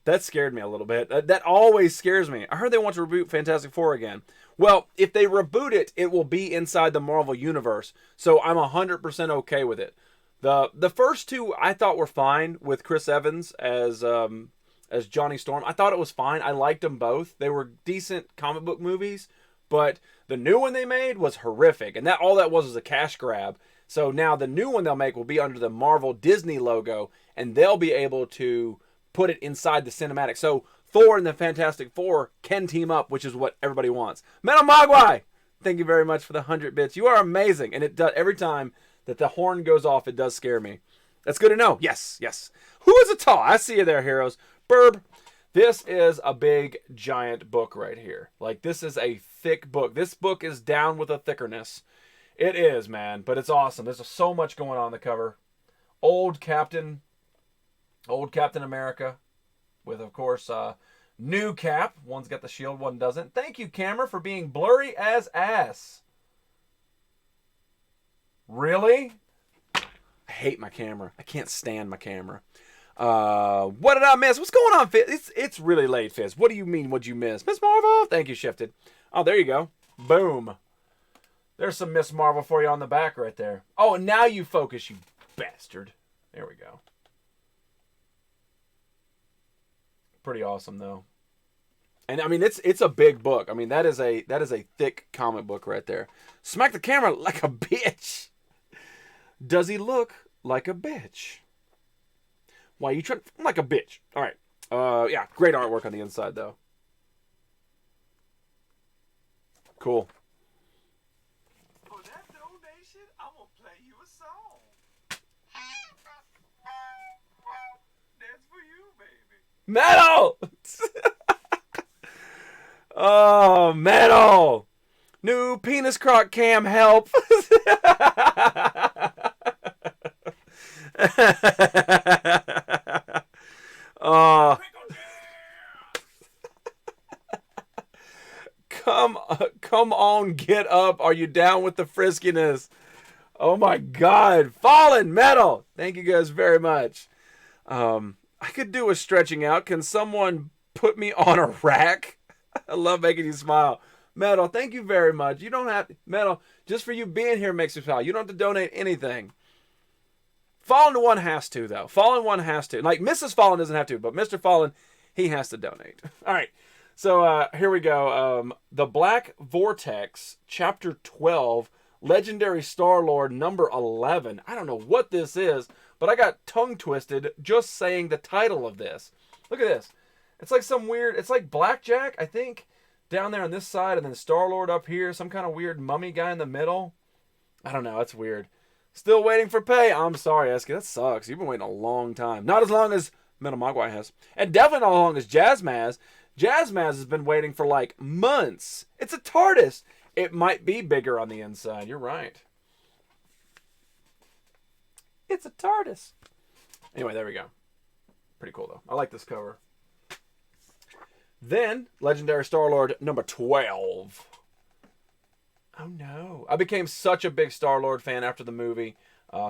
That scared me a little bit. That always scares me. I heard they want to reboot Fantastic Four again. Well, if they reboot it, it will be inside the Marvel Universe. So I'm 100% okay with it. The first two I thought were fine with Chris Evans as Johnny Storm. I thought it was fine. I liked them both. They were decent comic book movies. But the new one they made was horrific. And all that was a cash grab. So now the new one they'll make will be under the Marvel Disney logo. And they'll be able to put it inside the cinematic. So Thor and the Fantastic Four can team up, which is what everybody wants. Metal Mogwai, thank you very much for the 100 bits. You are amazing. And it does, every time that the horn goes off, it does scare me. That's good to know. Yes, yes. Who is it tall? I see you there, heroes. Burb, this is a big, giant book right here. Like, this is a thick book. This book is down with a thickerness. It is, man, but it's awesome. There's so much going on the cover. Old Captain America with, of course, new Cap. One's got the shield, one doesn't. Thank you, camera, for being blurry as ass. Really? I hate my camera. I can't stand my camera. What did I miss? What's going on, Fizz? It's really late, Fizz. What do you mean, what'd you miss? Miss Marvel? Thank you, Shifted. Oh, there you go. Boom. There's some Miss Marvel for you on the back right there. Oh, and now you focus, you bastard. There we go. Pretty awesome, though. And I mean, it's a big book. I mean, that is a thick comic book right there. Smack the camera like a bitch. Does he look like a bitch? Why you trying like a bitch? All right. Yeah, great artwork on the inside, though. Cool. For that donation, I'm gonna play you a song. That's for you, baby. Metal! Oh, metal! New penis croc cam help! Come on, get up. Are you down with the friskiness? Oh my God. Fallen Metal. Thank you guys very much. I could do a stretching out. Can someone put me on a rack? I love making you smile. Metal, thank you very much. You don't have to, Metal, just for you being here makes me smile. You don't have to donate anything. Fallen one has to, though. Fallen one has to. Like, Mrs. Fallen doesn't have to, but Mr. Fallen, he has to donate. All right. So, here we go. The Black Vortex, Chapter 12, Legendary Star-Lord, number 11. I don't know what this is, but I got tongue twisted just saying the title of this. Look at this. It's like some weird, it's like Blackjack, I think, down there on this side, and then Star-Lord up here, some kind of weird mummy guy in the middle. I don't know, that's weird. Still waiting for pay. I'm sorry, Esky, that sucks. You've been waiting a long time. Not as long as Metal Mogwai has. And definitely not as long as Jazzmaz. Jazzmaz has been waiting for like months. It's a TARDIS. It might be bigger on the inside. You're right. It's a TARDIS. Anyway, there we go. Pretty cool, though. I like this cover. Then, Legendary Star-Lord number 12. Oh, no. I became such a big Star-Lord fan after the movie.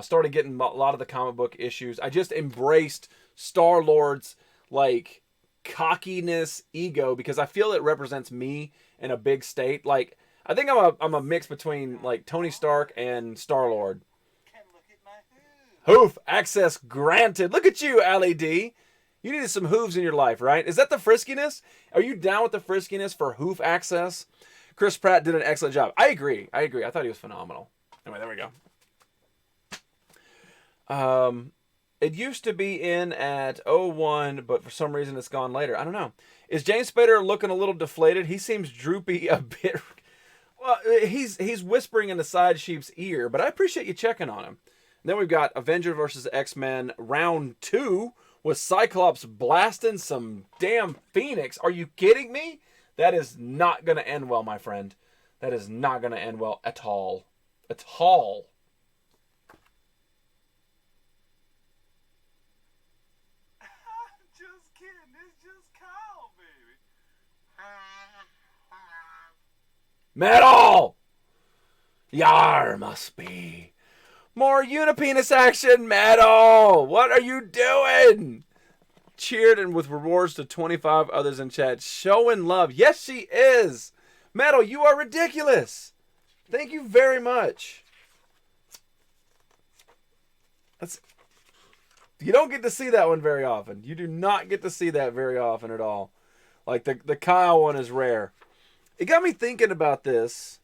Started getting a lot of the comic book issues. I just embraced Star-Lord's, like, cockiness, ego, because I feel it represents me in a big state. Like, I think I'm a mix between, like, Tony Stark and Star-Lord. Come look at my Hoof access granted. Look at you, Allie D. You needed some hooves in your life, right? Is that the friskiness? Are you down with the friskiness for hoof access? Chris Pratt did an excellent job. I agree. I thought he was phenomenal. Anyway, there we go. It used to be in at 01, but for some reason it's gone later. I don't know. Is James Spader looking a little deflated? He seems droopy a bit. Well, he's whispering in the side sheep's ear, but I appreciate you checking on him. And then we've got Avenger vs. X-Men round 2 with Cyclops blasting some damn Phoenix. Are you kidding me? That is not going to end well, my friend. That is not going to end well at all. At all. I'm just kidding. It's just Kyle, baby. Metal! Yar must be. More unipenis action, Metal! What are you doing? Cheered and with rewards to 25 others in chat. Showing love. Yes, she is. Metal, you are ridiculous. Thank you very much. You don't get to see that one very often. You do not get to see that very often at all. Like the Kyle one is rare. It got me thinking about this.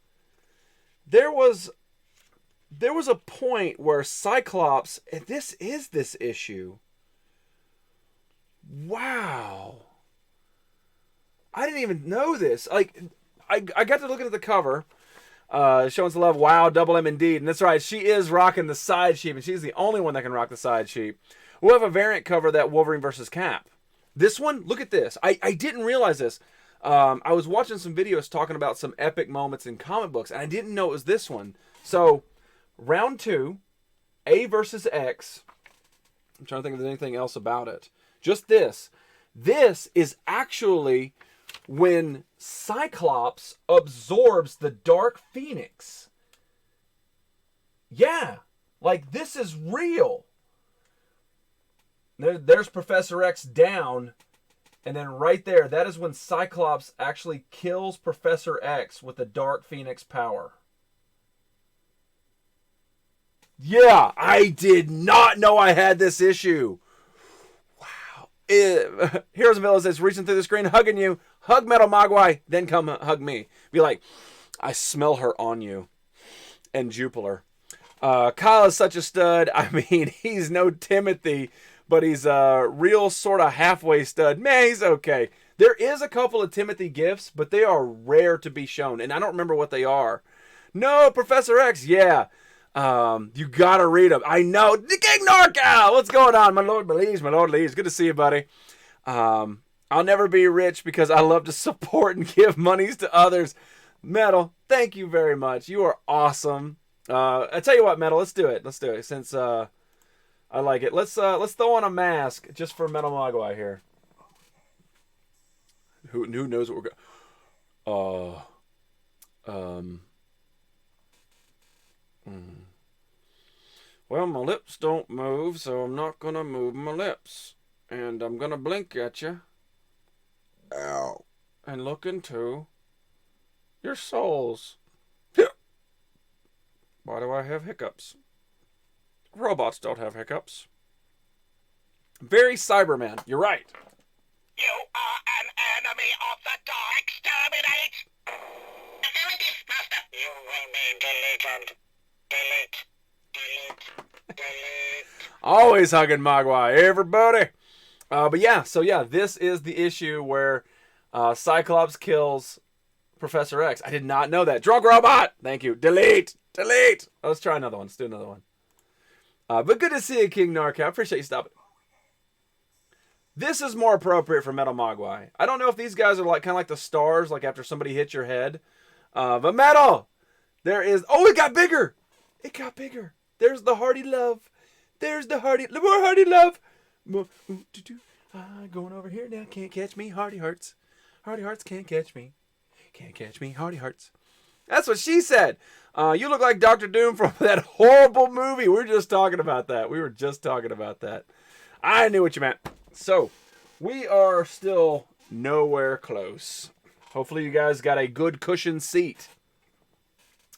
There was a point where Cyclops, and this is this issue. Wow. I didn't even know this. Like, I got to looking at the cover. Showing some love. Wow, double M indeed. And that's right. She is rocking the side sheep, and she's the only one that can rock the side sheep. We'll have a variant cover that Wolverine versus Cap. This one, look at this. I didn't realize this. I was watching some videos talking about some epic moments in comic books, and I didn't know it was this one. So, round 2, A versus X. I'm trying to think if there's anything else about it. Just this. This is actually when Cyclops absorbs the Dark Phoenix. Yeah. Like, this is real. There's Professor X down. And then right there, that is when Cyclops actually kills Professor X with the Dark Phoenix power. Yeah, I did not know I had this issue. Wow. Heroes and Villains is reaching through the screen, hugging you. Hug Metal Mogwai, then come hug me. Be like, I smell her on you. And Jupiler. Kyle is such a stud. I mean, he's no Timothy, but he's a real sort of halfway stud. Man, he's okay. There is a couple of Timothy gifts, but they are rare to be shown, and I don't remember what they are. No, Professor X, yeah. You gotta read them. I know. The King NorCal! What's going on, my Lord Belize, my Lord Lees? Good to see you, buddy. I'll never be rich because I love to support and give monies to others. Metal, thank you very much. You are awesome. I tell you what, Metal, let's do it. Let's do it since I like it. Let's throw on a mask just for Metal Mogwai here. Who knows what we're going? Um. Well, my lips don't move, so I'm not gonna move my lips. And I'm gonna blink at you. Ow. And look into your souls. Why do I have hiccups? Robots don't have hiccups. Very Cyberman. You're right. You are an enemy of the dark. Exterminate! Abilities, Master. You will be deleted. Delete. Delete. Delete. Always hugging Mogwai, everybody. But yeah, so yeah, this is the issue where Cyclops kills Professor X. I did not know that. Drunk robot! Thank you. Delete! Delete! Let's try another one. Let's do another one. But good to see you, King Narca. I appreciate you stopping. This is more appropriate for Metal Mogwai. I don't know if these guys are like kind of like the stars, like after somebody hits your head. But Metal! There is... Oh, it got bigger! It got bigger. There's the Hardy Love. There's the Hardy... More Hardy Love! Going over here now. Can't catch me. Hardy Hearts. Hardy Hearts can't catch me. Can't catch me. Hardy Hearts. That's what she said. You look like Dr. Doom from that horrible movie. We were just talking about that. We were just talking about that. I knew what you meant. So, we are still nowhere close. Hopefully you guys got a good cushioned seat.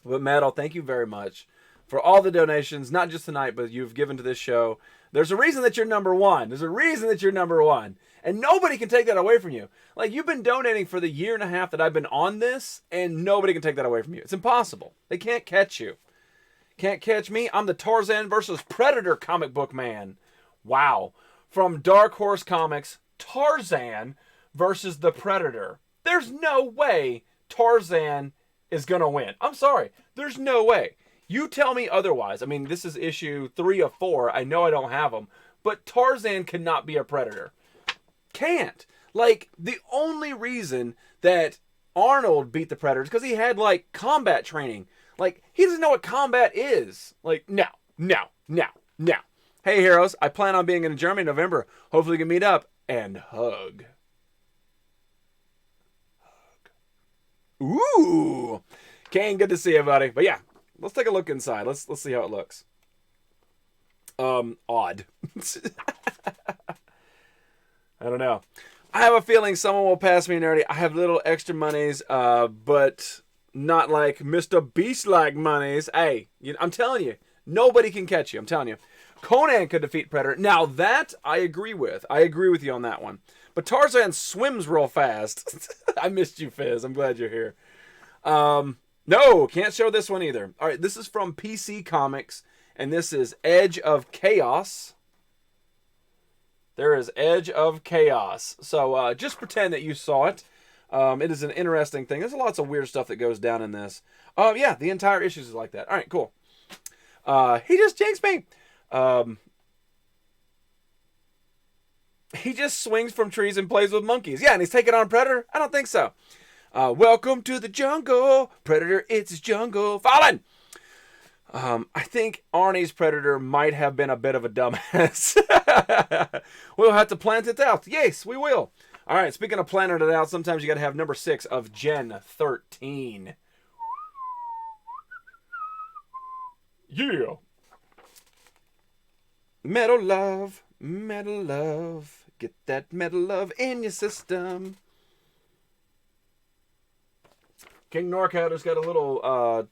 But Metal, thank you very much for all the donations, not just tonight, but you've given to this show. There's a reason that you're number one. There's a reason that you're number one. And nobody can take that away from you. Like, you've been donating for the year and a half that I've been on this, and nobody can take that away from you. It's impossible. They can't catch you. Can't catch me. I'm the Tarzan versus Predator comic book man. Wow. From Dark Horse Comics, Tarzan versus the Predator. There's no way Tarzan is going to win. I'm sorry. There's no way. You tell me otherwise. I mean, this is issue 3 of 4. I know I don't have them. But Tarzan cannot be a Predator. Can't. Like, the only reason that Arnold beat the Predators because he had, like, combat training. Like, he doesn't know what combat is. Like, no. Hey, heroes, I plan on being in Germany in November. Hopefully we can meet up and hug. Ooh. Kane, good to see you, buddy. But yeah, let's take a look inside. Let's see how it looks. Odd. I don't know. I have a feeling someone will pass me nerdy. I have little extra monies, but not like Mr. Beast-like monies. Hey, I'm telling you, nobody can catch you. I'm telling you. Conan could defeat Predator. Now that I agree with. I agree with you on that one. But Tarzan swims real fast. I missed you, Fizz. I'm glad you're here. No, can't show this one either. All right, this is from PC Comics, and this is Edge of Chaos. There is Edge of Chaos. So just pretend that you saw it. It is an interesting thing. There's lots of weird stuff that goes down in this. Yeah, the entire issue is like that. All right, cool. He just jinxed me. He just swings from trees and plays with monkeys. Yeah, and he's taking on Predator? I don't think so. Welcome to the jungle. Predator, it's jungle. Fallen! I think Arnie's Predator might have been a bit of a dumbass. We'll have to plant it out. Yes, we will. All right, speaking of planting it out, sometimes you got to have number 6 of Gen 13. Yeah. Metal love, get that metal love in your system. King Norcatter's got a little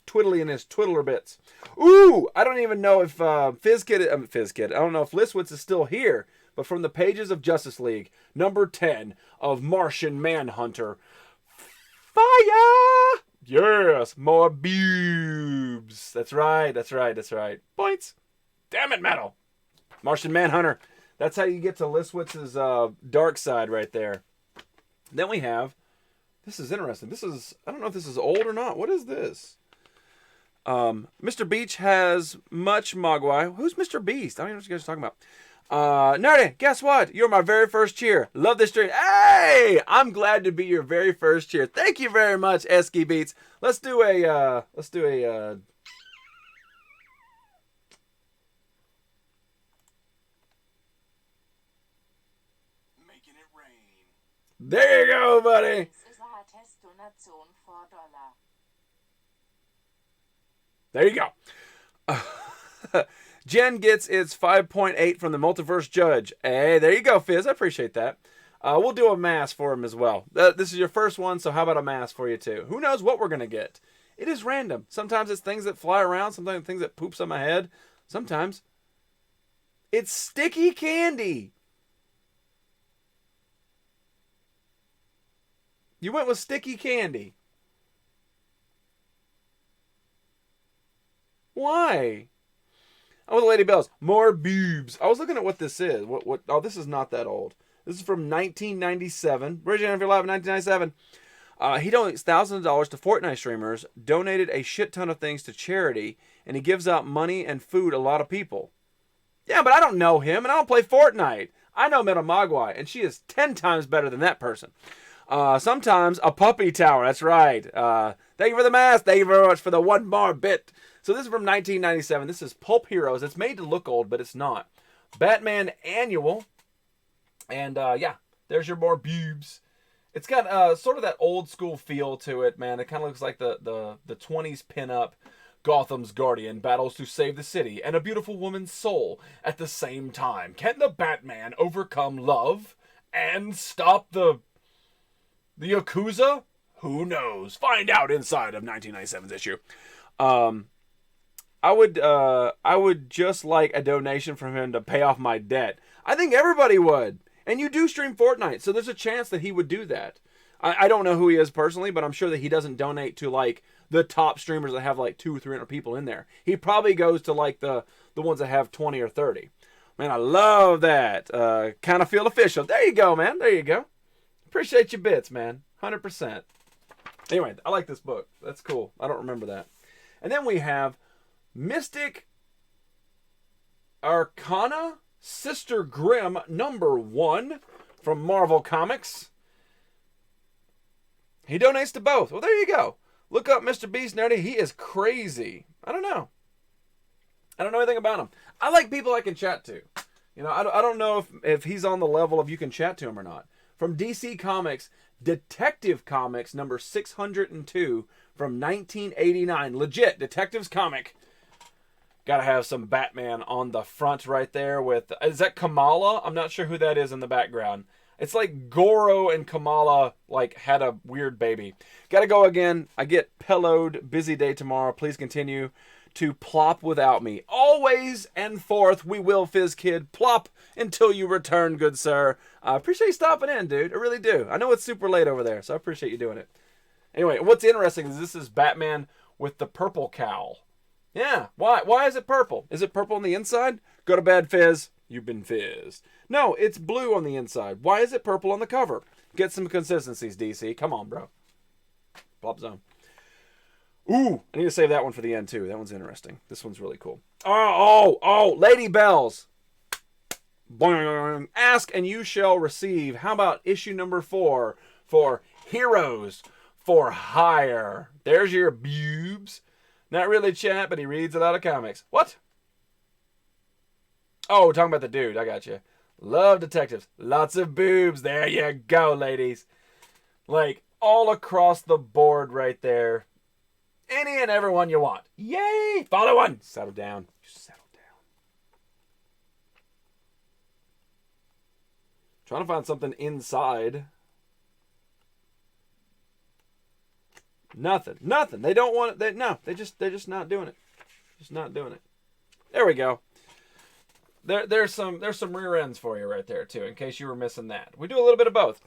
twiddly in his twiddler bits. Ooh, I don't even know if Fizzkid, I don't know if Liswitz is still here, but from the pages of Justice League, number 10 of Martian Manhunter. Fire! Yes, more boobs. That's right. Points. Damn it, Metal. Martian Manhunter. That's how you get to Liswitz's dark side right there. Then we have, this is interesting. This is, I don't know if this is old or not. What is this? Mr. Beach has much Mogwai. Who's Mr. Beast? I don't know what you guys are talking about. Nerdy, guess what? You're my very first cheer. Love this stream. Hey! I'm glad to be your very first cheer. Thank you very much, Esky Beats. Let's do a Making it rain. there you go, buddy. This is a Testonation for $1. There you go. Jen gets its 5.8 from the Multiverse Judge. Hey, there you go, Fizz. I appreciate that. We'll do a mask for him as well. This is your first one, so how about a mask for you too? Who knows what we're going to get? It is random. Sometimes it's things that fly around. Sometimes it's things that poops on my head. Sometimes it's sticky candy. You went with sticky candy. Why? Oh, the Lady Bells. More boobs. I was looking at what this is. What? Oh, this is not that old. This is from 1997. Bridget Jennifer Live in 1997. He donates thousands of dollars to Fortnite streamers, donated a shit ton of things to charity, and he gives out money and food to a lot of people. Yeah, but I don't know him, and I don't play Fortnite. I know Meta Mogwai, and she is 10 times better than that person. Sometimes a puppy tower. That's right. Thank you for the mask. Thank you very much for the one more bit. So this is from 1997. This is Pulp Heroes. It's made to look old, but it's not. Batman Annual. And yeah, there's your more boobs. It's got sort of that old school feel to it, man. It kind of looks like the 20s pinup. Gotham's guardian battles to save the city and a beautiful woman's soul at the same time. Can the Batman overcome love and stop the Yakuza? Who knows? Find out inside of 1997's issue. I would just like a donation from him to pay off my debt. I think everybody would. And you do stream Fortnite, so there's a chance that he would do that. I don't know who he is personally, but I'm sure that he doesn't donate to like the top streamers that have like 200 or 300 people in there. He probably goes to like the ones that have 20 or 30. Man, I love that. Kind of feel official. There you go, man. There you go. Appreciate your bits, man. 100%. Anyway, I like this book. That's cool. I don't remember that. And then we have Mystic Arcana Sister Grimm #1 from Marvel Comics. He donates to both. Well, there you go. Look up Mr. Beast Nerdy. He is crazy. I don't know. I don't know anything about him. I like people I can chat to. You know, I don't know if he's on the level of you can chat to him or not. From DC Comics, Detective Comics #602 from 1989. Legit Detectives comic. Gotta have some Batman on the front right there with... Is that Kamala? I'm not sure who that is in the background. It's like Goro and Kamala like had a weird baby. Gotta go again. I get pillowed. Busy day tomorrow. Please continue to plop without me. Always and forth we will, Fizz Kid. Plop until you return, good sir. I appreciate you stopping in, dude. I really do. I know it's super late over there, so I appreciate you doing it. Anyway, what's interesting is this is Batman with the purple cowl. Yeah, why? Why is it purple? Is it purple on the inside? Go to bed, Fizz. You've been fizzed. No, it's blue on the inside. Why is it purple on the cover? Get some consistencies, DC. Come on, bro. Plop zone. Ooh, I need to save that one for the end, too. That one's interesting. This one's really cool. Oh, Lady Bells. Boing. Ask and you shall receive. How about issue #4 for Heroes for Hire? There's your boobs. Not really chat, but he reads a lot of comics. What? Oh, talking about the dude. I got you. Love detectives. Lots of boobs. There you go, ladies. Like, all across the board right there. Any and every one you want. Yay! Follow one. Settle down. Settle down. Trying to find something inside. Nothing. They don't want it. They're just not doing it. Just not doing it. There we go. There's some rear ends for you right there too, in case you were missing that. We do a little bit of both.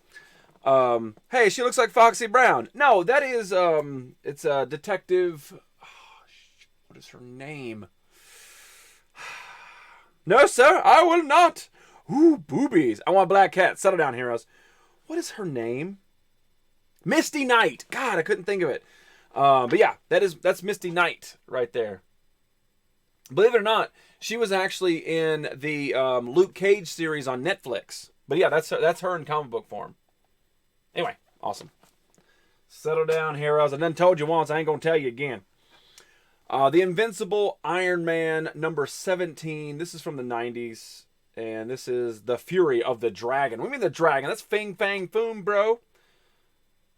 Hey, she looks like Foxy Brown. No, that is it's a detective. What is her name? No, sir, I will not. Ooh, boobies. I want black cat. Settle down, heroes. What is her name? Misty Knight. God, I couldn't think of it. But yeah, that's Misty Knight right there. Believe it or not, she was actually in the Luke Cage series on Netflix. But yeah, that's her in comic book form. Anyway, awesome. Settle down, heroes. I done told you once, I ain't gonna tell you again. The Invincible Iron Man #17. This is from the 90s. And this is The Fury of the Dragon. What do you mean the dragon? That's Fing Fang Foom, bro.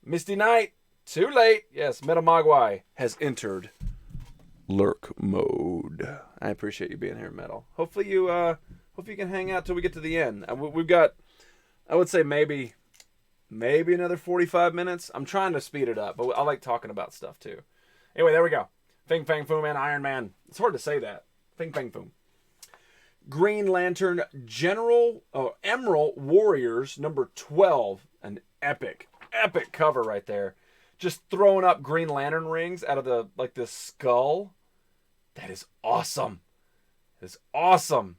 Misty Knight. Too late. Yes, Meta Mogwai has entered lurk mode. I appreciate you being here, Metal. Hopefully you can hang out till we get to the end. We've got, I would say maybe another 45 minutes. I'm trying to speed it up, but I like talking about stuff too. Anyway, there we go. Fing Fang Foom and Iron Man. It's hard to say that. Fing Fang Foom. Green Lantern Emerald Warriors number 12. An epic cover right there. Just throwing up Green Lantern rings out of this skull. That is awesome. It's awesome.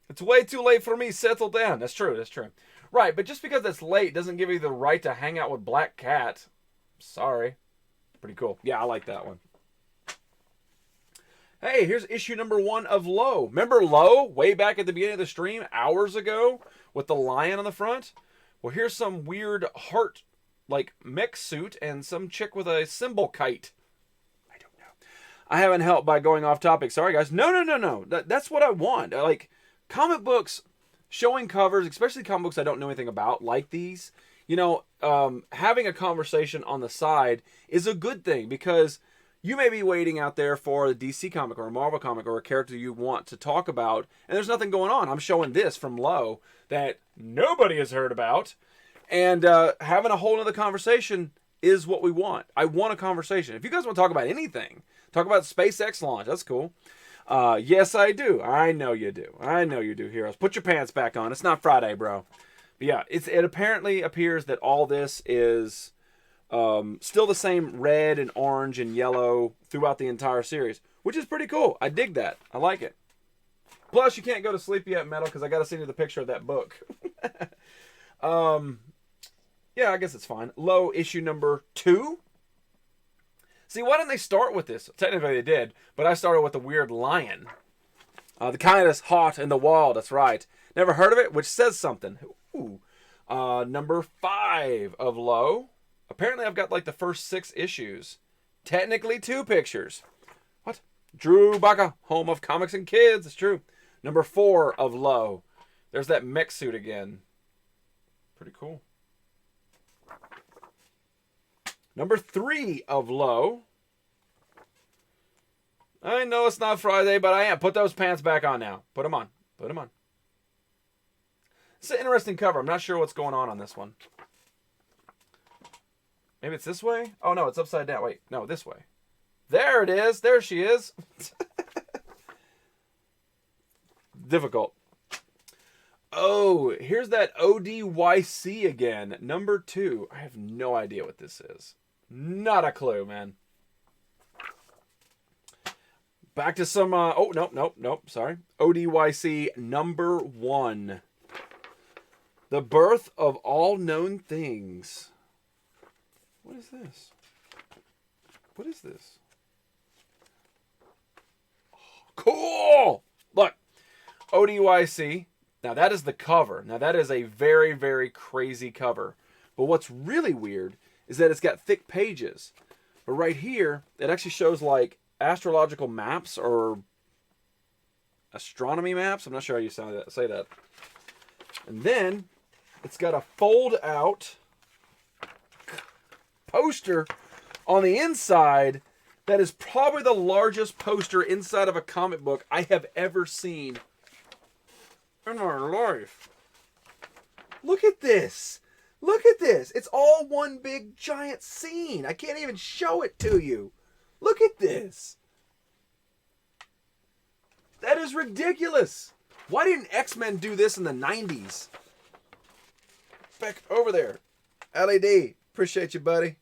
It's way too late for me. Settle down. That's true. Right, but just because it's late doesn't give you the right to hang out with Black Cat. Sorry. Pretty cool. Yeah, I like that one. Hey, here's issue number 1 of Low. Remember Low way back at the beginning of the stream hours ago with the lion on the front? Well, here's some weird heart mech suit and some chick with a symbol kite. I don't know. I haven't helped by going off topic. Sorry, guys. No. That's what I want. Comic books showing covers, especially comic books I don't know anything about, like these. Having a conversation on the side is a good thing because you may be waiting out there for a DC comic or a Marvel comic or a character you want to talk about, and there's nothing going on. I'm showing this from Low that nobody has heard about, and having a whole other conversation is what we want. I want a conversation. If you guys want to talk about anything, talk about SpaceX launch. That's cool. Yes, I do. I know you do. Heroes. Put your pants back on. It's not Friday, bro. But yeah, it apparently appears that all this is still the same red and orange and yellow throughout the entire series, which is pretty cool. I dig that. I like it. Plus, you can't go to sleep yet, Metal, because I got to send you the picture of that book. Yeah, I guess it's fine. Low issue number 2. See, why didn't they start with this? Technically they did, but I started with the weird lion. The kind that's hot in the wall, that's right. Never heard of it, which says something. Ooh. Number 5 of Low. Apparently I've got the first 6 issues. Technically 2 pictures. What? Drew Baca, home of comics and kids. It's true. Number 4 of Low. There's that mech suit again. Pretty cool. Number 3 of Low. I know it's not Friday, but I am. Put those pants back on now. Put them on. It's an interesting cover. I'm not sure what's going on this one. Maybe it's this way? Oh, no, it's upside down. Wait, no, this way. There it is. There she is. Difficult. Oh, here's that ODYC again. Number 2. I have no idea what this is. Not a clue, man. Back to some... nope. Sorry. ODYC number 1. The birth of all known things. What is this? Oh, cool! Look. ODYC. Now, that is the cover. Now, that is a very, very crazy cover. But what's really weird is that it's got thick pages. But right here, it actually shows astrological maps or astronomy maps. I'm not sure how you say that. And then it's got a fold-out poster on the inside that is probably the largest poster inside of a comic book I have ever seen in my life. Look at this. It's all one big giant scene. I can't even show it to you. Look at this. That is ridiculous. Why didn't X-Men do this in the 90s? Back over there. LED. Appreciate you, buddy.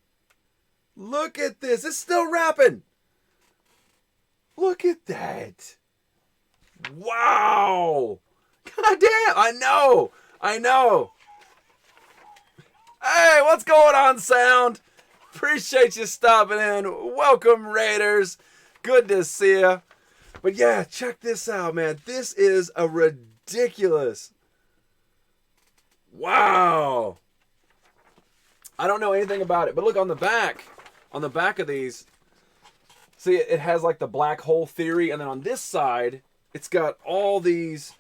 Look at this. It's still wrapping. Look at that. Wow. God damn. I know. Hey, what's going on, Sound? Appreciate you stopping in. Welcome, Raiders. Good to see you. But yeah, check this out, man. This is a ridiculous. Wow. I don't know anything about it, but look on the back of these, see, it has the black hole theory, and then on this side, it's got all these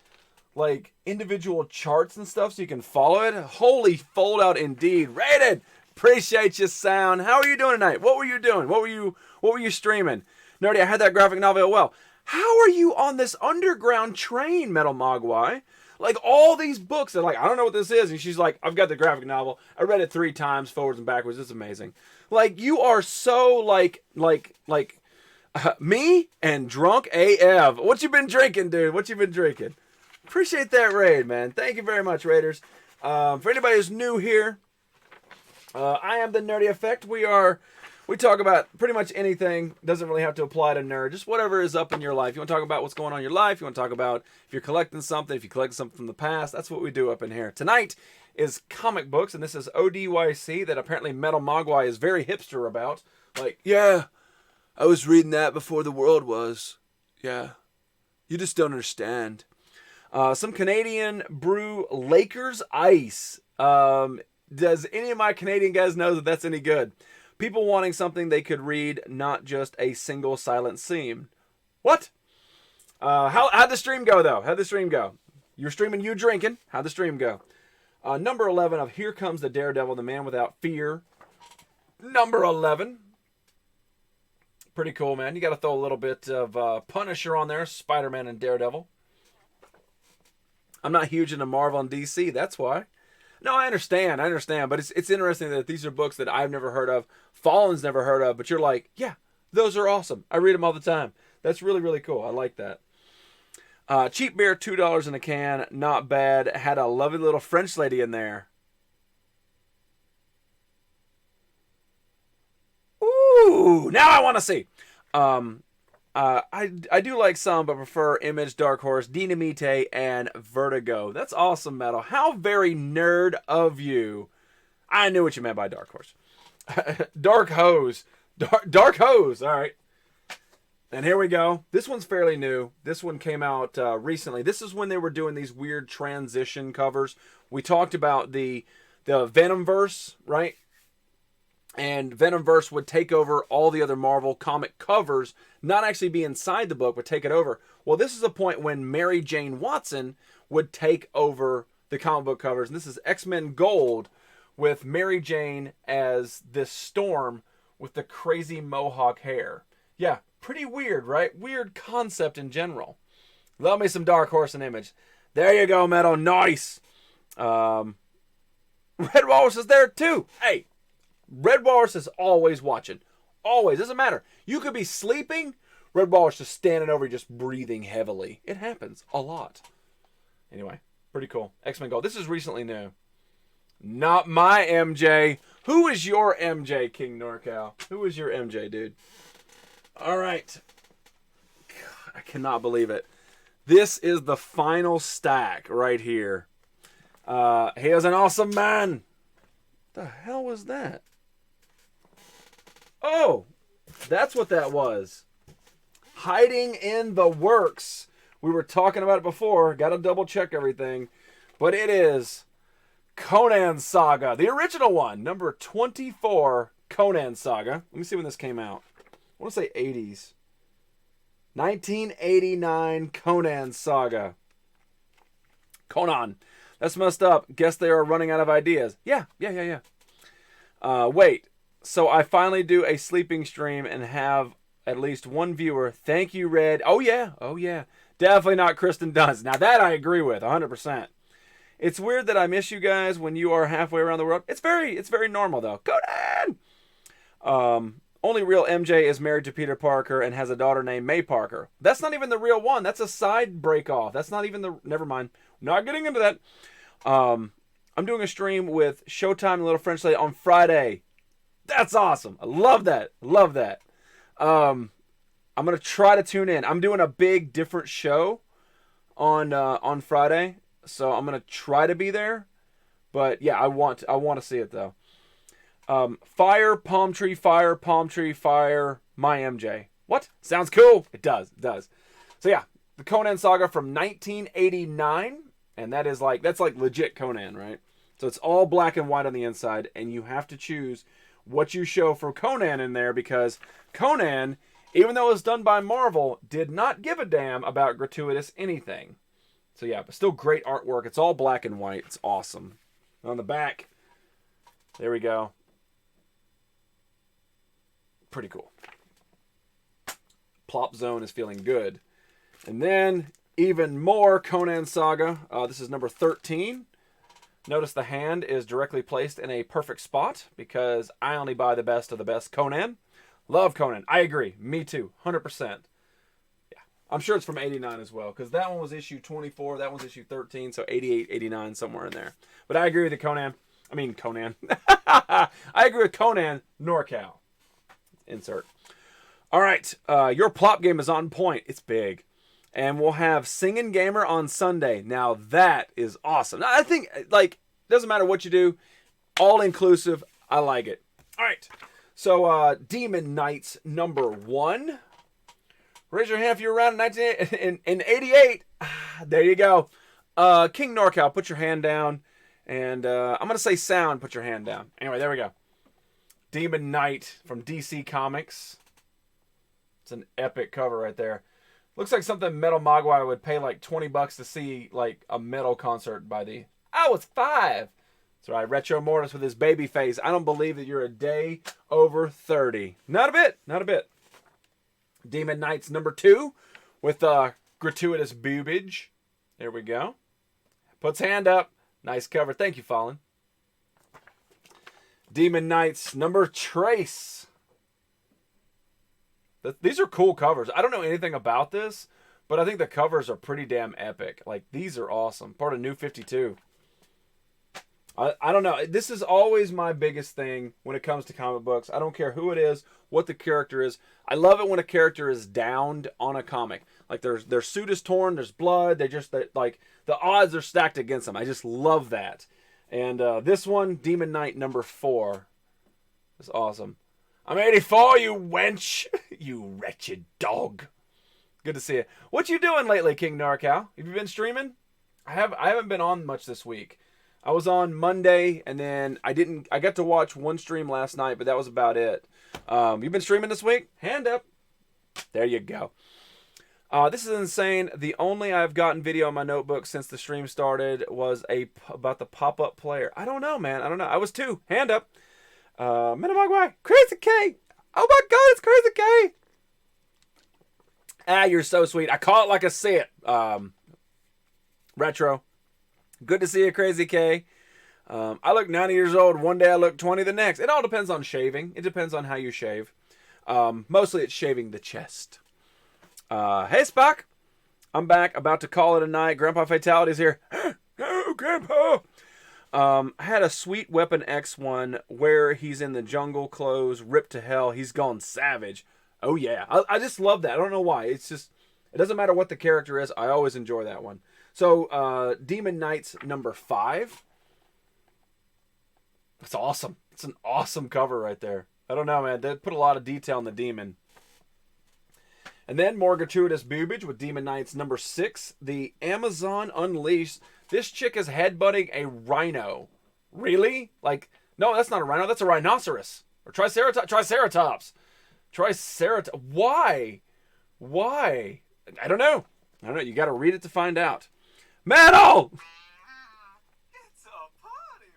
individual charts and stuff so you can follow it. Holy fold out indeed. Rated. Appreciate you, Sound. How are you doing tonight? What were you doing? What were you streaming? Nerdy, I had that graphic novel. Well, how are you on this underground train, Metal Mogwai? Like all these books that like, I don't know what this is. And she's like, I've got the graphic novel. I read it 3 times, forwards and backwards. It's amazing. Like you are so me and drunk AF. What you been drinking, dude? What you been drinking? Appreciate that raid, man. Thank you very much, Raiders. For anybody who's new here, I am the Nerdy Effect. We talk about pretty much anything. Doesn't really have to apply to nerd. Just whatever is up in your life. You want to talk about what's going on in your life. You want to talk about if you're collecting something. If you collect something from the past. That's what we do up in here. Tonight is comic books, and this is ODYC that apparently Metal Mogwai is very hipster about. Like, yeah, I was reading that before the world was. Yeah, you just don't understand. Some Canadian brew, Lakers Ice. Does any of my Canadian guys know that that's any good? People wanting something they could read, not just a single silent scene. What? How'd the stream go, though? How'd the stream go? You're streaming, you drinking. How'd the stream go? Number 11 of Here Comes the Daredevil, the Man Without Fear. Number 11. Pretty cool, man. You got to throw a little bit of Punisher on there. Spider-Man and Daredevil. I'm not huge into Marvel and DC, that's why. No, I understand, but it's interesting that these are books that I've never heard of, Fallen's never heard of, but you're like, yeah, those are awesome. I read them all the time. That's really, really cool. I like that. Cheap beer, $2 in a can, not bad. Had a lovely little French lady in there. Ooh, now I want to see. I do like some, but prefer Image, Dark Horse, Dynamite, and Vertigo. That's awesome, Metal. How very nerd of you. I knew what you meant by Dark Horse. Dark Hose. Dark Hose. All right. And here we go. This one's fairly new. This one came out recently. This is when they were doing these weird transition covers. We talked about the Venomverse, right? And Venomverse would take over all the other Marvel comic covers, not actually be inside the book, but take it over. Well, this is a point when Mary Jane Watson would take over the comic book covers. And this is X-Men Gold with Mary Jane as this Storm with the crazy mohawk hair. Yeah, pretty weird, right? Weird concept in general. Love me some Dark Horse and Image. There you go, Metal. Nice. Red Walrus is there too. Hey. Red Walrus is always watching. Always. Doesn't matter. You could be sleeping. Red Walrus just standing over you, just breathing heavily. It happens a lot. Anyway, pretty cool. X-Men Gold. This is recently new. Not my MJ. Who is your MJ, King Norcal? Who is your MJ, dude? All right. God, I cannot believe it. This is the final stack right here. He is an awesome man. The hell was that? Oh, that's what that was. Hiding in the works. We were talking about it before. Got to double check everything. But it is Conan Saga. The original one. Number 24, Conan Saga. Let me see when this came out. I want to say 80s. 1989 Conan Saga. Conan. That's messed up. Guess they are running out of ideas. Yeah. Wait. So I finally do a sleeping stream and have at least one viewer. Thank you, Red. Oh, yeah. Definitely not Kristen Dunst. Now that I agree with, 100%. It's weird that I miss you guys when you are halfway around the world. It's very normal, though. Conan! Only real MJ is married to Peter Parker and has a daughter named May Parker. That's not even the real one. That's a side break off. That's not even the... Never mind. Not getting into that. I'm doing a stream with Showtime and Little French Lady on Friday. That's awesome. I love that. I'm going to try to tune in. I'm doing a big different show on Friday. So I'm going to try to be there. But yeah, I want to see it though. Fire, palm tree, fire, my MJ. What? Sounds cool. It does. So yeah, the Conan Saga from 1989. And that's like legit Conan, right? So it's all black and white on the inside, and you have to choose what you show for Conan in there, because Conan, even though it was done by Marvel, did not give a damn about gratuitous anything. So yeah, but still great artwork. It's all black and white. It's awesome. And on the back, there we go. Pretty cool. Plop Zone is feeling good. And then even more Conan Saga. This is number 13. Notice the hand is directly placed in a perfect spot because I only buy the best of the best Conan. Love Conan. I agree. Me too. 100%. Yeah. I'm sure it's from 89 as well because that one was issue 24. That one's issue 13. So 88, 89, somewhere in there. But I agree with the Conan. I agree with Conan NorCal. Insert. All right. Your plop game is on point. It's big. And we'll have Singin' Gamer on Sunday. Now that is awesome. Now, I think, like, doesn't matter what you do. All inclusive. I like it. All right. So, Demon Knights number 1. Raise your hand if you're around in 88. There you go. King NorCal, put your hand down. And I'm going to say sound, put your hand down. Anyway, there we go. Demon Knight from DC Comics. It's an epic cover right there. Looks like something Metal Mogwai would pay like $20 to see, like a metal concert by the... I was 5. That's right, Retro Mortis with his baby face. I don't believe that you're a day over 30. Not a bit, not a bit. Demon Knights number 2 with gratuitous boobage. There we go. Puts hand up. Nice cover. Thank you, Fallen. Demon Knights number Trace. These are cool covers. I don't know anything about this, but I think the covers are pretty damn epic. Like, these are awesome. Part of New 52. I don't know. This is always my biggest thing when it comes to comic books. I don't care who it is, what the character is. I love it when a character is downed on a comic. Like, their suit is torn, there's blood. Like, the odds are stacked against them. I just love that. And this one, Demon Knight number 4, is awesome. I'm 84, you wench. You wretched dog. Good to see you. What you doing lately, King NorCal? Have you been streaming? I haven't been on much this week. I was on Monday, and then I got to watch one stream last night, but that was about it. You been streaming this week? Hand up. There you go. This is insane. The only I've gotten video on my notebook since the stream started was about the pop-up player. I don't know, man. I don't know. I was 2. Hand up. Minimagwai. Crazy K. Oh my God, it's Crazy K. Ah, you're so sweet. I call it like I see it. Retro. Good to see you, Crazy K. I look 90 years old. One day I look 20 the next. It all depends on shaving. It depends on how you shave. Mostly it's shaving the chest. Hey, Spock. I'm back. About to call it a night. Grandpa Fatality's here. No, Grandpa. I had a Sweet Weapon X one where he's in the jungle clothes, ripped to hell. He's gone savage. Oh, yeah. I just love that. I don't know why. It's just, it doesn't matter what the character is. I always enjoy that one. So, Demon Knights number 5. That's awesome. It's an awesome cover right there. I don't know, man. They put a lot of detail in the demon. And then more gratuitous boobage with Demon Knights number 6. The Amazon Unleashed. This chick is headbutting a rhino. Really? Like, no, that's not a rhino. That's a rhinoceros. Or triceratops. Why? Why? I don't know. You got to read it to find out. Metal! It's a party,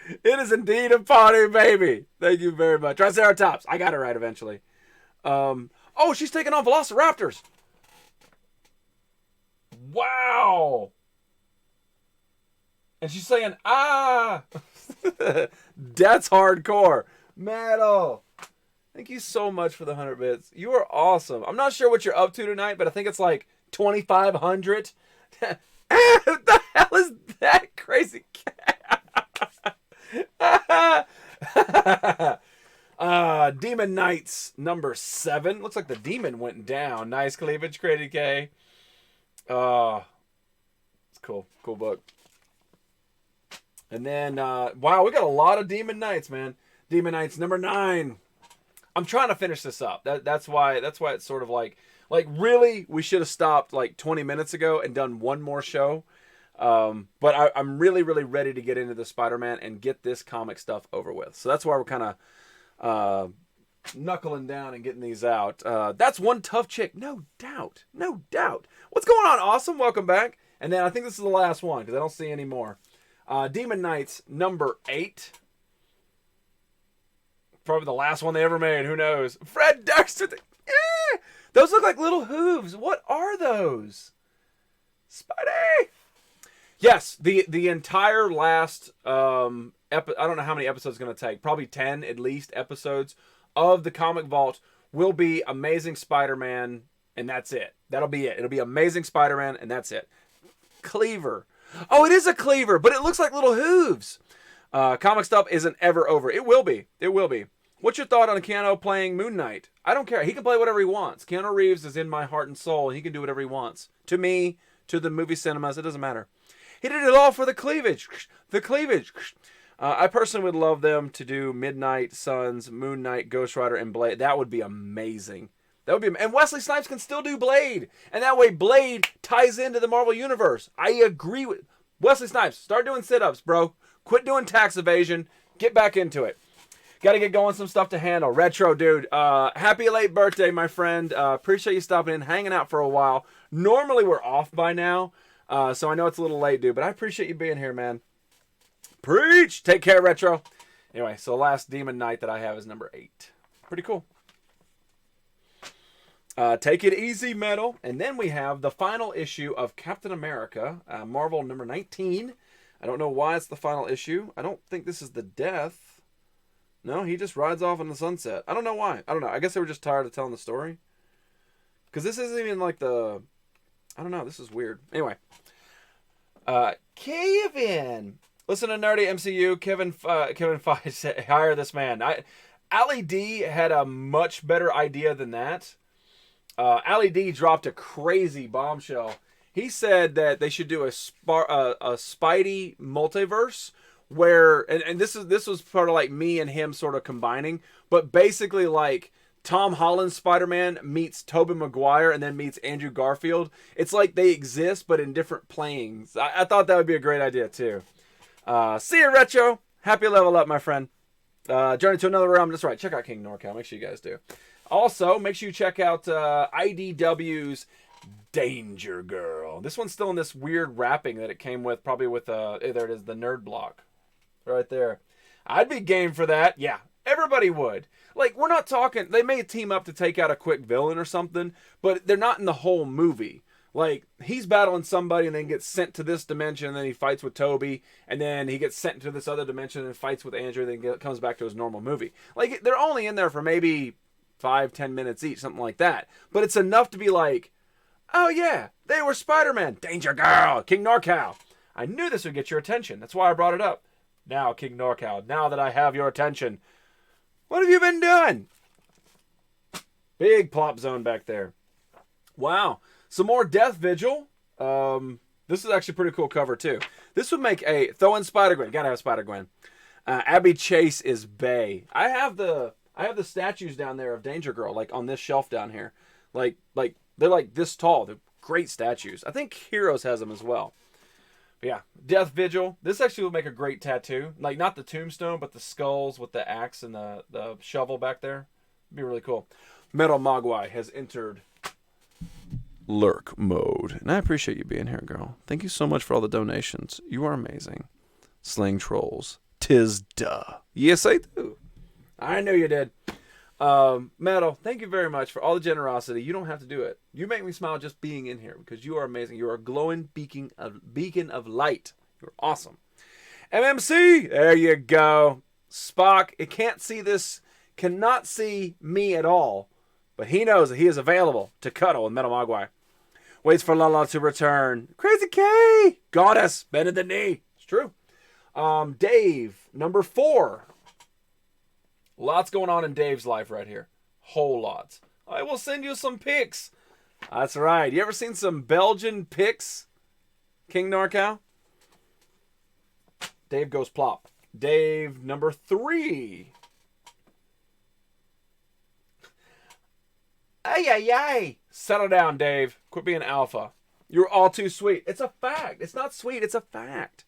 baby. It is indeed a party, baby. Thank you very much. Triceratops. I got it right eventually. Oh, she's taking on Velociraptors. Wow. And she's saying, ah. That's hardcore. Metal. Thank you so much for the 100 bits. You are awesome. I'm not sure what you're up to tonight, but I think it's like 2,500. What the hell is that crazy cat? Demon Knights number 7. Looks like the demon went down. Nice cleavage, Crazy K. It's cool. Cool book. And then, wow, we got a lot of Demon Knights, man. Demon Knights number 9. I'm trying to finish this up. That's why it's sort of like really, we should have stopped like 20 minutes ago and done one more show. But I'm really, really ready to get into the Spider-Man and get this comic stuff over with. So that's why we're kind of knuckling down and getting these out. That's one tough chick. No doubt. No doubt. What's going on, Awesome? Welcome back. And then I think this is the last one because I don't see any more. Demon Knights number 8. Probably the last one they ever made. Who knows? Fred Durst with Those look like little hooves. What are those? Spidey! Yes, the entire last I don't know how many episodes it's going to take. Probably 10 at least episodes of the Comic Vault will be Amazing Spider-Man, and that's it. That'll be it. It'll be Amazing Spider-Man, and that's it. Cleaver. Oh, it is a cleaver, but it looks like little hooves. Comic stuff isn't ever over. It will be. It will be. What's your thought on Keanu playing Moon Knight? I don't care. He can play whatever he wants. Keanu Reeves is in my heart and soul. He can do whatever he wants. To me, to the movie cinemas, it doesn't matter. He did it all for the cleavage. The cleavage. I personally would love them to do Midnight Suns, Moon Knight, Ghost Rider, and Blade. That would be amazing. That would be, and Wesley Snipes can still do Blade, and that way Blade ties into the Marvel Universe. I agree with Wesley Snipes. Start doing sit-ups, bro. Quit doing tax evasion. Get back into it. Got to get going. Some stuff to handle. Retro, dude. Happy late birthday, my friend. Appreciate you stopping in, hanging out for a while. Normally we're off by now. So I know it's a little late, dude, but I appreciate you being here, man. Preach! Take care, Retro. Anyway, so the last Demon Knight that I have is number 8. Pretty cool. Take It Easy, Metal. And then we have the final issue of Captain America, Marvel number 19. I don't know why it's the final issue. I don't think this is the death. No, he just rides off in the sunset. I don't know why. I don't know. I guess they were just tired of telling the story. Because this isn't even like the... I don't know. This is weird. Anyway. Kevin. Listen to Nerdy MCU. Kevin Feige said, hire this man. Ali D had a much better idea than that. Ali D dropped a crazy bombshell. He said that they should do a Spidey multiverse where, and this was sort of like me and him sort of combining, but basically like Tom Holland's Spider-Man meets Tobey Maguire and then meets Andrew Garfield. It's like they exist, but in different planes. I thought that would be a great idea, too. See you, Retro. Happy level up, my friend. Journey to Another Realm. That's right. Check out King NorCal. Make sure you guys do. Also, make sure you check out IDW's Danger Girl. This one's still in this weird wrapping that it came with, probably with, there it is, the Nerd Block. Right there. I'd be game for that. Yeah, everybody would. Like, we're not talking, they may team up to take out a quick villain or something, but they're not in the whole movie. Like, he's battling somebody and then gets sent to this dimension, and then he fights with Toby, and then he gets sent to this other dimension and fights with Andrew, and then comes back to his normal movie. Like, they're only in there for maybe 5-10 minutes each, something like that. But it's enough to be like, oh yeah, they were Spider-Man, Danger Girl, King NorCal. I knew this would get your attention. That's why I brought it up. Now, King NorCal, now that I have your attention, what have you been doing? Big plop zone back there. Wow. Some more Death Vigil. This is actually a pretty cool cover, too. This would make a... Throw in Spider-Gwen. Gotta have Spider-Gwen. Abby Chase is Bay. I have the statues down there of Danger Girl, like, on this shelf down here. Like they're like this tall. They're great statues. I think Heroes has them as well. But yeah, Death Vigil. This actually would make a great tattoo. Like, not the tombstone, but the skulls with the axe and the shovel back there. It'd be really cool. Metal Mogwai has entered lurk mode. And I appreciate you being here, girl. Thank you so much for all the donations. You are amazing. Slaying trolls. 'Tis duh. Yes, I do. I knew you did. Metal, thank you very much for all the generosity. You don't have to do it. You make me smile just being in here because you are amazing. You are a glowing beacon of light. You're awesome. MMC, there you go. Spock, it can't see this, cannot see me at all, but he knows that he is available to cuddle with Metal Mogwai. Waits for Lala to return. Crazy K, Goddess, bending the knee. It's true. Dave, number 4. Lots going on in Dave's life right here. Whole lots. I will send you some pics. That's right. You ever seen some Belgian pics, King NorCal? Dave goes plop. Dave, number 3. Ay, ay, ay. Settle down, Dave. Quit being alpha. You're all too sweet. It's a fact. It's not sweet. It's a fact.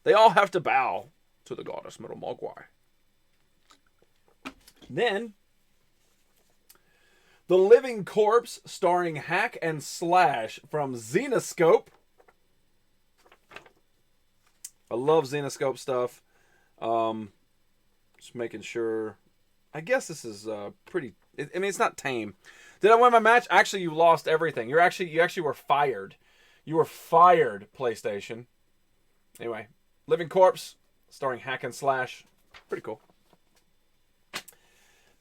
They all have to bow to the goddess Metal Mogwai. Then, The Living Corpse, starring Hack and Slash from Zenoscope. I love Zenoscope stuff. Just making sure. I guess this is pretty... I mean, it's not tame. Did I win my match? Actually, you lost everything. You actually were fired. You were fired, PlayStation. Anyway, Living Corpse, starring Hack and Slash. Pretty cool.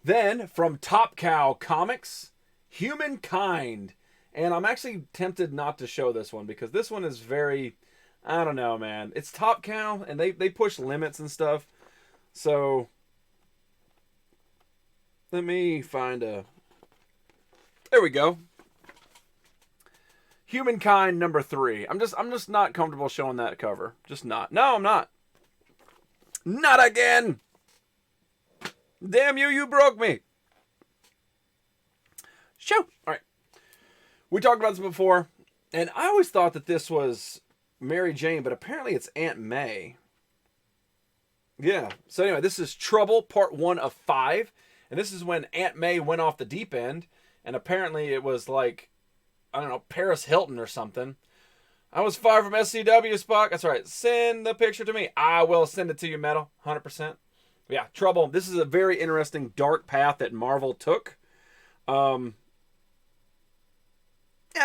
Then, from Top Cow Comics, Humankind. And I'm actually tempted not to show this one because this one is very, I don't know, man. It's Top Cow, and they push limits and stuff. So, let me find a... There we go. Humankind number 3. I'm just not comfortable showing that cover. Just not. No, I'm not. Not again. Damn you, you broke me. Show. All right. We talked about this before, and I always thought that this was Mary Jane, but apparently it's Aunt May. Yeah. So anyway, this is Trouble, part 1 of 5, and this is when Aunt May went off the deep end, and apparently it was like, I don't know, Paris Hilton or something. I was fired from SCW, Spock. That's right. Send the picture to me. I will send it to you, Metal. 100%. Yeah, Trouble. This is a very interesting dark path that Marvel took. Yeah,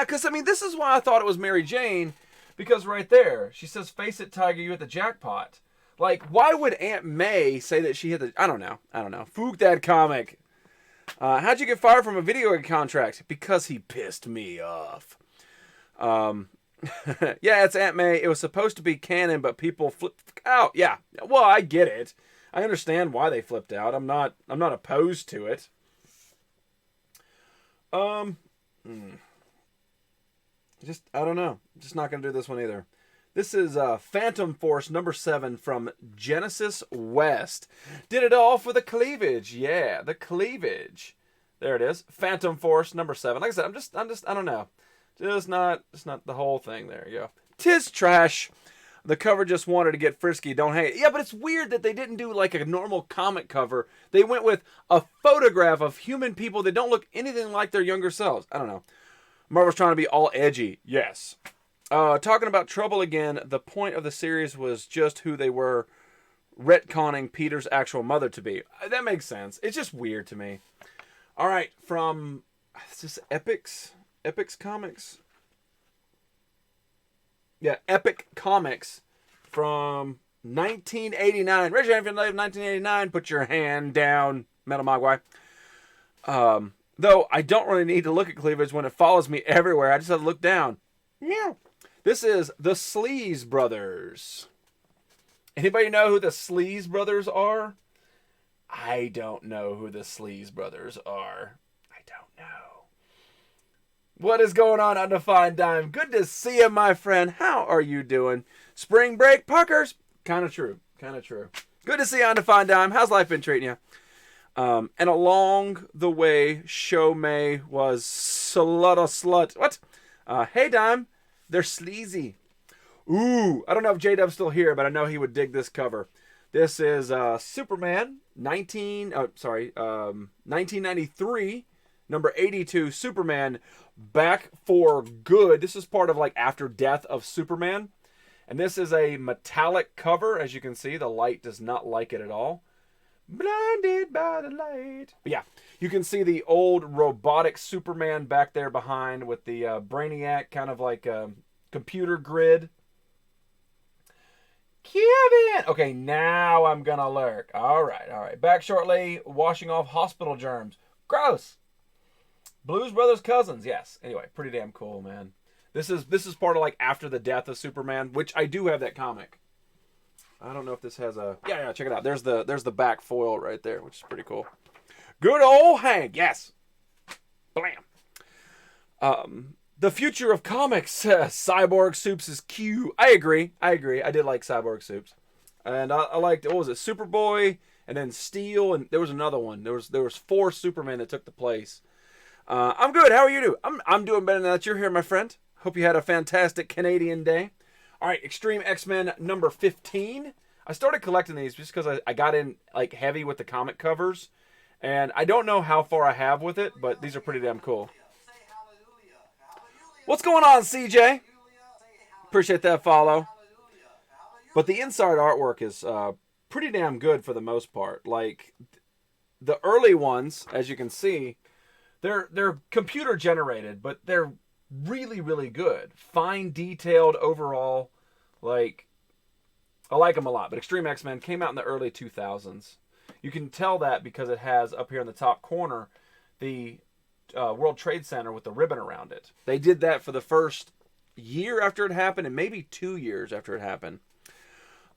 because, I mean, this is why I thought it was Mary Jane. Because right there, she says, face it, Tiger, you hit the jackpot. Like, why would Aunt May say that she hit the... I don't know. Fook that comic. How'd you get fired from a video game contract? Because he pissed me off. Yeah, it's Aunt May. It was supposed to be canon, but people flipped out. Yeah, well, I get it. I understand why they flipped out. I'm not opposed to it. Just, I don't know. Just not going to do this one either. This is Phantom Force number 7 from Genesis West. Did it all for the cleavage. Yeah, the cleavage. There it is. Phantom Force number 7. Like I said, I'm just I don't know. Just not the whole thing. There you go. Tis trash. The cover just wanted to get frisky. Don't hate it. Yeah, but it's weird that they didn't do like a normal comic cover. They went with a photograph of human people that don't look anything like their younger selves. I don't know. Marvel's trying to be all edgy. Yes. Talking about Trouble again, the point of the series was just who they were retconning Peter's actual mother to be. That makes sense. It's just weird to me. All right, from... Is this Epics? Epics Comics? Yeah, Epic Comics from 1989. Raise your hand if you live 1989. Put your hand down, Metal Mogwai. Though I don't really need to look at cleavage when it follows me everywhere. I just have to look down. Meow. This is the Sleaze Brothers. Anybody know who the Sleaze Brothers are? I don't know who the Sleaze Brothers are. I don't know. What is going on, Undefined Dime? Good to see you, my friend. How are you doing? Spring break Puckers. Kind of true. Good to see you, Undefined Dime. How's life been treating you? And along the way, Show May was slut. What? Hey, Dime. They're sleazy. Ooh, I don't know if J-Dub's still here, but I know he would dig this cover. This is Superman 1993, number 82, Superman back for good. This is part of like After Death of Superman. And this is a metallic cover. As you can see, the light does not like it at all. Blinded by the light. But yeah, you can see the old robotic Superman back there behind with the Brainiac kind of like computer grid. Kevin! Okay, now I'm gonna lurk. All right. Back shortly, washing off hospital germs. Gross! Blues Brothers cousins, yes. Anyway, pretty damn cool, man. This is part of like After the Death of Superman, which I do have that comic. I don't know if this has a... Yeah, check it out. There's the back foil right there, which is pretty cool. Good old Hank, yes. Blam. The future of comics, Cyborg Soups is Q. I agree. I did like Cyborg Soups. And I liked, what was it, Superboy, and then Steel, and there was another one. There was 4 Supermen that took the place. I'm good. How are you doing? I'm doing better than that. You're here, my friend. Hope you had a fantastic Canadian day. All right, Extreme X-Men number 15. I started collecting these just because I got in like heavy with the comic covers. And I don't know how far I have with it, but these are pretty damn cool. What's going on, CJ? Appreciate that follow. But the inside artwork is pretty damn good for the most part. Like, the early ones, as you can see, They're computer generated, but they're really, really good. Fine detailed overall. Like, I like them a lot. But Extreme X-Men came out in the early 2000s. You can tell that because it has up here in the top corner the World Trade Center with the ribbon around it. They did that for the first year after it happened and maybe 2 years after it happened.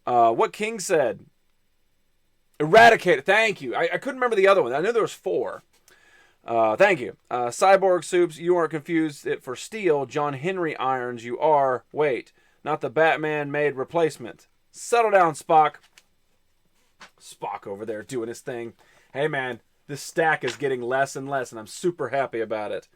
What King said. Eradicated. Thank you. I couldn't remember the other one. I knew there was 4. Thank you. Cyborg Soups, you aren't confused it for steel. John Henry irons, you are. Wait, not the Batman-made replacement. Settle down, Spock. Spock over there doing his thing. Hey, man, this stack is getting less and less, and I'm super happy about it.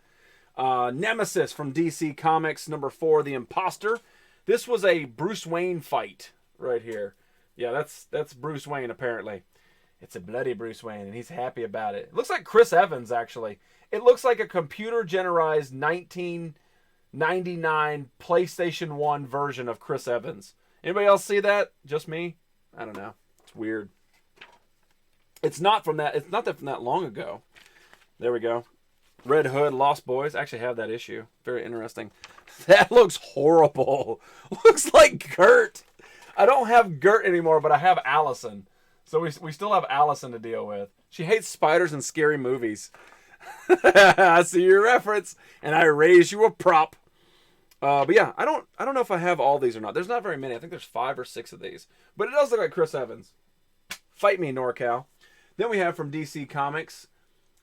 Nemesis from DC Comics, number 4, The Imposter. This was a Bruce Wayne fight right here. Yeah, that's Bruce Wayne, apparently. It's a bloody Bruce Wayne, and he's happy about it. It looks like Chris Evans, actually. It looks like a computer-generized 1999 PlayStation 1 version of Chris Evans. Anybody else see that? Just me? I don't know. It's weird. It's not from that long ago. There we go. Red Hood, Lost Boys. I actually have that issue. Very interesting. That looks horrible. Looks like Gert. I don't have Gert anymore, but I have Allison. So we still have Allison to deal with. She hates spiders and scary movies. I see your reference, and I raise you a prop. But yeah, I don't know if I have all these or not. There's not very many. I think there's 5 or 6 of these. But it does look like Chris Evans. Fight me, NorCal. Then we have from DC Comics,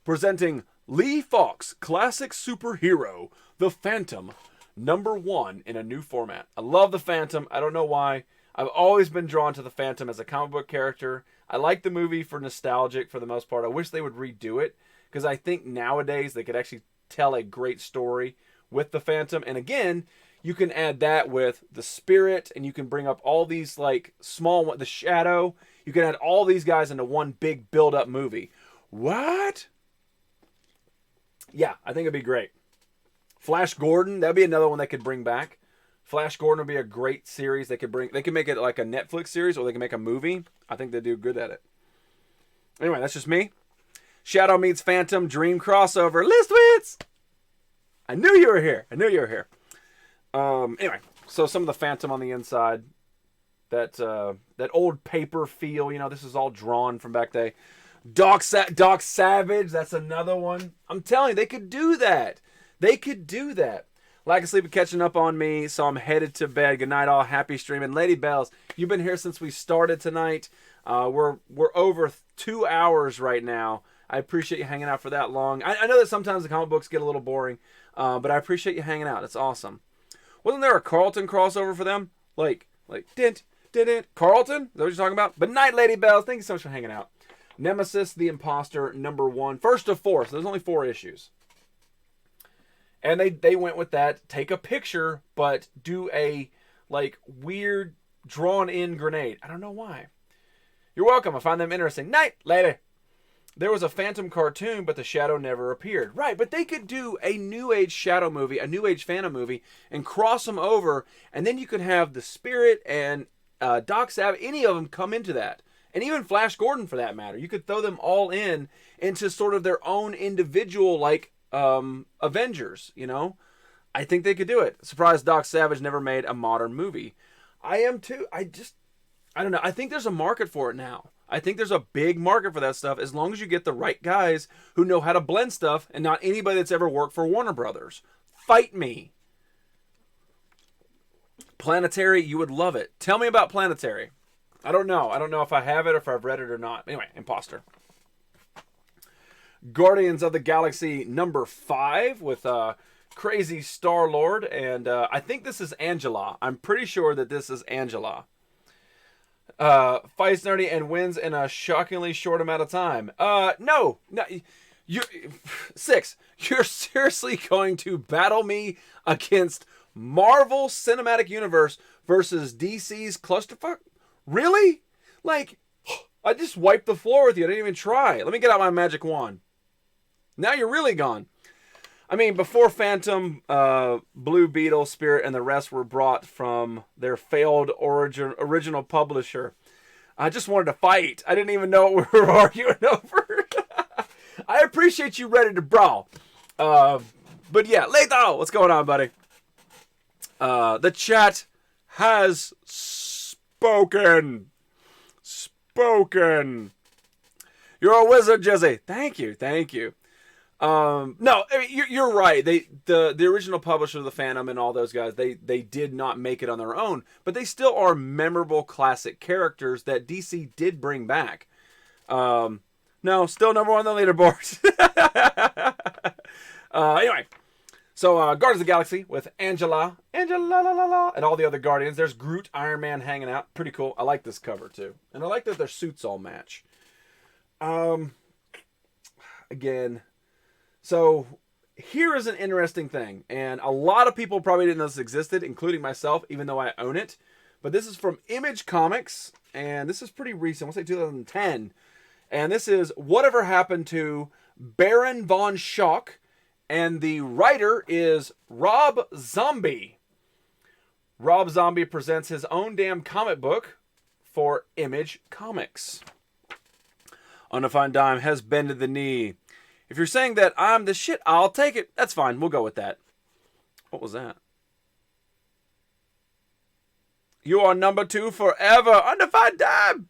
presenting Lee Fawkes' classic superhero, The Phantom, number 1 in a new format. I love The Phantom. I don't know why. I've always been drawn to The Phantom as a comic book character. I like the movie for nostalgic for the most part. I wish they would redo it because I think nowadays they could actually tell a great story with The Phantom. And again, you can add that with the Spirit, and you can bring up all these like small the Shadow. You can add all these guys into one big build-up movie. What? Yeah, I think it'd be great. Flash Gordon, that'd be another one they could bring back. Flash Gordon would be a great series. They could make it like a Netflix series, or they can make a movie. I think they do good at it. Anyway, that's just me. Shadow meets Phantom Dream crossover. Listwitz! I knew you were here. Anyway, so some of the Phantom on the inside. That old paper feel. You know, this is all drawn from back day. Doc Savage, that's another one. I'm telling you, they could do that. They could do that. Lack of sleep catching up on me, so I'm headed to bed. Good night, all. Happy streaming. Lady Bells, you've been here since we started tonight. We're over 2 hours right now. I appreciate you hanging out for that long. I know that sometimes the comic books get a little boring, but I appreciate you hanging out. It's awesome. Wasn't there a Carlton crossover for them? Like didn't Carlton? Is that what you're talking about? But night, Lady Bells. Thank you so much for hanging out. Nemesis, The Imposter, number 1. First of 4, so there's only 4 issues. And they went with that. Take a picture, but do a like weird drawn-in grenade. I don't know why. You're welcome. I find them interesting. Night, lady. There was a Phantom cartoon, but the Shadow never appeared. Right, but they could do a New Age Shadow movie, a New Age Phantom movie, and cross them over, and then you could have the Spirit and Doc Savage, any of them come into that. And even Flash Gordon, for that matter. You could throw them all into sort of their own individual, like, Avengers, you know. I think they could do it. Surprised Doc Savage never made a modern movie. I am too. I don't know. I think there's a market for it now. I think there's a big market for that stuff as long as you get the right guys who know how to blend stuff and not anybody that's ever worked for Warner Brothers. Fight me. Planetary, you would love it. Tell me about Planetary. I don't know. I don't know if I have it or if I've read it or not. Anyway, Imposter. Guardians of the Galaxy number 5 with crazy Star-Lord. And I think this is Angela. I'm pretty sure that this is Angela. Fights nerdy and wins in a shockingly short amount of time. No. You're 6. You're seriously going to battle me against Marvel Cinematic Universe versus DC's clusterfuck? Really? Like, I just wiped the floor with you. I didn't even try. Let me get out my magic wand. Now you're really gone. I mean, before Phantom, Blue Beetle, Spirit, and the rest were brought from their failed original publisher, I just wanted to fight. I didn't even know what we were arguing over. I appreciate you ready to brawl. But yeah, Lethal, what's going on, buddy? The chat has spoken. Spoken. You're a wizard, Jesse. Thank you. No, I mean, you're right. The original publisher of the Phantom and all those guys, they did not make it on their own, but they still are memorable classic characters that DC did bring back. No, still number one on the leaderboard. Anyway, so Guardians of the Galaxy with Angela, and all the other Guardians. There's Groot, Iron Man hanging out. Pretty cool. I like this cover too, and I like that their suits all match. Again. So here is an interesting thing, and a lot of people probably didn't know this existed, including myself, even though I own it. But this is from Image Comics, and this is pretty recent. I'll say 2010. And this is Whatever Happened to Baron Von Schock, and the writer is Rob Zombie. Rob Zombie presents his own damn comic book for Image Comics. Undefined Dime has bended the knee. If you're saying that I'm the shit, I'll take it. That's fine. We'll go with that. What was that? You are number 2 forever. Undefined Dime.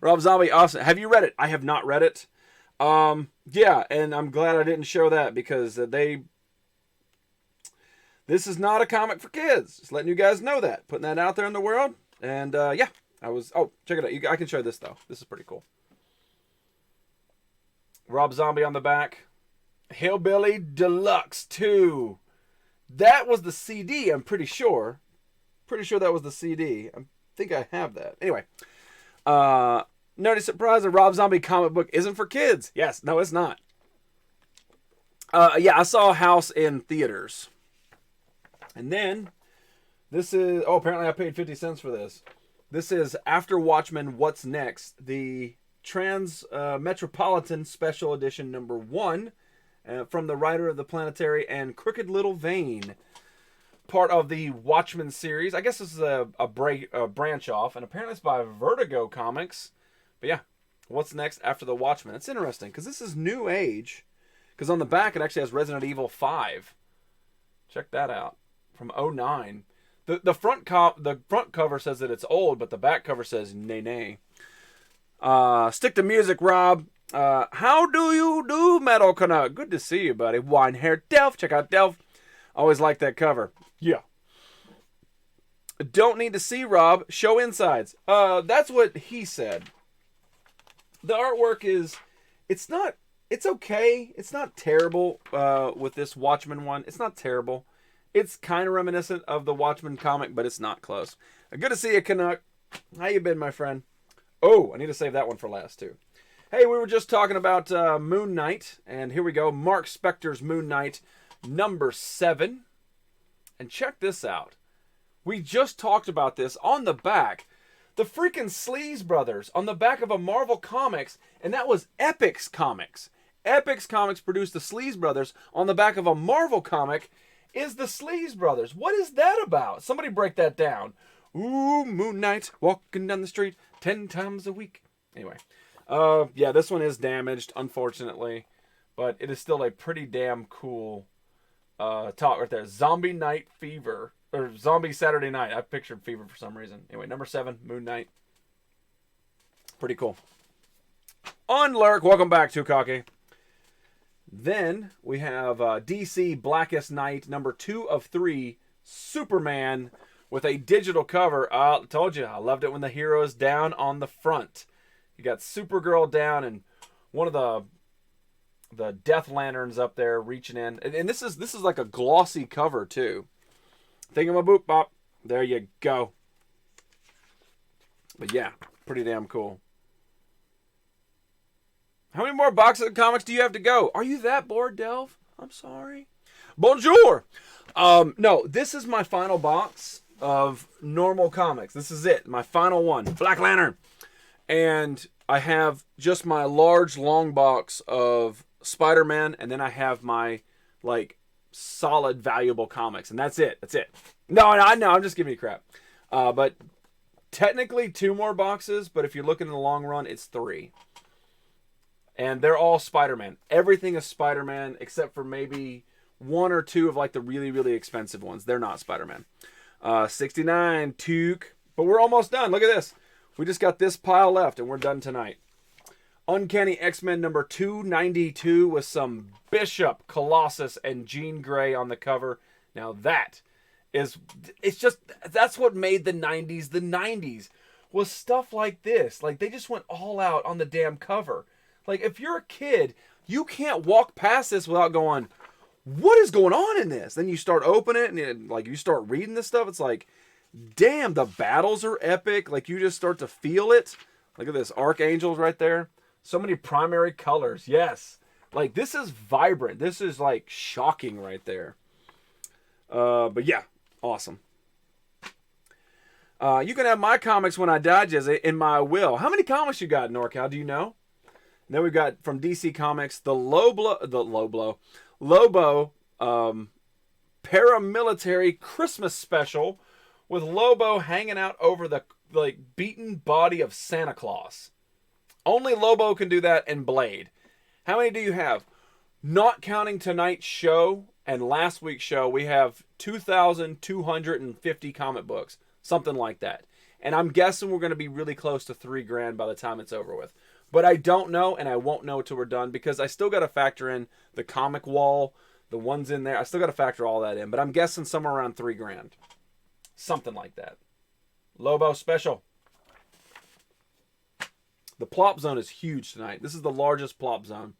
Rob Zombie, awesome. Have you read it? I have not read it. Yeah, and I'm glad I didn't show that because this is not a comic for kids. Just letting you guys know that. Putting that out there in the world. And yeah, check it out. I can show this though. This is pretty cool. Rob Zombie on the back. Hillbilly Deluxe 2. That was the CD, I'm pretty sure. Pretty sure that was the CD. I think I have that. Anyway. No surprise, a Rob Zombie comic book isn't for kids. Yes, no, it's not. Yeah, I saw House in theaters. And then, this is... Oh, apparently I paid 50 cents for this. This is After Watchmen, What's Next? The Metropolitan Special Edition number 1 from the writer of The Planetary and Crooked Little Vein. Part of the Watchmen series. I guess this is a branch off, and apparently it's by Vertigo Comics. But yeah, what's next after the Watchmen? It's interesting because this is New Age. Because on the back it actually has Resident Evil 5. Check that out from 2009. The front cover says that it's old, but the back cover says nay nay. Stick to music, Rob. How do you do, Metal Canuck? Good to see you, buddy. Wine Hair Delph. Check out Delph. Always like that cover. Yeah. Don't need to see, Rob. Show insides. That's what he said. The artwork it's okay. It's not terrible with this Watchmen one. It's not terrible. It's kind of reminiscent of the Watchmen comic, but it's not close. Good to see you, Canuck. How you been, my friend? Oh, I need to save that one for last, too. Hey, we were just talking about Moon Knight, and here we go. Mark Spector's Moon Knight, number 7. And check this out. We just talked about this on the back. The freaking Sleaze Brothers on the back of a Marvel Comics, and that was Epix Comics. Epix Comics produced the Sleaze Brothers on the back of a Marvel comic is the Sleaze Brothers. What is that about? Somebody break that down. Ooh, Moon Knight walking down the street 10 times a week. Anyway, yeah, this one is damaged, unfortunately, but it is still a pretty damn cool talk right there. Zombie Night Fever. Or Zombie Saturday Night. I pictured Fever for some reason. Anyway, number 7, Moon Knight. Pretty cool. On Lurk, welcome back, Tukaki. Then we have DC Blackest Night, number 2 of 3, Superman, with a digital cover. I told you, I loved it when the hero is down on the front. You got Supergirl down and one of the Death Lanterns up there reaching in. And this is like a glossy cover, too. Thingamaboop bop. There you go. But yeah, pretty damn cool. How many more boxes of comics do you have to go? Are you that bored, Delph? I'm sorry. Bonjour. No, this is my final box of normal comics. This is it. My final one. Black Lantern. And I have just my large, long box of Spider-Man. And then I have my, solid, valuable comics. And that's it. That's it. No, I'm just giving you crap. But technically 2 more boxes. But if you're looking in the long run, it's 3. And they're all Spider-Man. Everything is Spider-Man except for maybe one or two of like the really, really expensive ones. They're not Spider-Man. 69, Took. But we're almost done. Look at this. We just got this pile left and we're done tonight. Uncanny X-Men number 292 with some Bishop, Colossus, and Jean Grey on the cover. Now that is, that's what made the 90s the 90s. Was stuff like this. Like, they just went all out on the damn cover. Like, if you're a kid, you can't walk past this without going, what is going on in this? Then you start opening it and like you start reading this stuff. It's like, damn, the battles are epic. Like, you just start to feel it. Look at this, Archangels right there. So many primary colors. Yes. Like, this is vibrant. This is like shocking right there. But yeah, awesome. You can have my comics when I digest it in my will. How many comics you got, NorCal? Do you know? And then we've got from DC Comics the Lobo paramilitary Christmas special with Lobo hanging out over the like beaten body of Santa Claus. Only Lobo can do that, and Blade. How many do you have? Not counting tonight's show and last week's show, we have 2,250 comic books. Something like that. And I'm guessing we're going to be really close to $3,000 by the time it's over with. But I don't know, and I won't know until we're done, because I still got to factor in the comic wall, the ones in there. I still got to factor all that in. But I'm guessing somewhere around $3,000. Something like that. Lobo special. The plop zone is huge tonight. This is the largest plop zone.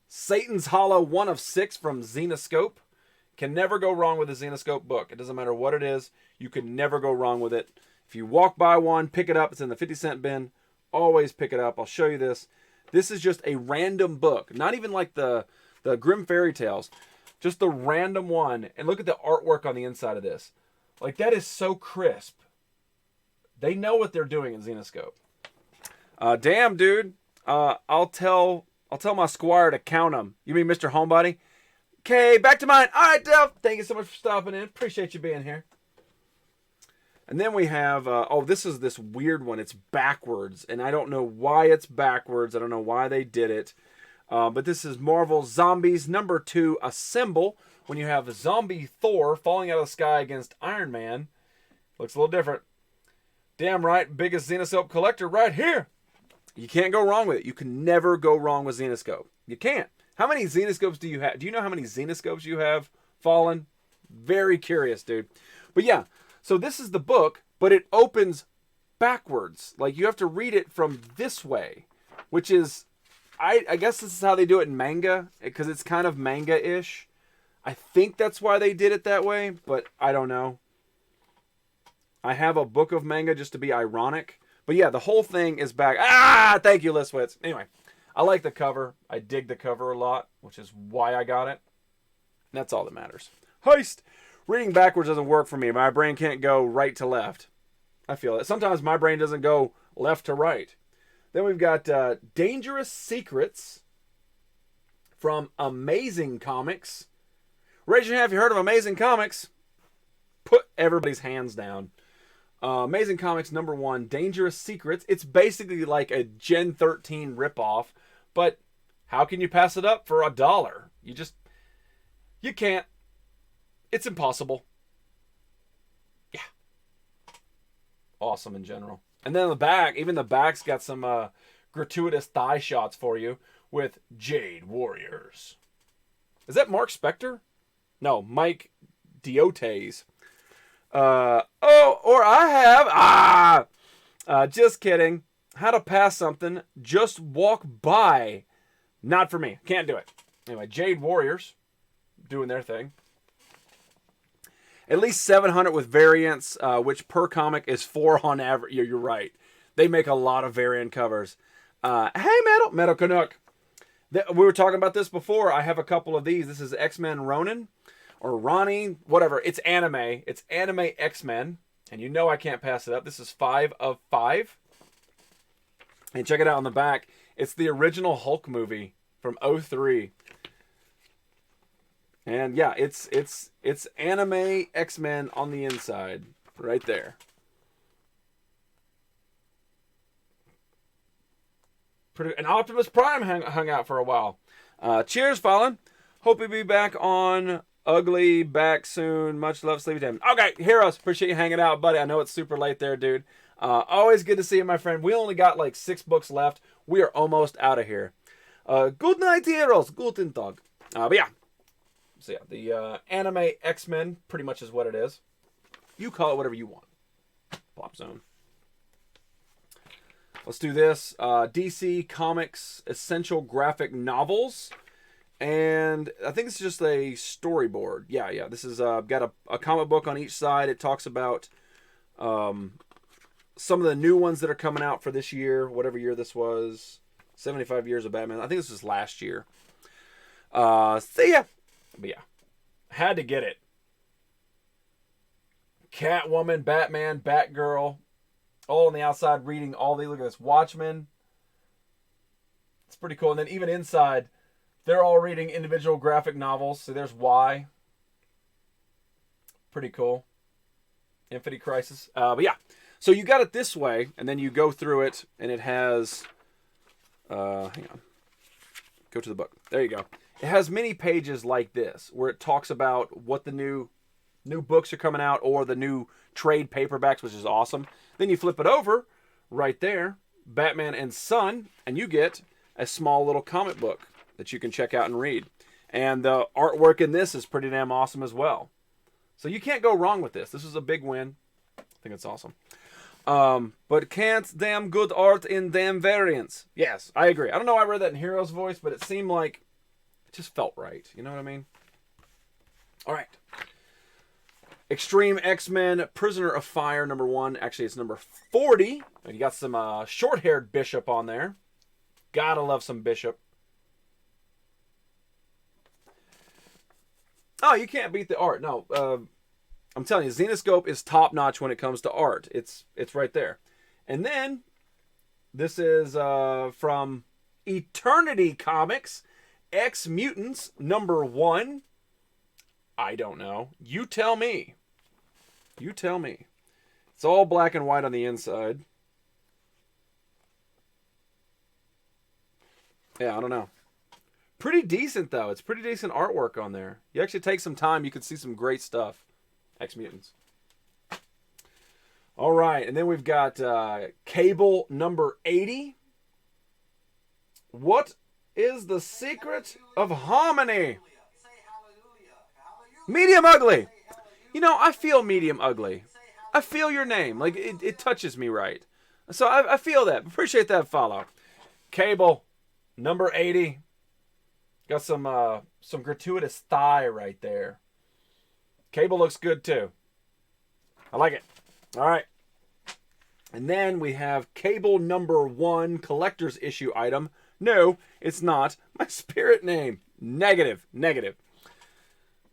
Satan's Hollow 1 of 6 from Zenoscope. Can never go wrong with a Zenoscope book. It doesn't matter what it is. You can never go wrong with it. If you walk by one, pick it up. It's in the 50-cent bin. Always pick it up. I'll show you this. This is just a random book. Not even like the Grimm Fairy Tales. Just the random one. And look at the artwork on the inside of this. Like, that is so crisp. They know what they're doing in Zenoscope. Damn, dude. I'll tell my squire to count them. You mean Mr. Homebody? Okay, back to mine. All right, Del. Thank you so much for stopping in. Appreciate you being here. And then we have, this is this weird one. It's backwards, and I don't know why it's backwards. I don't know why they did it. But this is Marvel Zombies number 2, Assemble. When you have zombie Thor falling out of the sky against Iron Man. Looks a little different. Damn right, biggest Zenoscope collector right here. You can't go wrong with it. You can never go wrong with Zenoscope. You can't. How many Zenoscopes do you have? Do you know how many Zenoscopes you have, Fallen? Very curious, dude. But yeah, so this is the book, but it opens backwards. Like, you have to read it from this way, which is, I guess this is how they do it in manga, because it's kind of manga-ish. I think that's why they did it that way, but I don't know. I have a book of manga just to be ironic. But yeah, the whole thing is back. Thank you, Liswitz. Anyway, I like the cover. I dig the cover a lot, which is why I got it. That's all that matters. Heist! Reading backwards doesn't work for me. My brain can't go right to left. I feel it. Sometimes my brain doesn't go left to right. Then we've got Dangerous Secrets from Amazing Comics. Raise your hand if you heard of Amazing Comics. Put everybody's hands down. Amazing Comics number 1, Dangerous Secrets. It's basically like a Gen 13 ripoff, but how can you pass it up for $1? You can't. It's impossible. Yeah. Awesome in general. And then the back, even the back's got some gratuitous thigh shots for you with Jade Warriors. Is that Mark Spector? No, Mike Diotes. Just kidding. How to pass something. Just walk by. Not for me. Can't do it. Anyway, Jade Warriors doing their thing. At least 700 with variants, which per comic is 4 on average. You're right. They make a lot of variant covers. Hey, Metal Canuck. We were talking about this before. I have a couple of these. This is X-Men Ronin. Or Ronnie, whatever. It's anime. It's anime X-Men. And you know I can't pass it up. This is 5 of 5. And check it out on the back. It's the original Hulk movie from 2003. And yeah, it's anime X-Men on the inside. Right there. And Optimus Prime hung out for a while. Cheers, Fallen. Hope you'll be back on Ugly back soon. Much love, Sleepy Time. Okay, Heroes, appreciate you hanging out, buddy. I know it's super late there, dude. Always good to see you, my friend. We only got like 6 books left. We are almost out of here. Good night, Heroes. Guten Tag. But yeah. So yeah, the anime X-Men pretty much is what it is. You call it whatever you want. Pop Zone. Let's do this. DC Comics Essential Graphic Novels. And I think it's just a storyboard. Yeah. This is got a comic book on each side. It talks about some of the new ones that are coming out for this year, whatever year this was. 75 years of Batman. I think this was last year. So yeah. But yeah. Had to get it. Catwoman, Batman, Batgirl. All on the outside reading all the, look at this, Watchmen. It's pretty cool. And then even inside, they're all reading individual graphic novels. So there's Y. Pretty cool. Infinity Crisis. But yeah. So you got it this way, and then you go through it, and it has... hang on. Go to the book. There you go. It has many pages like this, where it talks about what the new books are coming out, or the new trade paperbacks, which is awesome. Then you flip it over, right there, Batman and Son, and you get a small little comic book that you can check out and read. And the artwork in this is pretty damn awesome as well. So you can't go wrong with this. This is a big win. I think it's awesome. But can't damn good art in damn variants. Yes, I agree. I don't know why I read that in Hero's voice, but it seemed like it just felt right. You know what I mean? All right. Extreme X-Men Prisoner of Fire #1. Actually, it's number 40. And you got some short-haired Bishop on there. Gotta love some Bishop. Oh, you can't beat the art. No, I'm telling you, Zenescope is top-notch when it comes to art. It's right there. And then, this is from Eternity Comics, X-Mutants #1. I don't know. You tell me. You tell me. It's all black and white on the inside. Yeah, I don't know. Pretty decent, though. It's pretty decent artwork on there. You actually take some time, you can see some great stuff. X-Mutants. All right, and then we've got Cable #80. What is the secret of harmony? Medium ugly. You know, I feel medium ugly. I feel your name. Like, it touches me right. So I feel that. Appreciate that follow. Cable #80. Got some gratuitous thigh right there. Cable looks good too. I like it. All right. And then we have Cable #1 collector's issue item. No, it's not. My spirit name. Negative.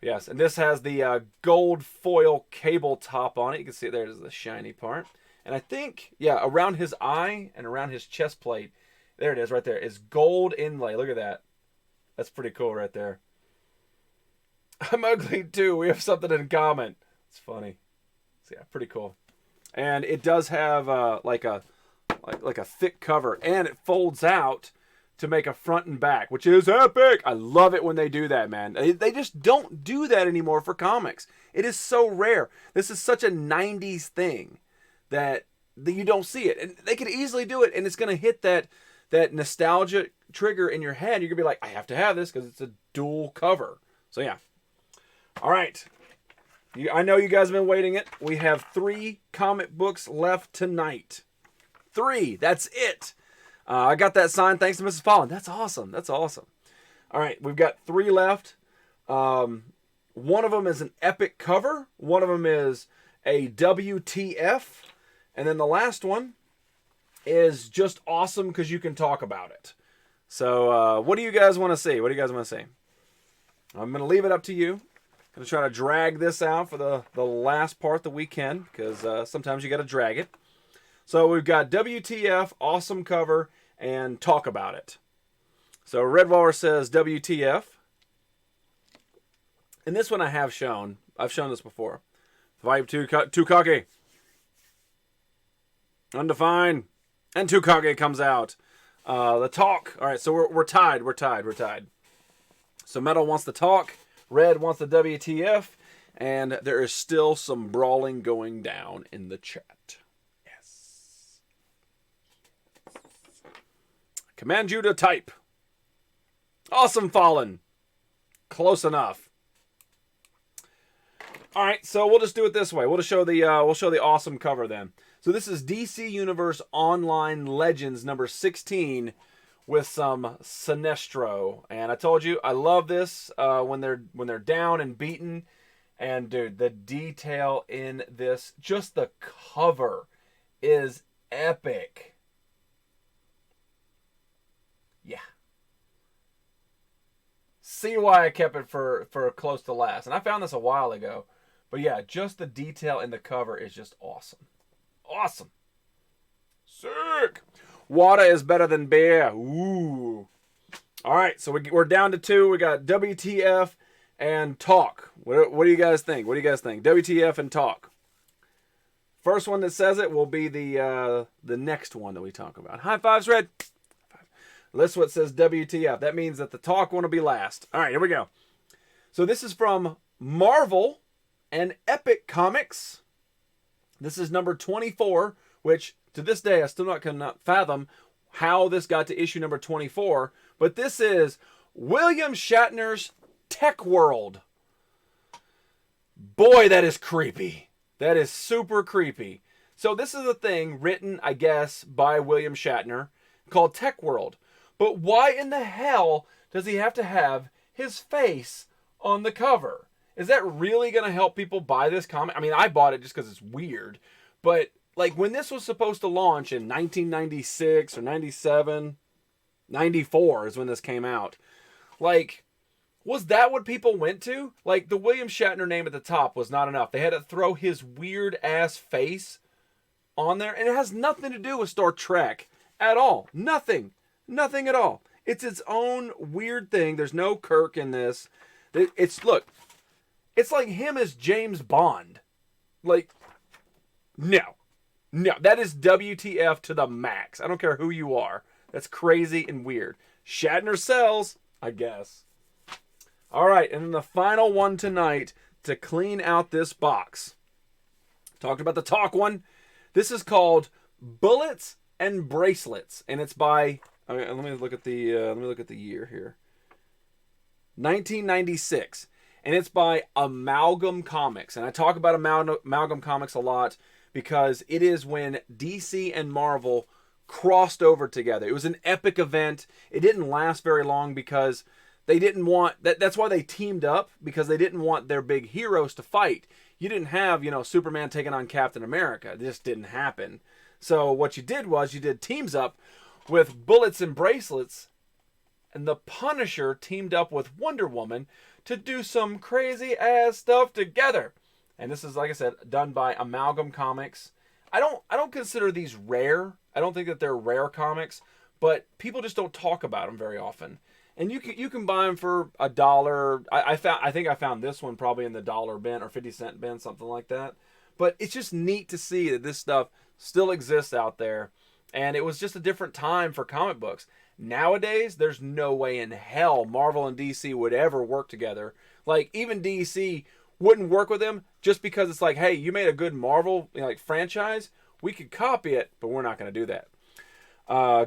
Yes, and this has the gold foil Cable top on it. You can see there's the shiny part. And I think, yeah, around his eye and around his chest plate, there it is right there, is gold inlay. Look at that. That's pretty cool right there. I'm ugly too. We have something in common. It's funny. So yeah, pretty cool. And it does have like a thick cover, and it folds out to make a front and back, which is epic. I love it when they do that, man. They just don't do that anymore for comics. It is so rare. This is such a 90s thing that you don't see it. And they could easily do it, and it's going to hit that nostalgia trigger in your head. You're going to be like, I have to have this because it's a dual cover. So yeah. All right. I know you guys have been waiting it. We have 3 comic books left tonight. 3. That's it. I got that signed thanks to Mrs. Fallen. That's awesome. That's awesome. All right. We've got 3 left. One of them is an epic cover. One of them is a WTF. And then the last one is just awesome because you can talk about it. So what do you guys want to see? What do you guys want to see? I'm going to leave it up to you. Going to try to drag this out for the last part that we can, because sometimes you got to drag it. So we've got WTF, awesome cover, and talk about it. So Red Walrus says WTF. And this one I have shown. I've shown this before. Vibe Tukage. Undefined. And Tukage comes out. The talk. All right, so we're tied. We're tied. So Metal wants the talk. Red wants the WTF. And there is still some brawling going down in the chat. Yes. Command you to type. Awesome Fallen. Close enough. All right, so we'll just do it this way. We'll just show the awesome cover then. So this is DC Universe Online Legends number 16 with some Sinestro. And I told you I love this when they're down and beaten. And dude, the detail in this, just the cover is epic. Yeah. See why I kept it for close to last. And I found this a while ago. But yeah, just the detail in the cover is just awesome. Awesome. Sick. Water is better than beer. Ooh. All right, so we're down to 2. We got WTF and talk. What do you guys think? What do you guys think? WTF and talk. First one that says it will be the next one that we talk about. High fives, Red. This what says WTF. That means that the talk one will be last. All right, here we go. So this is from Marvel and Epic Comics. This is number 24, which to this day I still cannot fathom how this got to issue number 24. But this is William Shatner's Tech World. Boy, that is creepy. That is super creepy. So this is a thing written, I guess, by William Shatner called Tech World. But why in the hell does he have to have his face on the cover? Is that really going to help people buy this comic? I mean, I bought it just because it's weird. But like when this was supposed to launch in 1996 or 97, 94 is when this came out. Like, was that what people went to? Like, the William Shatner name at the top was not enough. They had to throw his weird-ass face on there. And it has nothing to do with Star Trek at all. Nothing. Nothing at all. It's its own weird thing. There's no Kirk in this. Look, it's like him as James Bond. Like, no. That is WTF to the max. I don't care who you are. That's crazy and weird. Shatner sells, I guess. All right, and then the final one tonight to clean out this box. Talked about the talk one. This is called Bullets and Bracelets, and it's by. Let me look at the year here. 1996, and it's by Amalgam Comics. And I talk about Amalgam Comics a lot because it is when DC and Marvel crossed over together. It was an epic event. It didn't last very long because they didn't want that's why they teamed up, because they didn't want their big heroes to fight. You didn't have, Superman taking on Captain America. This didn't happen. So what you did was you did teams up with Bullets and Bracelets, and the Punisher teamed up with Wonder Woman to do some crazy ass stuff together. And this is, like I said, done by Amalgam Comics. I don't consider these rare. I don't think that they're rare comics, but people just don't talk about them very often. And you can buy them for $1. I think I found this one probably in the dollar bin or 50-cent bin, something like that. But it's just neat to see that this stuff still exists out there. And it was just a different time for comic books. Nowadays, there's no way in hell Marvel and DC would ever work together. Like, even DC wouldn't work with them just because it's like, hey, you made a good Marvel franchise. We could copy it, but we're not going to do that.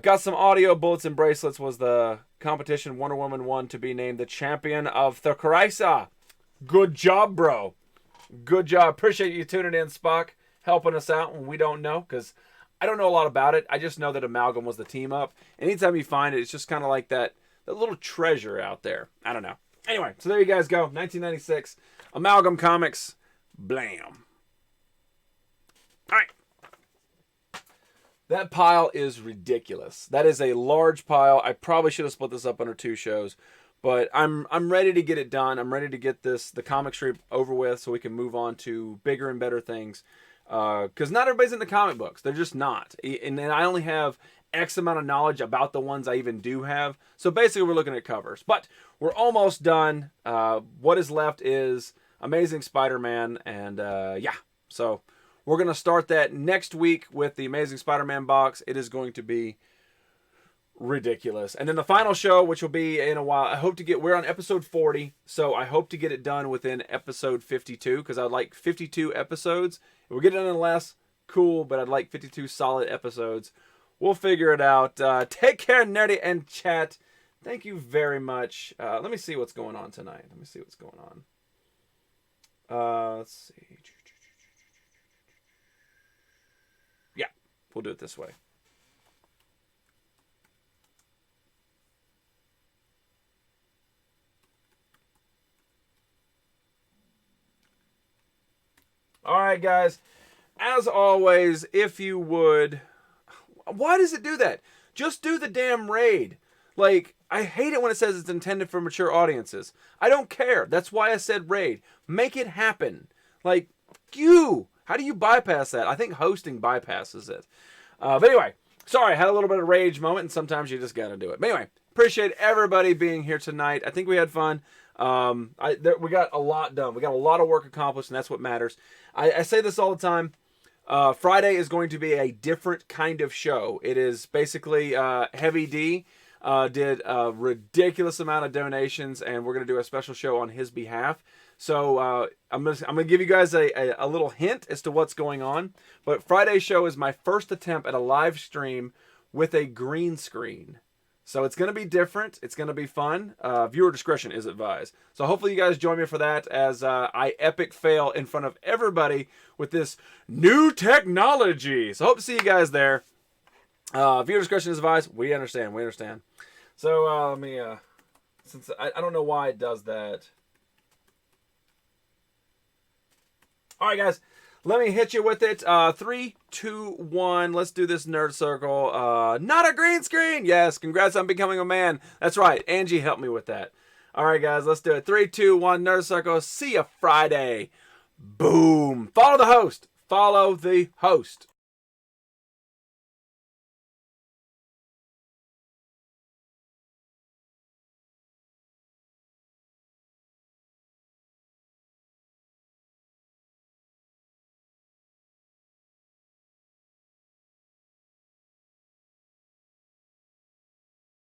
Got some audio. Bullets and Bracelets was the competition. Wonder Woman won to be named the champion of the Thakaraisa. Good job, bro. Good job. Appreciate you tuning in, Spock, helping us out when we don't know, because I don't know a lot about it. I just know that Amalgam was the team up. Anytime you find it, it's just kind of like that little treasure out there. I don't know. Anyway, so there you guys go. 1996. Amalgam Comics. Blam. All right. That pile is ridiculous. That is a large pile. I probably should have split this up under 2 shows, but I'm ready to get it done. I'm ready to get the comic strip over with so we can move on to bigger and better things. Because not everybody's into comic books. They're just not. And I only have X amount of knowledge about the ones I even do have. So basically we're looking at covers. But we're almost done. What is left is Amazing Spider-Man. And yeah, so we're going to start that next week with the Amazing Spider-Man box. It is going to be ridiculous. And then the final show, which will be in a while, we're on episode 40, so I hope to get it done within episode 52, because I'd like 52 episodes. If we get it done in less, cool, but I'd like 52 solid episodes. We'll figure it out. Take care, Nerdy and chat. Thank you very much. Let me see what's going on tonight. Let's see. Yeah, we'll do it this way. All right, guys. As always, if you would... Why does it do that? Just do the damn raid. Like, I hate it when it says it's intended for mature audiences. I don't care. That's why I said raid. Make it happen. Like, how do you bypass that? I think hosting bypasses it. But anyway, sorry, I had a little bit of rage moment, and sometimes you just gotta do it. But anyway, appreciate everybody being here tonight. I think we had fun. We got a lot done. We got a lot of work accomplished, and that's what matters. I say this all the time. Friday is going to be a different kind of show. It is basically Heavy D did a ridiculous amount of donations, and we're going to do a special show on his behalf. So I'm gonna give you guys a little hint as to what's going on. But Friday's show is my first attempt at a live stream with a green screen. So it's going to be different. It's going to be fun. Viewer discretion is advised. So hopefully you guys join me for that as I epic fail in front of everybody with this new technology. So hope to see you guys there. Viewer discretion is advised. We understand. So let me, since I don't know why it does that. All right, guys. Let me hit you with it. 3, 2, 1. Let's do this nerd circle. Not a green screen. Yes, congrats on becoming a man. That's right. Angie helped me with that. All right, guys, let's do it. 3, 2, 1. Nerd circle. See ya Friday. Boom. Follow the host.